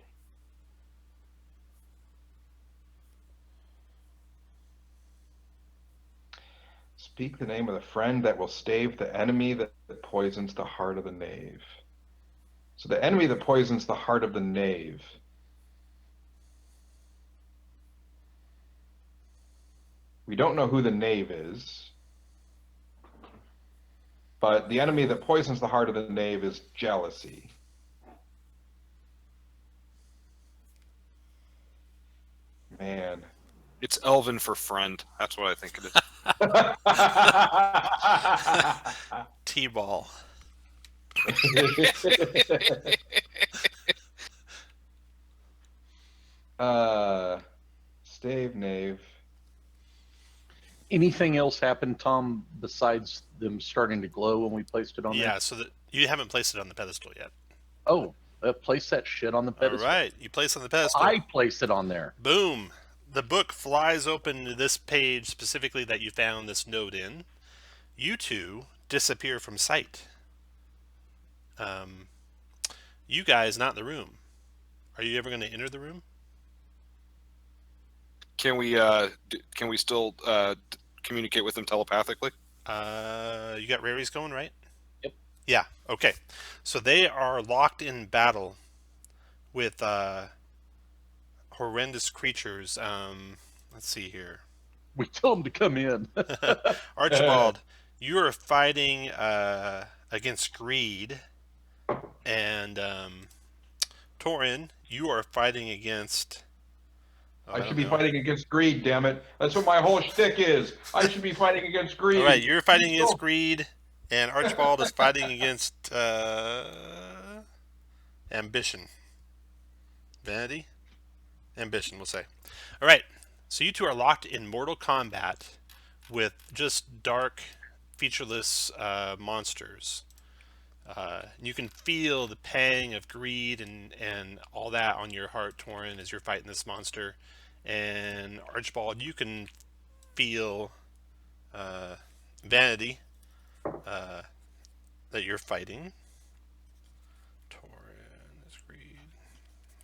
S5: speak the name of the friend that will stave the enemy that poisons the heart of the knave. So the enemy that poisons the heart of the knave. We don't know who the knave is, but the enemy that poisons the heart of the knave is jealousy. Man.
S3: It's Elven for friend. That's what I think it is.
S1: T-ball.
S5: Stave knave.
S4: Anything else happened, Tom, besides them starting to glow when we placed it on there?
S1: Yeah, so that you haven't placed it on the pedestal yet.
S4: Oh, place that shit on the pedestal.
S1: All right, you place it on the pedestal.
S4: I placed it on there.
S1: Boom. The book flies open to this page specifically that you found this note in. You two disappear from sight. You guys not in the room. Are you ever going to enter the room?
S3: Can we still communicate with them telepathically?
S1: You got Rary's going, right?
S4: Yep.
S1: Yeah, okay. So they are locked in battle with horrendous creatures. Let's see here.
S4: We told them to come in.
S1: Archibald, you are fighting against greed, and Torin, you are fighting against.
S5: I should be fighting against greed, damn it. That's what my whole shtick is. I should be fighting against greed.
S1: All right, you're fighting against greed, and Archibald is fighting against ambition. Vanity? Ambition, we'll say. All right, so you two are locked in mortal combat with just dark, featureless monsters. You can feel the pang of greed and all that on your heart, Torin, as you're fighting this monster. And Archibald, you can feel vanity that you're fighting. Torin is greed.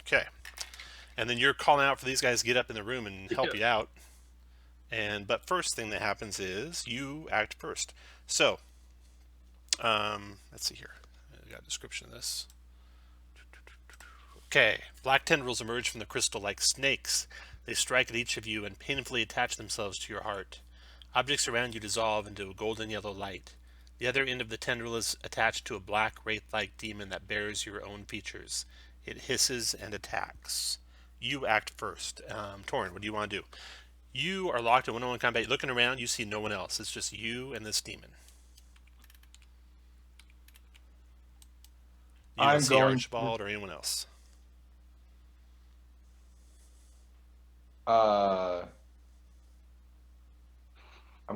S1: Okay. And then you're calling out for these guys to get up in the room and help you out. But first thing that happens is you act first. So, let's see here. I got a description of this. Okay. Black tendrils emerge from the crystal like snakes. They strike at each of you and painfully attach themselves to your heart. Objects around you dissolve into a golden yellow light. The other end of the tendril is attached to a black wraith-like demon that bears your own features. It hisses and attacks. You act first. Torin, what do you want to do? You are locked in one-on-one combat. You're looking around, you see no one else. It's just you and this demon. You don't see Archibald or anyone else.
S5: I'm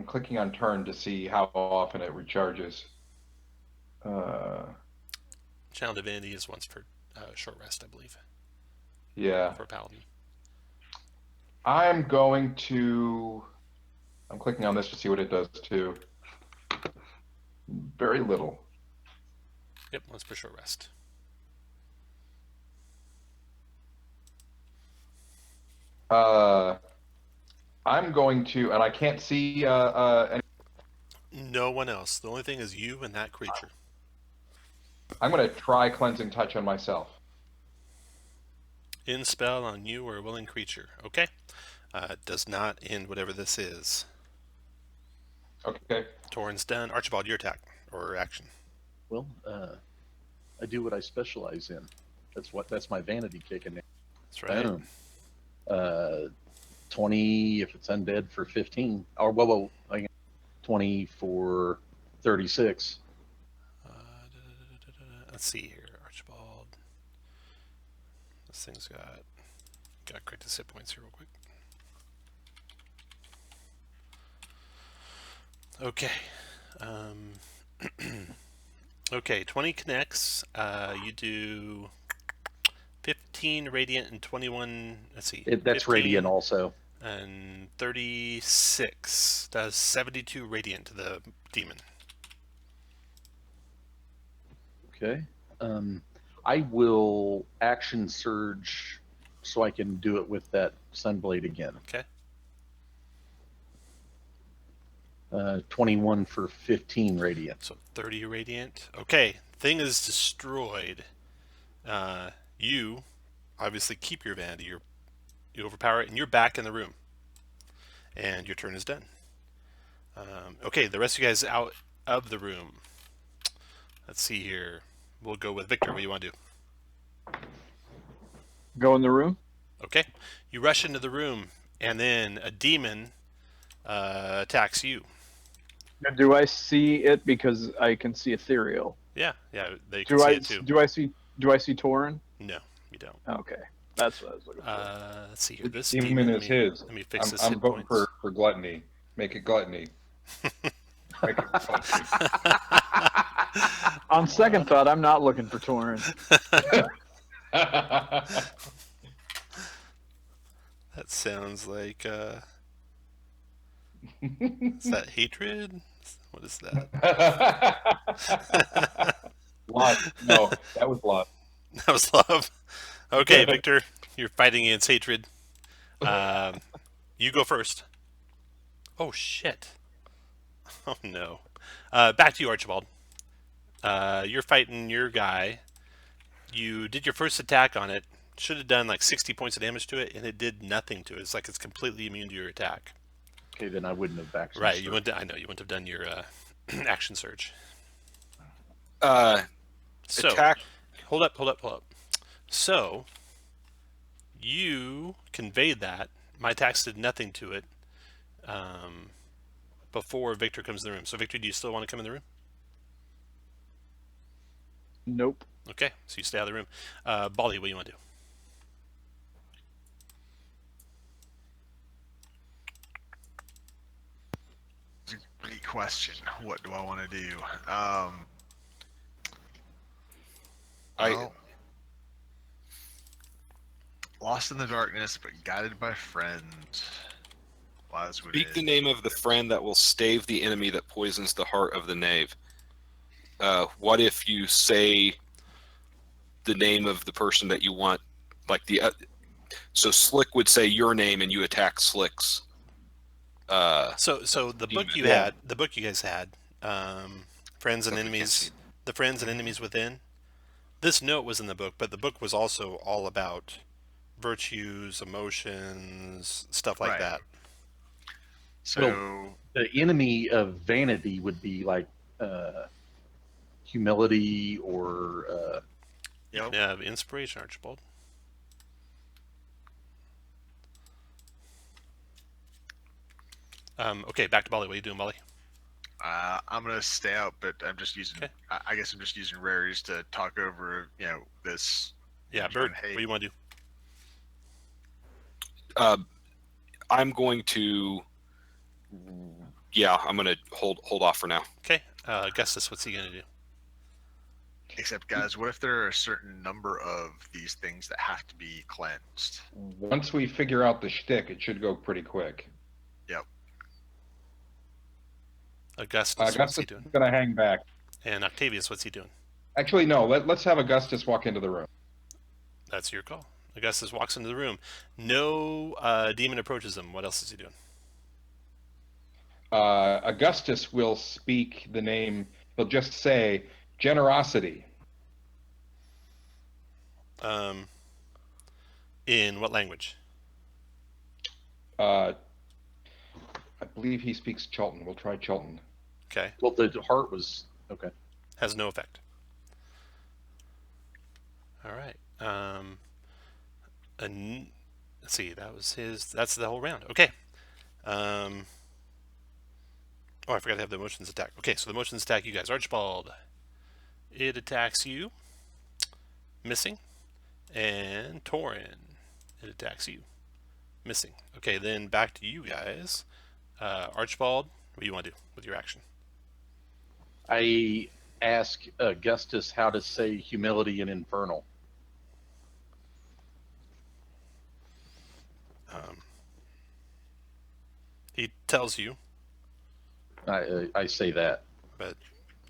S5: clicking on turn to see how often it recharges.
S1: Channel Divinity is once per short rest, I believe.
S5: Yeah.
S1: For Paladin.
S5: I'm clicking on this to see what it does too. Very little.
S1: Yep, once per short rest.
S5: I'm going to, and I can't see any,
S1: No one else. The only thing is you and that creature.
S5: I'm going to try cleansing touch on myself.
S1: In spell on you or a willing creature. Okay. Does not end whatever this is.
S5: Okay.
S1: Torrens done. Archibald, your attack or action.
S4: Well, I do what I specialize in. That's my vanity kicking there.
S1: That's right.
S4: Boom. 20 if it's undead for 15. Or whoa, 20 for 36.
S1: Let's see here, Archibald. This thing's got to correct his hit points here real quick. Okay. Okay, 20 connects. You do 15 radiant and 21. Let's see.
S4: That's
S1: 15
S4: radiant also.
S1: And 36 does 72 radiant to the demon.
S4: Okay. I will action surge so I can do it with that sunblade again.
S1: Okay.
S4: 21 for 15 radiant.
S1: So 30 radiant. Okay, thing is destroyed. You obviously keep your vanity. You overpower it, and you're back in the room. And your turn is done. Okay, the rest of you guys out of the room. Let's see here. We'll go with Victor. What do you want to do?
S6: Go in the room.
S1: Okay. You rush into the room, and then a demon attacks you.
S6: Do I see it because I can see ethereal?
S1: Yeah, they can see it too.
S6: Do I see Tauren?
S1: No, you don't.
S6: Okay, that's what I was looking for.
S1: Let's see here. This
S5: Demon is his.
S1: Let me fix this
S5: I'm
S1: hit
S5: voting
S1: points.
S5: for gluttony. Make it gluttony. Make it gluttony.
S6: On second thought, I'm not looking for Tauren.
S1: That sounds like is that hatred? What is that?
S5: Lust. No, that was lust.
S1: That was love. Okay, Victor, you're fighting against hatred. You go first. Oh shit. Oh no. Back to you, Archibald. You're fighting your guy. You did your first attack on it. Should have done like 60 points of damage to it, and it did nothing to it. It's like it's completely immune to your attack.
S4: Okay, then I wouldn't have action
S1: Right,
S4: surged.
S1: I know you wouldn't have done your action surge. So,
S3: Attack.
S1: hold up. So, you conveyed that. My attacks did nothing to it before Victor comes in the room. So, Victor, do you still want to come in the room?
S6: Nope.
S1: Okay, so you stay out of the room. Bali, what do you want to do?
S2: Great question. What do I want to do? Well, lost in the darkness, but guided by friends. Lies within.
S3: Speak the name of the friend that will stave the enemy that poisons the heart of the knave. What if you say the name of the person that you want, like so Slick would say your name and you attack Slick's.
S1: So the book you
S3: yeah.
S1: had, the book you guys had, Friends and Enemies, the Friends and Enemies Within. This note was in the book, but the book was also all about virtues, emotions, stuff like
S2: Right.
S1: that.
S2: So
S4: The enemy of vanity would be like humility or
S2: Yep.
S1: Yeah, inspiration, Archibald. Okay, back to Bali. What are you doing, Bali?
S2: I'm gonna stay out, but I'm just using.
S1: Okay.
S2: I guess I'm just using rarities to talk over. This.
S1: Yeah,
S2: John
S1: Bird.
S2: Hay.
S1: What do you want to do?
S3: I'm going to. Yeah, I'm going to hold off for now.
S1: Okay, Augustus, what's he gonna do?
S2: Except, guys, what if there are a certain number of these things that have to be cleansed?
S5: Once we figure out the shtick, it should go pretty quick.
S1: Augustus, what's
S5: Augustus
S1: he
S5: is
S1: doing?
S5: going to hang back.
S1: And Octavius, what's he doing?
S5: Actually, no. Let's have Augustus walk into the room.
S1: That's your call. Augustus walks into the room. No demon approaches him. What else is he doing?
S5: Augustus will speak the name. He'll just say generosity.
S1: In what language?
S5: I believe he speaks Chultan. We'll try Chultan.
S1: Okay.
S4: Well, the heart was okay.
S1: Has no effect. All right. Let's see. That was his. That's the whole round. Okay. Oh, I forgot to have the emotions attack. Okay, so the emotions attack you guys. Archibald. It attacks you. Missing. And Torin. It attacks you. Missing. Okay, then back to you guys. Archibald, what do you want to do with your action?
S4: I ask Augustus how to say humility in Infernal.
S1: He tells you,
S4: I say that.
S1: but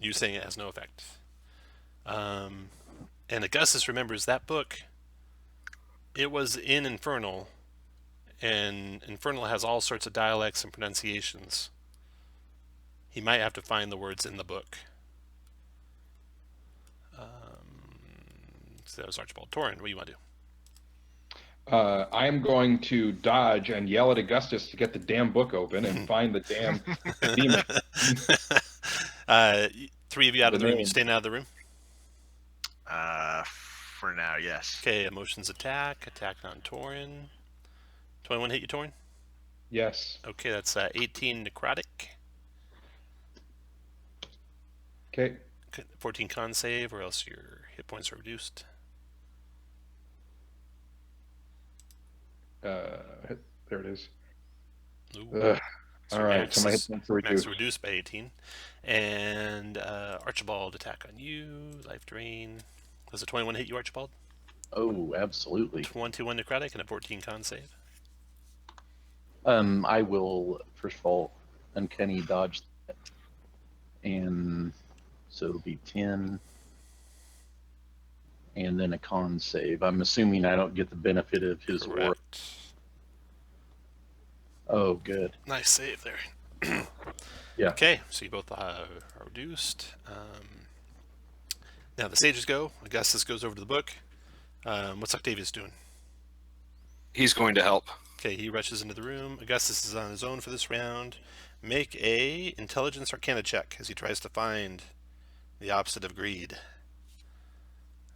S1: you saying it has no effect. And Augustus remembers that book. It was in Infernal, and Infernal has all sorts of dialects and pronunciations. He might have to find the words in the book. So that was Archibald. Torin, what do you want to do?
S5: I'm going to dodge and yell at Augustus to get the damn book open and find the damn demon.
S1: Three of you out of the room. You
S5: name.
S1: staying out of the room?
S2: For now, yes.
S1: Okay, emotions attack. Attack on Torin. 21 hit you, Torin?
S5: Yes.
S1: Okay, that's 18 necrotic.
S5: Okay.
S1: 14 con save, or else your hit points are reduced.
S5: There it is.
S1: Ooh. So
S5: All right. So my hit points are
S1: max
S5: reduced.
S1: reduced by 18. And Archibald, attack on you. Life drain. Does a 21 hit you, Archibald?
S4: Oh, absolutely.
S1: 21 necrotic and a 14 con save.
S4: I will first of all uncanny dodge that, and so it'll be 10, and then a con save. I'm assuming I don't get the benefit of his aura.
S1: Correct.
S4: Oh, good.
S1: Nice save there.
S4: Yeah.
S1: Okay, so you both are reduced. Now the sages go. Augustus goes over to the book. What's Octavius doing?
S3: He's going to help.
S1: Okay, he rushes into the room. Augustus is on his own for this round. Make a intelligence arcana check as he tries to find the opposite of greed.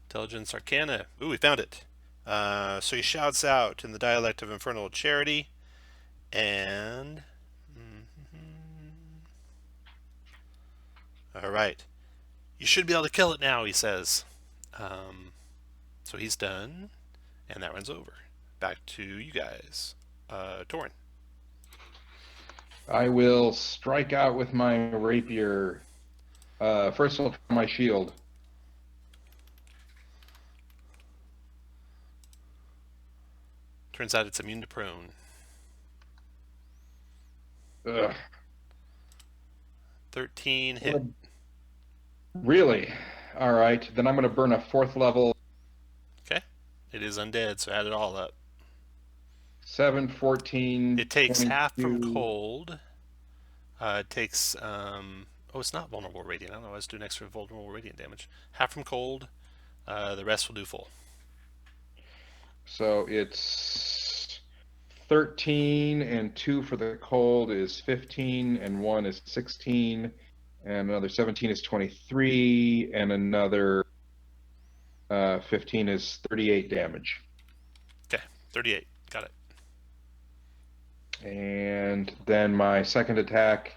S1: Intelligence arcana. Ooh, we found it. So he shouts out in the dialect of infernal charity, and all right, you should be able to kill it now, he says. So he's done, and that runs over. Back to you guys. Torin.
S5: I will strike out with my rapier. First of all, my shield.
S1: Turns out it's immune to prone.
S5: Ugh.
S1: 13 hit.
S5: Really? All right. Then I'm going to burn a 4th level.
S1: Okay. It is undead, so add it all up.
S5: 7, 14.
S1: It takes half from
S5: 22.
S1: cold. It takes oh, it's not vulnerable radiant. I don't know. Let's do an extra vulnerable radiant damage. Half from cold. The rest will do full.
S5: So it's 13, and 2 for the cold is 15, and 1 is 16, and another 17 is 23, and another 15 is 38 damage.
S1: Okay, 38. Got it.
S5: And then my second attack,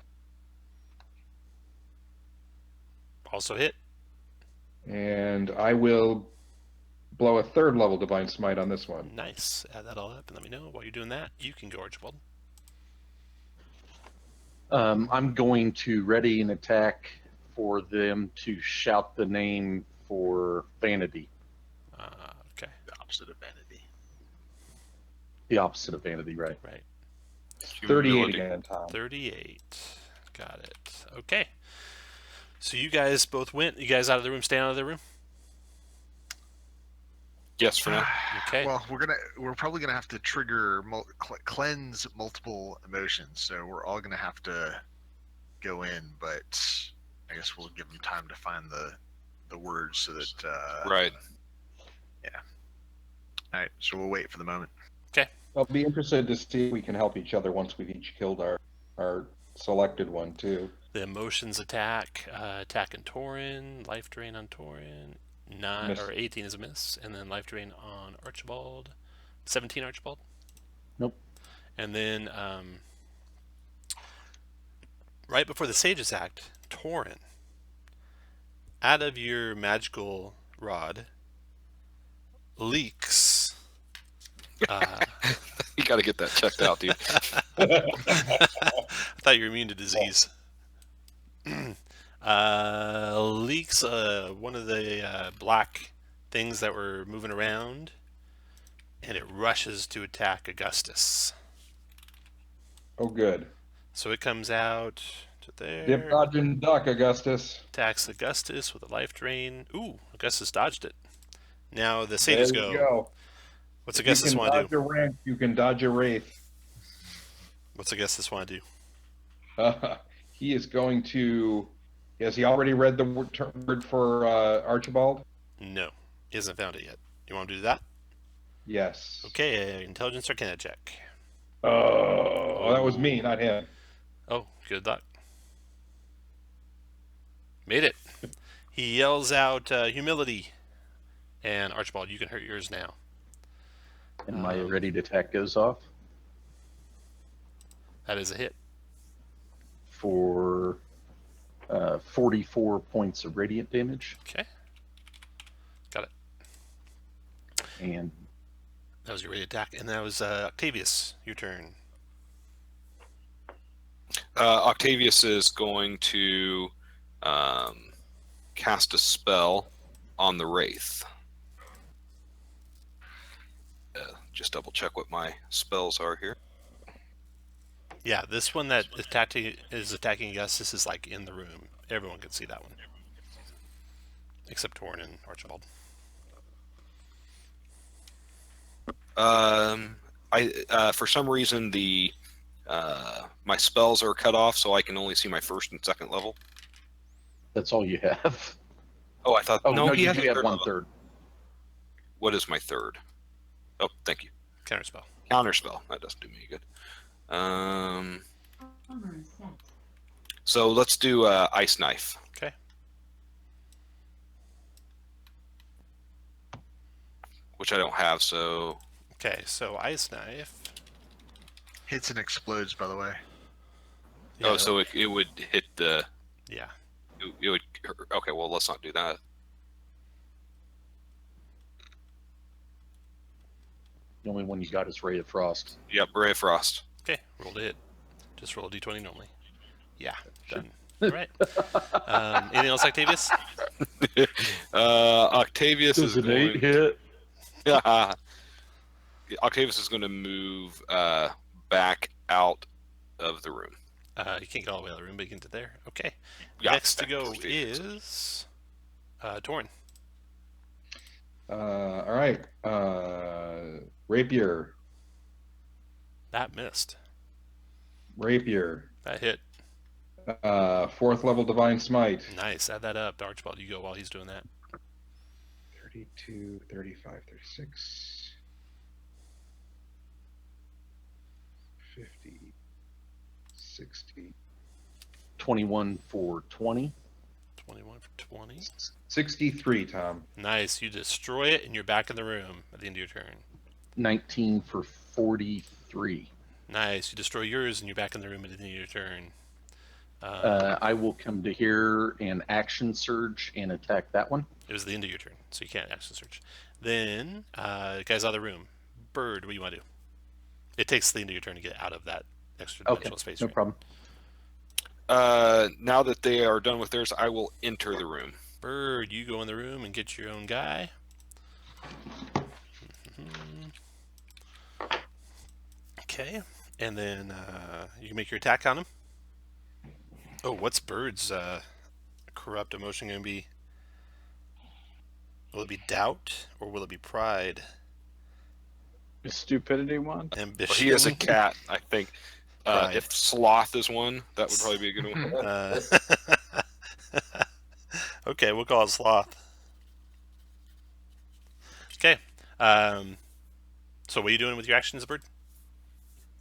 S1: Also hit.
S5: and I will blow a 3rd level Divine Smite on this one.
S1: Nice. Add that all up and let me know. While you're doing that, you can go, Archibald.
S4: I'm going to ready an attack for them to shout the name for Vanity.
S1: Okay,
S2: The opposite of vanity.
S4: The opposite of Vanity, right?
S1: right.
S5: 38
S3: Humility.
S5: again, Tom.
S1: 38. Got it. Okay. So you guys both went. You guys out of the room, stay out of the room?
S3: Yes, for now.
S1: Okay.
S2: Well, we're probably gonna have to trigger cleanse multiple emotions, so we're all gonna have to go in. But I guess we'll give them time to find the words so that.
S3: Right.
S2: Yeah. All right. So we'll wait for the moment.
S5: I'll be interested to see if we can help each other once we've each killed our selected one too.
S1: The emotions attack, attack on Torin, life drain on Torin,
S5: Miss.
S1: 18 is a miss, and then life drain on Archibald, 17 Archibald.
S4: Nope.
S1: And then right before the Sages Act, Torin, out of your magical rod, leaks.
S3: You got to get that checked out, dude.
S1: I thought you were immune to disease. Leaks one of the black things that were moving around, and it rushes to attack Augustus.
S5: Oh, good.
S1: So it comes out to there.
S5: Dip, dodge, and duck, Augustus.
S1: Attacks Augustus with a life drain. Ooh, Augustus dodged it. Now the sages
S5: There you go.
S1: What's
S5: If
S1: Augustus
S5: you can
S1: want to
S5: dodge
S1: do?
S5: a rank, you can dodge a wraith.
S1: What's Augustus want to do?
S5: He is going to. Has he already read the word for Archibald?
S1: No, he hasn't found it yet. You want to do that?
S5: Yes.
S1: Okay, intelligence Arcana check.
S5: Oh, that was me, not him.
S1: Oh, good luck. Made it. He yells out humility. And Archibald, you can hurt yours now.
S4: And my ready to attack goes off
S1: That is a hit.
S4: for 44 points of radiant damage.
S1: Okay. Got it.
S4: And
S1: That was your ready attack. And that was Octavius, your turn.
S3: Octavius is going to cast a spell on the Wraith. Just double check what my spells are here.
S1: Yeah, this one that is attacking Augustus is like in the room. Everyone can see that one. Except Torn and Archibald.
S3: For some reason my spells are cut off, so I can only see my first and second level.
S4: that's all you have.
S3: Oh, I thought
S4: Oh, no,
S3: he
S4: you
S3: has
S4: do
S3: a
S4: have
S3: third
S4: one
S3: level.
S4: third.
S3: What is my third? Oh, thank you.
S1: Counterspell.
S3: Counterspell. That doesn't do me any good. So let's do Ice Knife.
S1: Okay.
S3: Which I don't have, so...
S1: Okay, so Ice Knife.
S2: Hits and explodes, by the way.
S1: Yeah,
S3: Oh, so it would hit the...
S1: yeah.
S3: It would... Okay, well, let's not do that.
S4: The only one you got is Ray of Frost.
S3: Yep, Ray of Frost.
S1: Okay, roll to hit. Just roll a d20 normally. Yeah, done. All right. Anything else, Octavius?
S3: Octavius is
S4: Does an 8
S3: going...
S4: hit?
S3: Octavius is going to move back out of the room.
S1: You can't get all the way out of the room, but you can get there. Okay.
S3: Yeah,
S1: Next to
S3: back
S1: go
S3: towards the entrance.
S1: is Torn.
S5: All right. Rapier.
S1: That missed.
S5: Rapier.
S1: That hit.
S5: 4th level Divine Smite.
S1: Nice. Add that up. Archibald, you go while he's doing that.
S5: 32, 35, 36. 50. 60.
S4: 21 for 20.
S1: 21 for 20.
S5: 63, Tom.
S1: Nice. You destroy it, and you're back in the room at the end of your turn.
S4: 19 for 43.
S1: Nice. You destroy yours, and you're back in the room at the end of your turn.
S4: I will come to here and action surge and attack that one.
S1: It was the end of your turn, so you can't action search. Then, guy's out of the room. Bird, what do you want to do? It takes the end of your turn to get out of that extra dimensional space.
S4: No
S1: right?
S4: problem.
S3: Now that they are done with theirs, I will enter the room.
S1: Bird, you go in the room and get your own guy. Okay, and then you can make your attack on him. Oh, what's Bird's corrupt emotion going to be? Will it be doubt or will it be pride?
S6: A stupidity one.
S1: Ambition.
S3: Well, he is a cat, I think.
S1: Pride.
S3: If sloth is one, that would probably be a good one.
S1: Okay, we'll call it sloth. Okay. So what are you doing with your actions, Bird?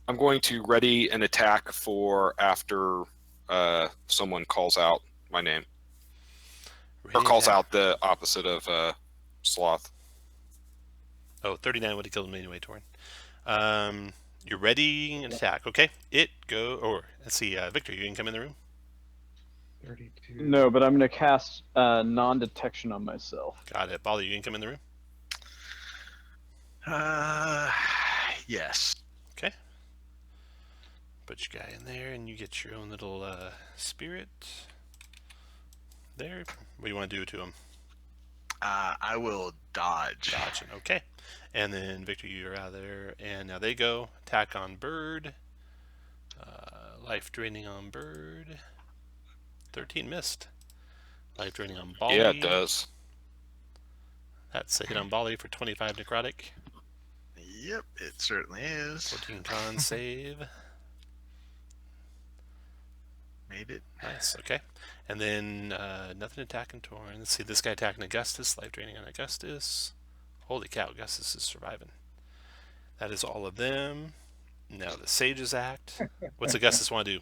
S3: I'm going to ready an attack for after someone calls out my name. Or
S1: Ready
S3: calls
S1: attack.
S3: out the opposite of sloth.
S1: Oh, 39 would have killed him anyway, Torin. You're ready an attack. Okay. Let's see, Victor, you can come in the room.
S5: 32.
S6: No, but I'm gonna cast non-detection on myself.
S1: Got it. Bali, you can come in the room.
S2: Yes.
S1: Okay. Put your guy in there, and you get your own little spirit. There. What do you want to do to him?
S2: I will dodge.
S1: Dodging. Okay. And then Victor, you're out of there, and now they go attack on Bird. Life draining on Bird. 13 missed. Life draining on Bali.
S3: Yeah, it does.
S1: That's a hit on Bali for 25 necrotic.
S2: Yep, it certainly is.
S1: 14 con save.
S2: Made it.
S1: Nice. Okay. And then nothing attacking Torin. Let's see, this guy attacking Augustus. Life draining on Augustus. Holy cow, Augustus is surviving. That is all of them. Now the Sages act. What's Augustus want to do?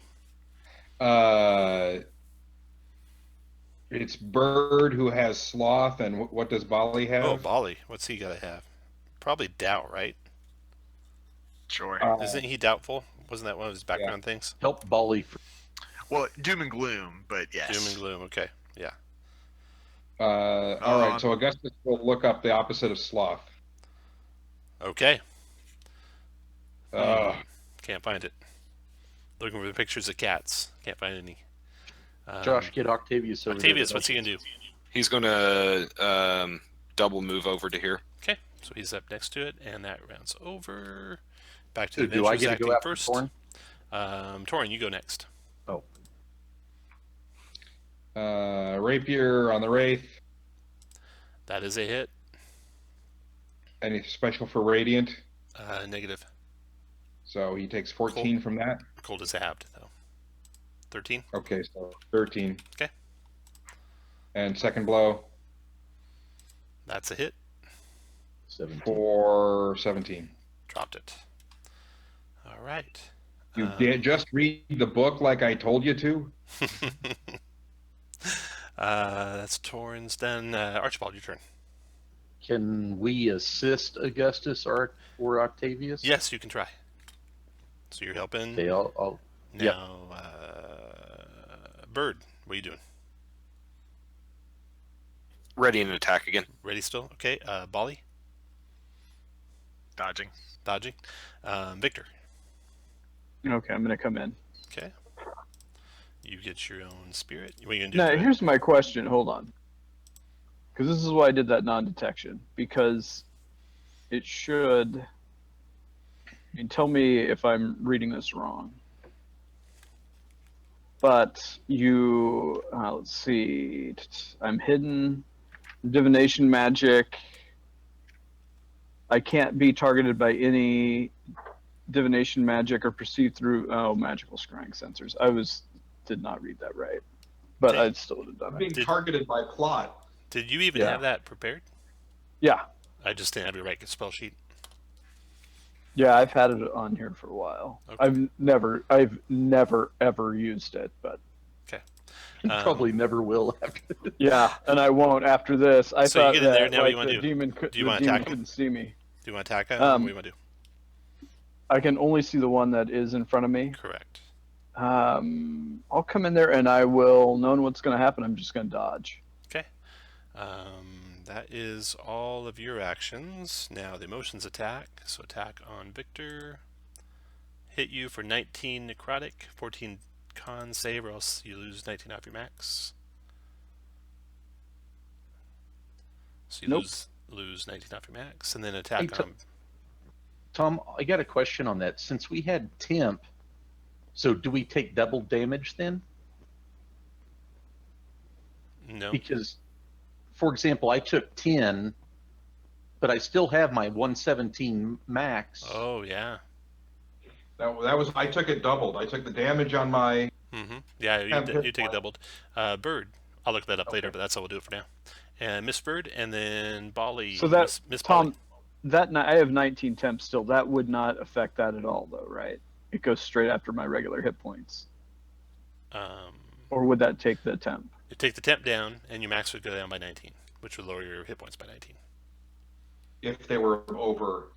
S5: It's Bird who has sloth, and what does Bali have?
S1: Oh, Bali. What's he got to have? Probably doubt, right?
S2: Sure.
S1: Isn't he doubtful? Wasn't that one of his background things?
S4: Help Bali.
S2: Well, doom and gloom, but yes.
S1: Doom and gloom. Okay. Yeah.
S5: All right, so Augustus will look up the opposite of sloth.
S1: Okay.
S5: Uh,
S1: Can't find it. Looking for the pictures of cats. Can't find any.
S4: Josh, get Octavius over
S1: Octavius,
S4: there.
S1: what's he gonna do?
S3: He's going to double move over to here.
S1: Okay, so he's up next to it, and that rounds over. Back to
S4: So
S1: the
S4: do I
S1: adventures
S4: get to
S1: acting
S4: go after
S1: first.
S4: Torin?
S1: Torin, you go next.
S4: Oh,
S5: Rapier on the Wraith.
S1: That is a hit.
S5: Any special for Radiant?
S1: Negative.
S5: So he takes 14 from that.
S1: Cold is halved, though. 13.
S5: Okay, so 13.
S1: Okay.
S5: And second blow
S1: That's a hit.
S4: 17.
S5: for 17.
S1: Dropped it. All right.
S5: You did just read the book like I told you to?
S1: That's Torin's done. Archibald, your turn.
S4: Can we assist Augustus or Octavius?
S1: Yes, you can try. So you're helping.
S4: Okay, I'll
S1: Now, Bird, what are you doing?
S3: Ready an attack again.
S1: Ready still? Okay. Bali,
S2: Dodging.
S1: dodging. Victor.
S6: Okay, I'm gonna come in.
S1: Okay. You get your own spirit. What are you gonna do?
S6: Now,
S1: to it?
S6: here's my question. Hold on. Because this is why I did that non-detection. Because it should. I mean, tell me if I'm reading this wrong. But you, let's see. I'm hidden. Divination magic. I can't be targeted by any divination magic or perceived through magical scrying sensors. Did not read that right, but I still would have done it.
S5: Being targeted by plot.
S1: Did you even
S6: Yeah.
S1: have that prepared?
S6: Yeah,
S1: I just didn't have your right spell sheet.
S6: yeah, I've had it on here for a while.
S1: Okay.
S6: I've never ever used it, but
S4: you probably never will after this.
S6: yeah, and I won't after this. I
S1: So you
S6: thought
S1: get in there,
S6: that,
S1: now what
S6: like,
S1: you wanna
S6: the
S1: do?
S6: demon
S1: Do you
S6: the
S1: wanna
S6: demon
S1: attack him?
S6: couldn't see me.
S1: Do you want to attack him? What do you want to do?
S6: I can only see the one that is in front of me.
S1: Correct.
S6: I'll come in there and I will, knowing what's going to happen, I'm just going to dodge.
S1: Okay. That is all of your actions. Now the emotions attack. So attack on Victor. Hit you for 19 necrotic, 14 con save, or else you lose 19 off your max. So you
S6: Nope.
S1: lose 19 off your max, and then attack
S4: Hey,
S1: on.
S4: Tom, I got a question on that. Since we had temp, so do we take double damage then?
S1: No.
S4: Because for example, I took 10, but I still have my 117 max.
S1: Oh, yeah.
S5: That was I took it doubled. I took the damage on my
S1: Yeah, you,
S5: Temp hit
S1: you take it
S5: point.
S1: doubled. Bird. I'll look that up later,
S5: Okay.
S1: but that's how we'll do it for now. And Miss Bird, and then Bali.
S6: So that
S1: Miss
S6: Tom,
S1: Bali.
S6: I have 19 temp still. That would not affect that at all, though, right? It goes straight after my regular hit points. Or would that take the temp?
S1: You take the temp down, and your max would go down by 19, which would lower your hit points by 19.
S5: if they were over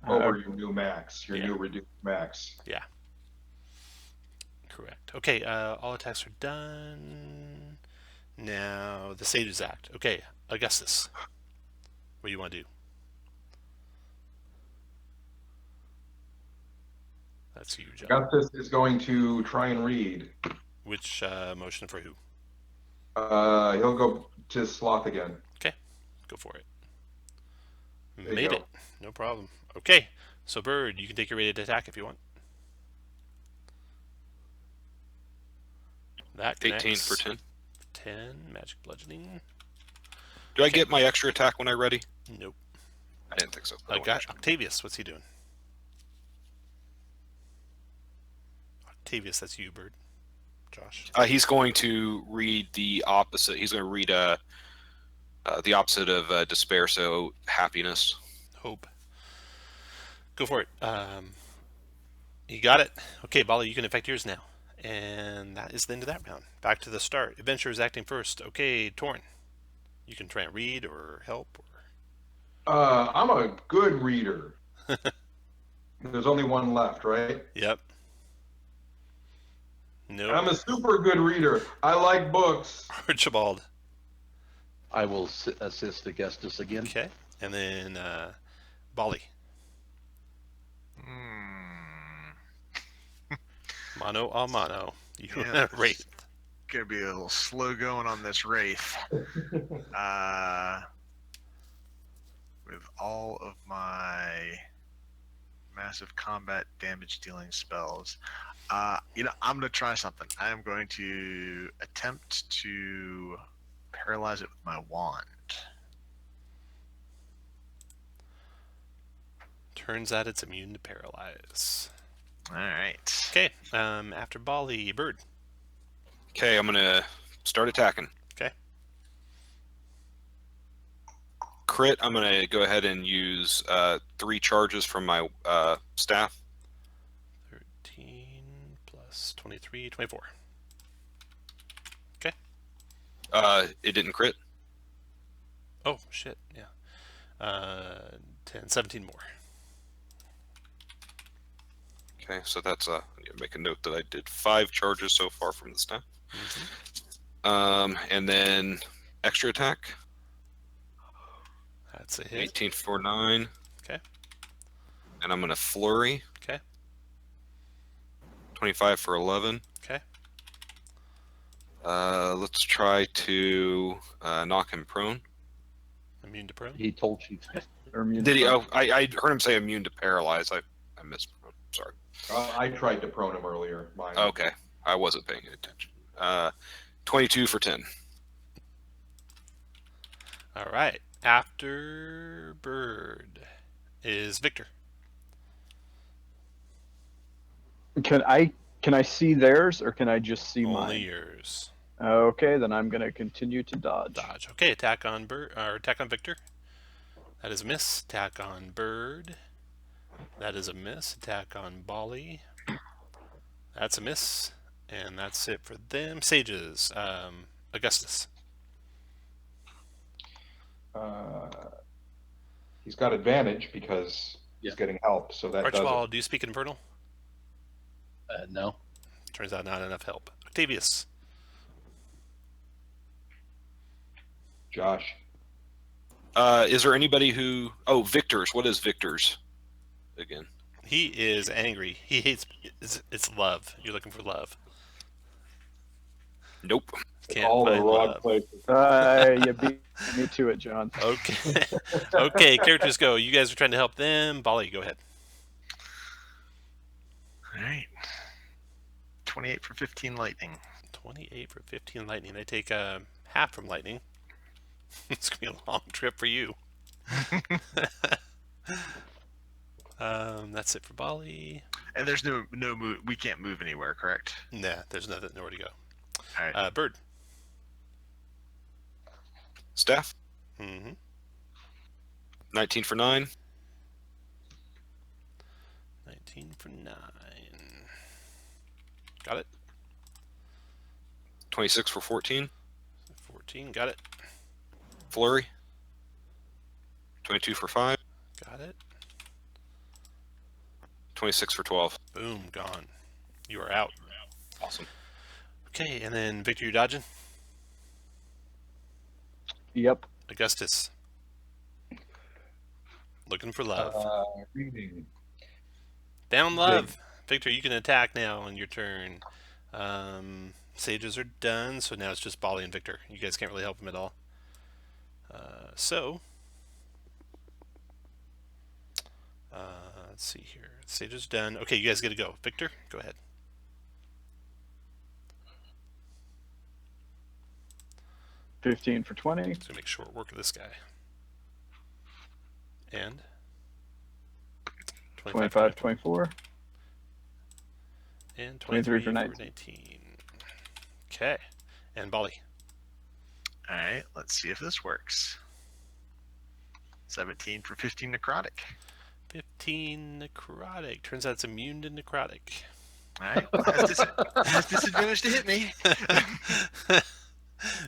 S5: your new max, your
S1: Yeah.
S5: new reduced max.
S1: Yeah. Correct. Okay, all attacks are done. Now, the Sages Act. Okay, Augustus. What do you want to do? That's you, John.
S5: Augustus is going to try and read.
S1: Which motion for who?
S5: He'll go to Sloth again.
S1: Okay, go for it.
S5: There you
S1: Made
S5: go.
S1: it. No problem. Okay, so Bird, you can take your rated attack if you want. That
S3: 18
S1: connects.
S3: for 10.
S1: 10 magic bludgeoning.
S3: Do I get my extra attack when I ready?
S1: Nope.
S3: I didn't think so.
S1: I got Octavius. What's he doing? Octavius, that's you, Bird. Josh.
S3: He's going to read the opposite. He's going to read the opposite of despair, so happiness.
S1: Hope. Go for it. You got it. Okay, Bali, you can affect yours now. And that is the end of that round. Back to the start. Adventurers acting first. Okay, Torn. You can try and read or help.
S5: I'm a good reader. There's only one left, right?
S1: Yep. No.
S5: I'm a super good reader. I like books.
S1: Archibald.
S4: I will assist Augustus again.
S1: Okay. And then Bali. Mano a mano. You
S2: Yeah,
S1: Wraith.
S2: Gonna be a little slow going on this Wraith. With all of my massive combat damage dealing spells, I'm gonna try something. I am going to attempt to paralyze it with my wand.
S1: Turns out it's immune to paralyze.
S2: All right.
S1: Okay. After Bali, Bird.
S3: Okay, I'm going to start attacking.
S1: Okay.
S3: Crit, I'm going to go ahead and use 3 charges from my staff.
S1: 13 plus 23, 24. Okay.
S3: It didn't crit.
S1: Oh, shit. Yeah. 10, 17 more.
S3: Okay, so that's make a note that I did 5 charges so far from the staff. And then extra attack.
S1: That's a hit.
S3: 18 for 9.
S1: Okay.
S3: And I'm going to flurry.
S1: Okay.
S3: 25 for 11.
S1: Okay.
S3: Let's try to knock him prone.
S1: Immune to prone.
S4: He told you that.
S6: Or immune
S3: Did he?
S6: to-
S3: Oh, I heard him say immune to paralyze. I missed. Sorry.
S5: I tried to prone him earlier. Mine.
S3: Okay, I wasn't paying attention. 22 for 10.
S1: All right. After Bird is Victor.
S6: Can I see theirs, or can I just see
S1: Only
S6: mine?
S1: yours.
S6: Okay, then I'm gonna continue to dodge.
S1: Dodge. Okay, attack on Bird or attack on Victor. That is a miss. Attack on Bird. That is a miss. Attack on Bali. That's a miss. And that's it for them. Sages. Augustus.
S5: He's got advantage because he's getting help, so that does it.
S1: Archibald, do you speak Infernal?
S4: No.
S1: Turns out not enough help. Octavius.
S5: Josh.
S3: Is there anybody who? Oh, Victor's. What is Victor's? Again.
S1: He is angry. He hates. It's love. You're looking for love.
S3: Nope.
S1: Can't
S5: All the
S1: find
S5: wrong
S1: love.
S5: places.
S6: You beat me to it, John.
S1: Okay. Okay, characters go. You guys are trying to help them. Bali, go ahead.
S2: All right. 28 for 15 lightning.
S1: 28 for 15 lightning. They take half from lightning. It's gonna be a long trip for you. That's it for Bali.
S2: And there's no move. We can't move anywhere, correct?
S1: Nah, there's nowhere to go.
S2: All right.
S1: Bird.
S3: Staff.
S1: Mm-hmm.
S3: 19 for 9.
S1: 19 for 9. Got it.
S3: 26 for 14.
S1: 14. Got it.
S3: Flurry. 22 for 5.
S1: Got it.
S3: 26 for 12.
S1: Boom. Gone. You are out.
S3: Awesome.
S1: Okay, and then Victor, you're dodging.
S6: Yep.
S1: Augustus. Looking for love.
S5: Reading.
S1: Down love. Victor, you can attack now on your turn. Sages are done, so now it's just Bali and Victor. You guys can't really help him at all. Let's see here. Sages done. Okay, you guys get to go. Victor, go ahead.
S6: $15 for 20.
S1: So make short work of this guy. And
S6: 25, 24.
S1: And
S6: 23 for
S1: 19. Okay. And Bali.
S2: All right. Let's see if this works. 17 for 15 necrotic.
S1: 15 necrotic. Turns out it's immune to necrotic.
S2: All right. Has disadvantage to hit me.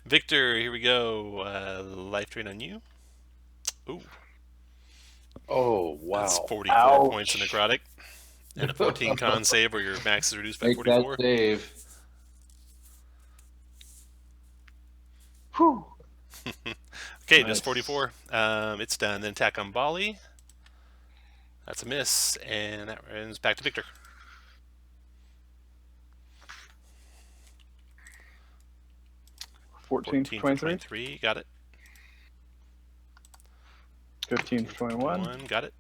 S1: Victor, here we go. Life drain on you. Ooh,
S7: Oh, wow.
S1: that's 44
S6: Ouch.
S1: points of necrotic. And a 14 con save where your max is reduced by
S7: Make that
S1: 44.
S7: save.
S6: Whew.
S1: Okay,
S7: Nice.
S1: just 44. It's done. Then attack on Bali. That's a miss, and that runs back to Victor.
S6: $14 for 23.
S1: 23. Got it.
S6: $15 for 21.
S1: 1. Got it.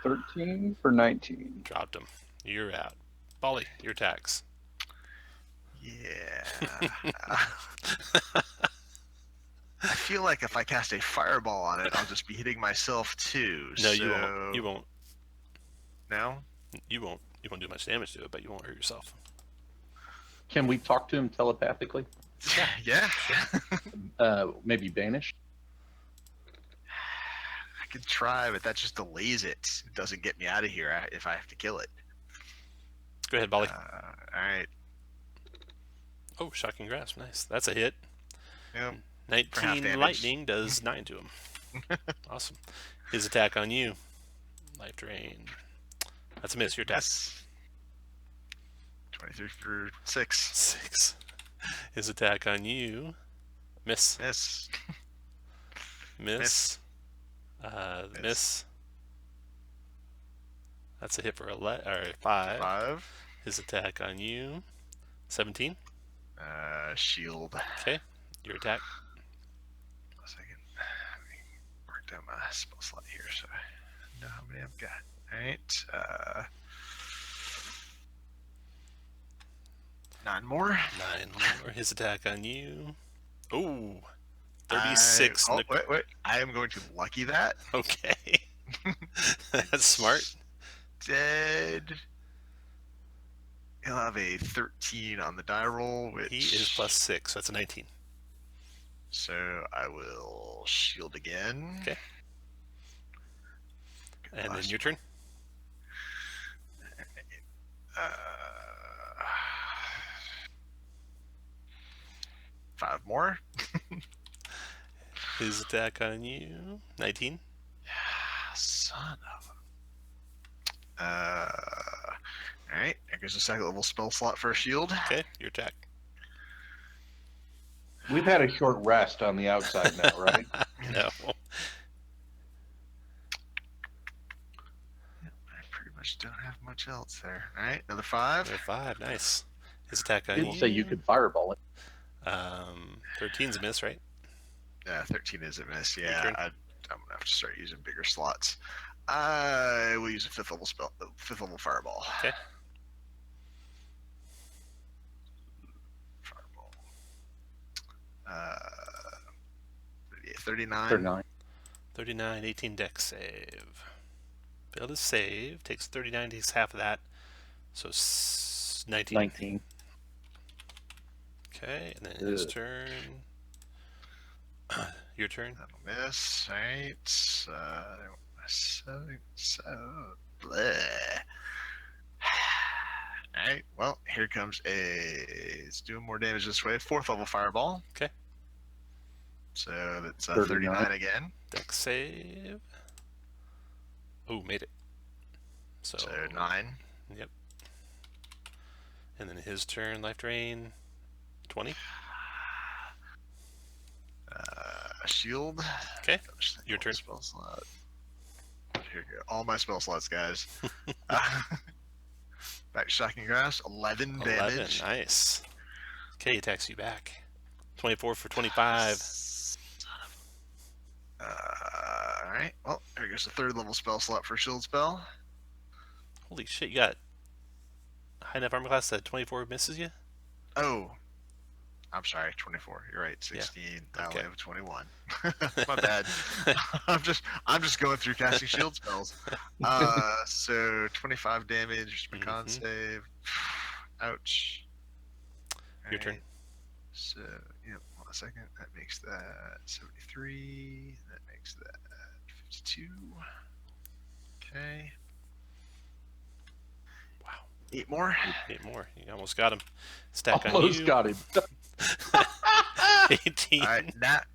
S6: $13 for 19.
S1: Dropped him. You're out. Bali, your attacks.
S2: Yeah. I feel like if I cast a fireball on it, I'll just be hitting myself too.
S1: No, you won't. You won't.
S2: No?
S1: You won't. You won't do much damage to it, but you won't hurt yourself.
S4: Can we talk to him telepathically?
S2: Yeah.
S4: Maybe banish?
S2: I could try, but that just delays it. It doesn't get me out of here if I have to kill it.
S1: Go ahead, Bali.
S2: All right.
S1: Oh, shocking grasp. Nice. That's a hit.
S2: Yep.
S1: 19
S2: damage.
S1: lightning does 9 to him. Awesome. His attack on you. Life drain. That's a miss. Your attack.
S2: Yes. 23 for 6.
S1: 6. His attack on you. Miss.
S2: Miss.
S1: Miss. Miss. That's a hit for 5.
S2: 5.
S1: His attack on you. 17.
S2: Shield.
S1: Okay. Your attack.
S2: A second. Let me mark down my spell slot here so I know how many I've got. Alright. 9 more.
S1: 9 more. His attack on you. Ooh. 36.
S2: Wait. I am going to lucky that.
S1: Okay. That's smart.
S2: Dead. He'll have a 13 on the die roll, which
S1: He is plus 6, so that's a 19.
S2: So I will shield again.
S1: Okay. And then
S2: Last
S1: your turn.
S2: Uh, 5 more.
S1: His attack on you. 19.
S2: Son of a. Alright, there goes a second level spell slot for a shield.
S1: Okay. Your attack.
S5: We've had a short rest on the outside now, right?
S1: No.
S2: I pretty much don't have much else there. Alright, another 5.
S1: Another 5. Nice. His attack on
S4: Didn't
S1: you.
S4: say you could fireball it.
S1: 13's a miss, right?
S2: 13 is a miss.
S1: Your
S2: Yeah,
S1: turn.
S2: I'm gonna have to start using bigger slots. I will use a 5th level fireball.
S1: Okay.
S2: Fireball. 39.
S4: 39.
S1: 39, 18 deck save. Failed to save. Takes 39, takes half of that. So 19.
S4: 19.
S1: Okay, and then his
S4: Ugh.
S1: turn. Your turn.
S2: That'll miss. Right. Bleh. Alright, well, here comes it's doing more damage this way. 4th level fireball.
S1: Okay.
S2: So that's
S4: 39.
S2: 39 again.
S1: Deck save. Oh, made it. So,
S2: So 9.
S1: Yep. And then his turn, life drain. 20.
S2: Shield.
S1: Okay, your turn.
S2: Spell slot. Here we go. All my spell slots, guys. Back shocking grass. 11 damage.
S1: Nice. Okay, he attacks you back. 24 for 25.
S2: Alright, well, here goes the 3rd level spell slot for shield spell.
S1: Holy shit, you got high enough armor class that 24 misses you?
S2: Oh, I'm sorry, 24. You're right, 16. I
S1: okay.
S2: only have 21. My bad. I'm just going through casting shield spells. So 25 damage. My con save. Ouch.
S1: Your turn.
S2: So, yep. Hold on a second. That makes that 73. That makes that 52. Okay.
S1: Wow.
S2: 8 more.
S1: 8 more. You almost got him. Stack on
S4: Almost
S1: you.
S4: got him.
S1: 18.
S2: All right.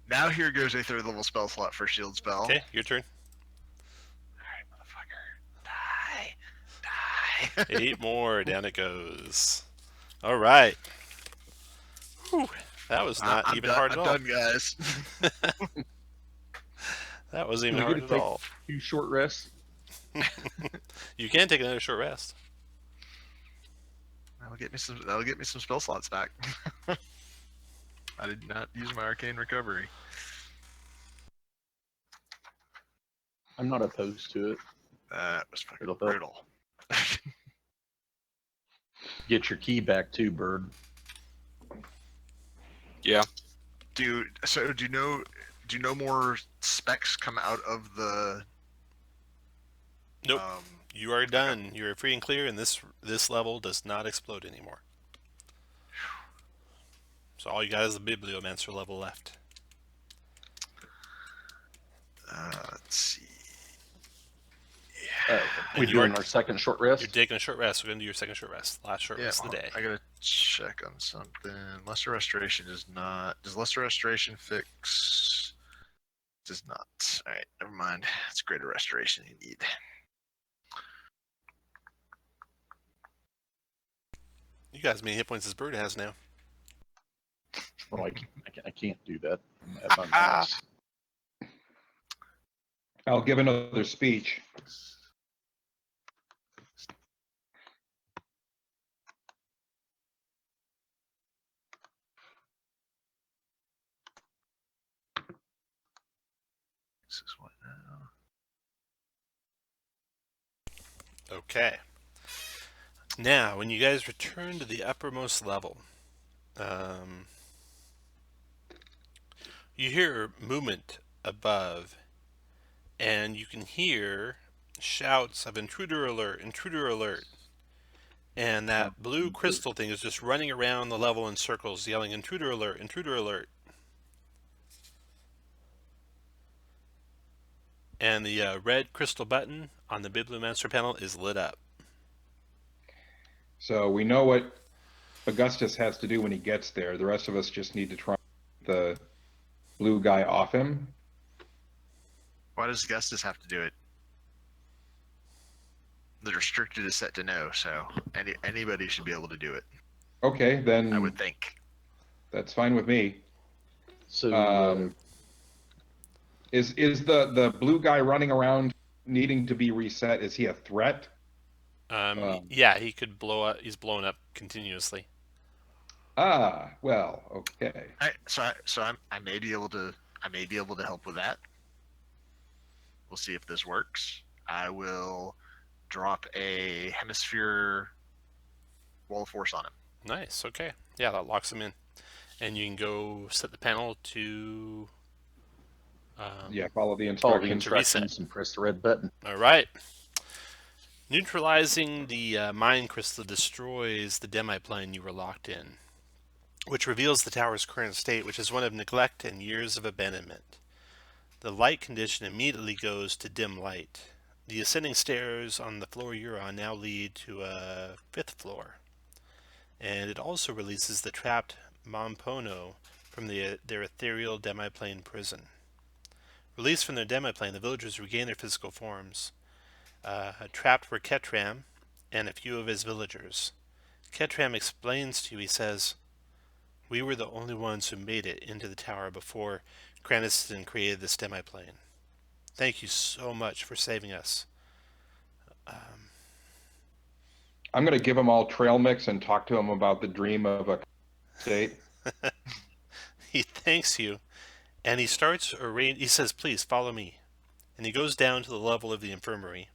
S2: Now here goes a 3rd level spell slot for shield spell.
S1: Okay, your turn.
S2: All right, motherfucker. Die.
S1: 8 more. Down it goes. All right. Whew. That was not
S2: I'm
S1: even
S2: done,
S1: hard at
S2: I'm
S1: all.
S2: done, guys.
S1: That wasn't even
S4: We're
S1: hard
S4: gonna
S1: at all.
S4: 2 short rests.
S1: You can take another short rest.
S2: That'll get me some spell slots back. I did not use my arcane recovery.
S4: I'm not opposed to it.
S2: That was fucking
S4: It'll help.
S2: brutal.
S4: Get your key back too, Bird.
S3: Yeah.
S2: Dude, so do you know more specs come out of the
S1: Nope. You are done. You're free and clear, and this level does not explode anymore. So all you got is the Bibliomancer level left.
S2: let's see.
S4: We're doing our second short rest.
S1: You're taking a short rest. We're going to do your second short rest. Last short rest of the day.
S2: I gotta check on something. Lesser Restoration does not. Does Lesser Restoration fix? Does not. Alright, never mind. It's Greater Restoration you need.
S1: You got as many hit points as Bird has now.
S4: Well, I can't do that at my max.
S5: I'll give another speech.
S2: This is what now?
S1: Okay. Now, when you guys return to the uppermost level, you hear movement above, and you can hear shouts of intruder alert, intruder alert. And that blue crystal thing is just running around the level in circles, yelling intruder alert, intruder alert. And the red crystal button on the Bibliomancer panel is lit up.
S5: So we know what Augustus has to do when he gets there. The rest of us just need to try the blue guy off him.
S2: Why does Augustus have to do it? The restricted is set to no, so anybody should be able to do it.
S5: Okay, then
S2: I would think.
S5: that's fine with me.
S4: So
S5: Is the blue guy running around needing to be reset? Is he a threat?
S1: Yeah, he could blow up. He's blown up continuously.
S5: Ah, well, okay.
S2: I may be able to help with that. We'll see if this works. I will drop a hemisphere wall of force on him.
S1: Nice. Okay. Yeah, that locks him in, and you can go set the panel to
S5: Yeah, follow the
S4: Follow the
S5: instructions.
S4: instructions and press the red button.
S1: All right. Neutralizing the mine crystal destroys the demi-plane you were locked in, which reveals the tower's current state, which is one of neglect and years of abandonment. The light condition immediately goes to dim light. The ascending stairs on the floor you're on now lead to a 5th floor. And it also releases the trapped Mompono from their ethereal demi-plane prison. Released from their demi-plane, the villagers regain their physical forms. Trapped were Ketram and a few of his villagers. Ketram explains to you, he says, "We were the only ones who made it into the tower before Craniston created this demi-plane. Thank you so much for saving us."
S5: I'm going to give them all trail mix and talk to them about the dream of a state.
S1: He thanks you, and he starts he says, "Please follow me." And he goes down to the level of the infirmary,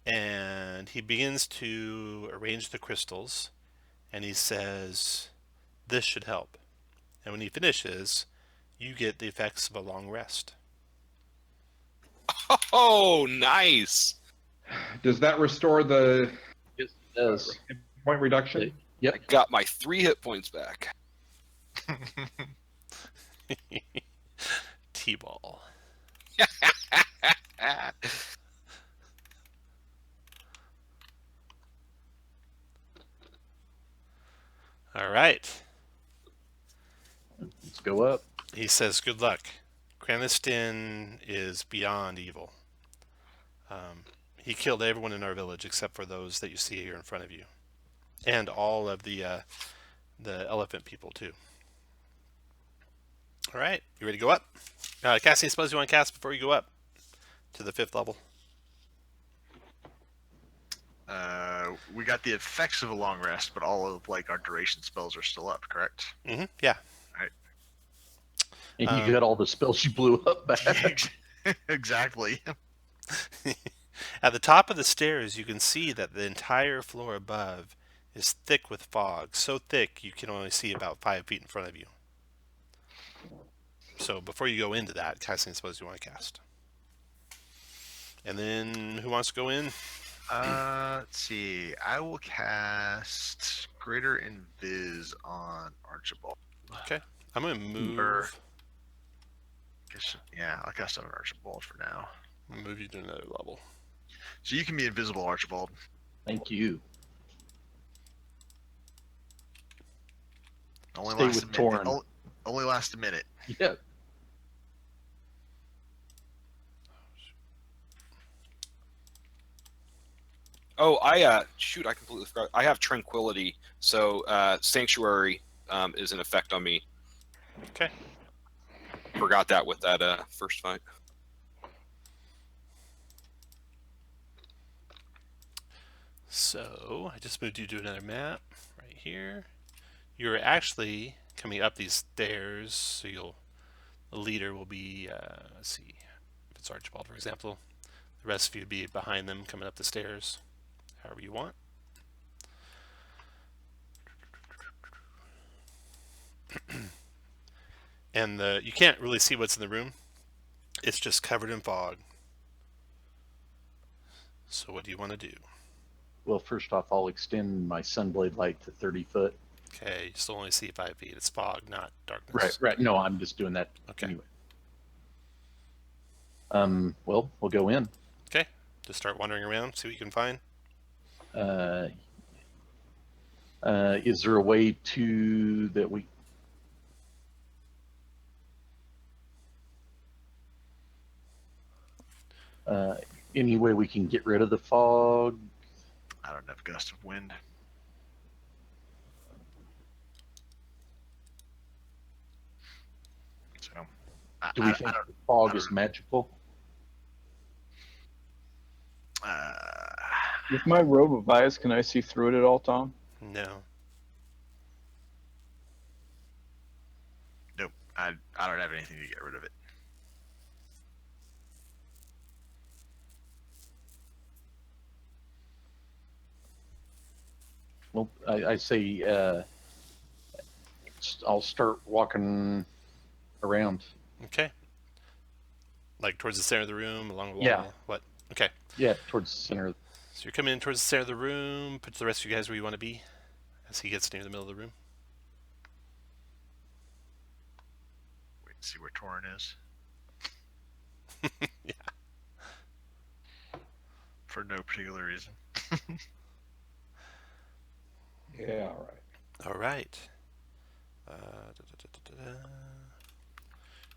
S1: and he begins to arrange the crystals, and he says, "This should help." And when he finishes, you get the effects of a long rest.
S3: Oh, nice.
S5: Does that restore the
S4: Yes, it does.
S5: point reduction?
S4: Yep.
S3: I got my 3 hit points back.
S1: T-ball. All right.
S4: Let's go up.
S1: He says, "Good luck. Craniston is beyond evil. He killed everyone in our village except for those that you see here in front of you, and all of the elephant people too." All right, you ready to go up? Cassie, suppose you want to cast before you go up to the 5th level.
S2: We got the effects of a long rest, but all of like our duration spells are still up, correct?
S1: Mm-hmm. Yeah.
S4: And you got all the spells you blew up back.
S2: Exactly.
S1: At the top of the stairs, you can see that the entire floor above is thick with fog, so thick you can only see about 5 feet in front of you. So before you go into that, casting, suppose you want to cast. And then who wants to go in?
S2: Let's see. I will cast Greater Invis on Archibald.
S1: Okay. I'm going to move.
S2: Yeah, I'll cast on Archibald for now.
S1: I'm gonna move you to another level.
S2: So you can be invisible, Archibald.
S4: Thank you.
S2: Only
S4: Stay
S2: lasts
S4: with
S2: a minute.
S4: Torn.
S2: Only lasts a minute.
S4: Yeah.
S3: Oh, I completely forgot. I have Tranquility, so Sanctuary is in effect on me.
S1: Okay.
S3: Forgot that with that first fight.
S1: So I just moved you to another map right here. You're actually coming up these stairs, so the leader will be, let's see, if it's Archibald, for example, the rest of you would be behind them coming up the stairs, however you want. And you can't really see what's in the room. It's just covered in fog. So what do you want to do?
S4: Well, first off, I'll extend my sunblade light to 30 foot.
S1: Okay, you still only see 5 feet. It's fog, not darkness.
S4: Right. No, I'm just doing that
S1: Okay.
S4: anyway. Well, we'll go in.
S1: Okay, just start wandering around, see what you can find.
S4: Is there a way to that we? Any way we can get rid of the fog?
S2: I don't have gust of wind. So,
S4: Do we think the fog is magical?
S6: With my robe of eyes, can I see through it at all, Tom?
S1: No.
S2: Nope. I don't have anything to get rid of it.
S4: Well, I say I'll start walking around.
S1: Okay. Like towards the center of the room, along the wall?
S4: Yeah.
S1: What? Okay.
S4: Yeah, towards the center.
S1: So you're coming in towards the center of the room. Put the rest of you guys where you want to be as he gets near the middle of the room.
S2: Wait and see where Torin is.
S1: Yeah.
S2: For no particular reason.
S5: Yeah, all right.
S1: All right.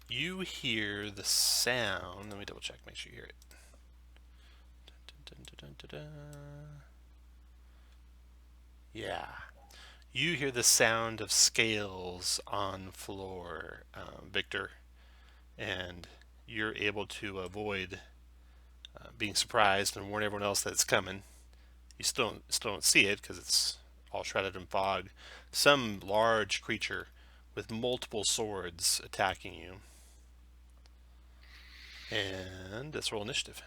S1: You hear the sound. Let me double check, make sure you hear it. Yeah. You hear the sound of scales on floor, Victor, and you're able to avoid being surprised and warn everyone else that it's coming. You still don't see it because it's all shrouded in fog. Some large creature with multiple swords attacking you. And let's roll initiative.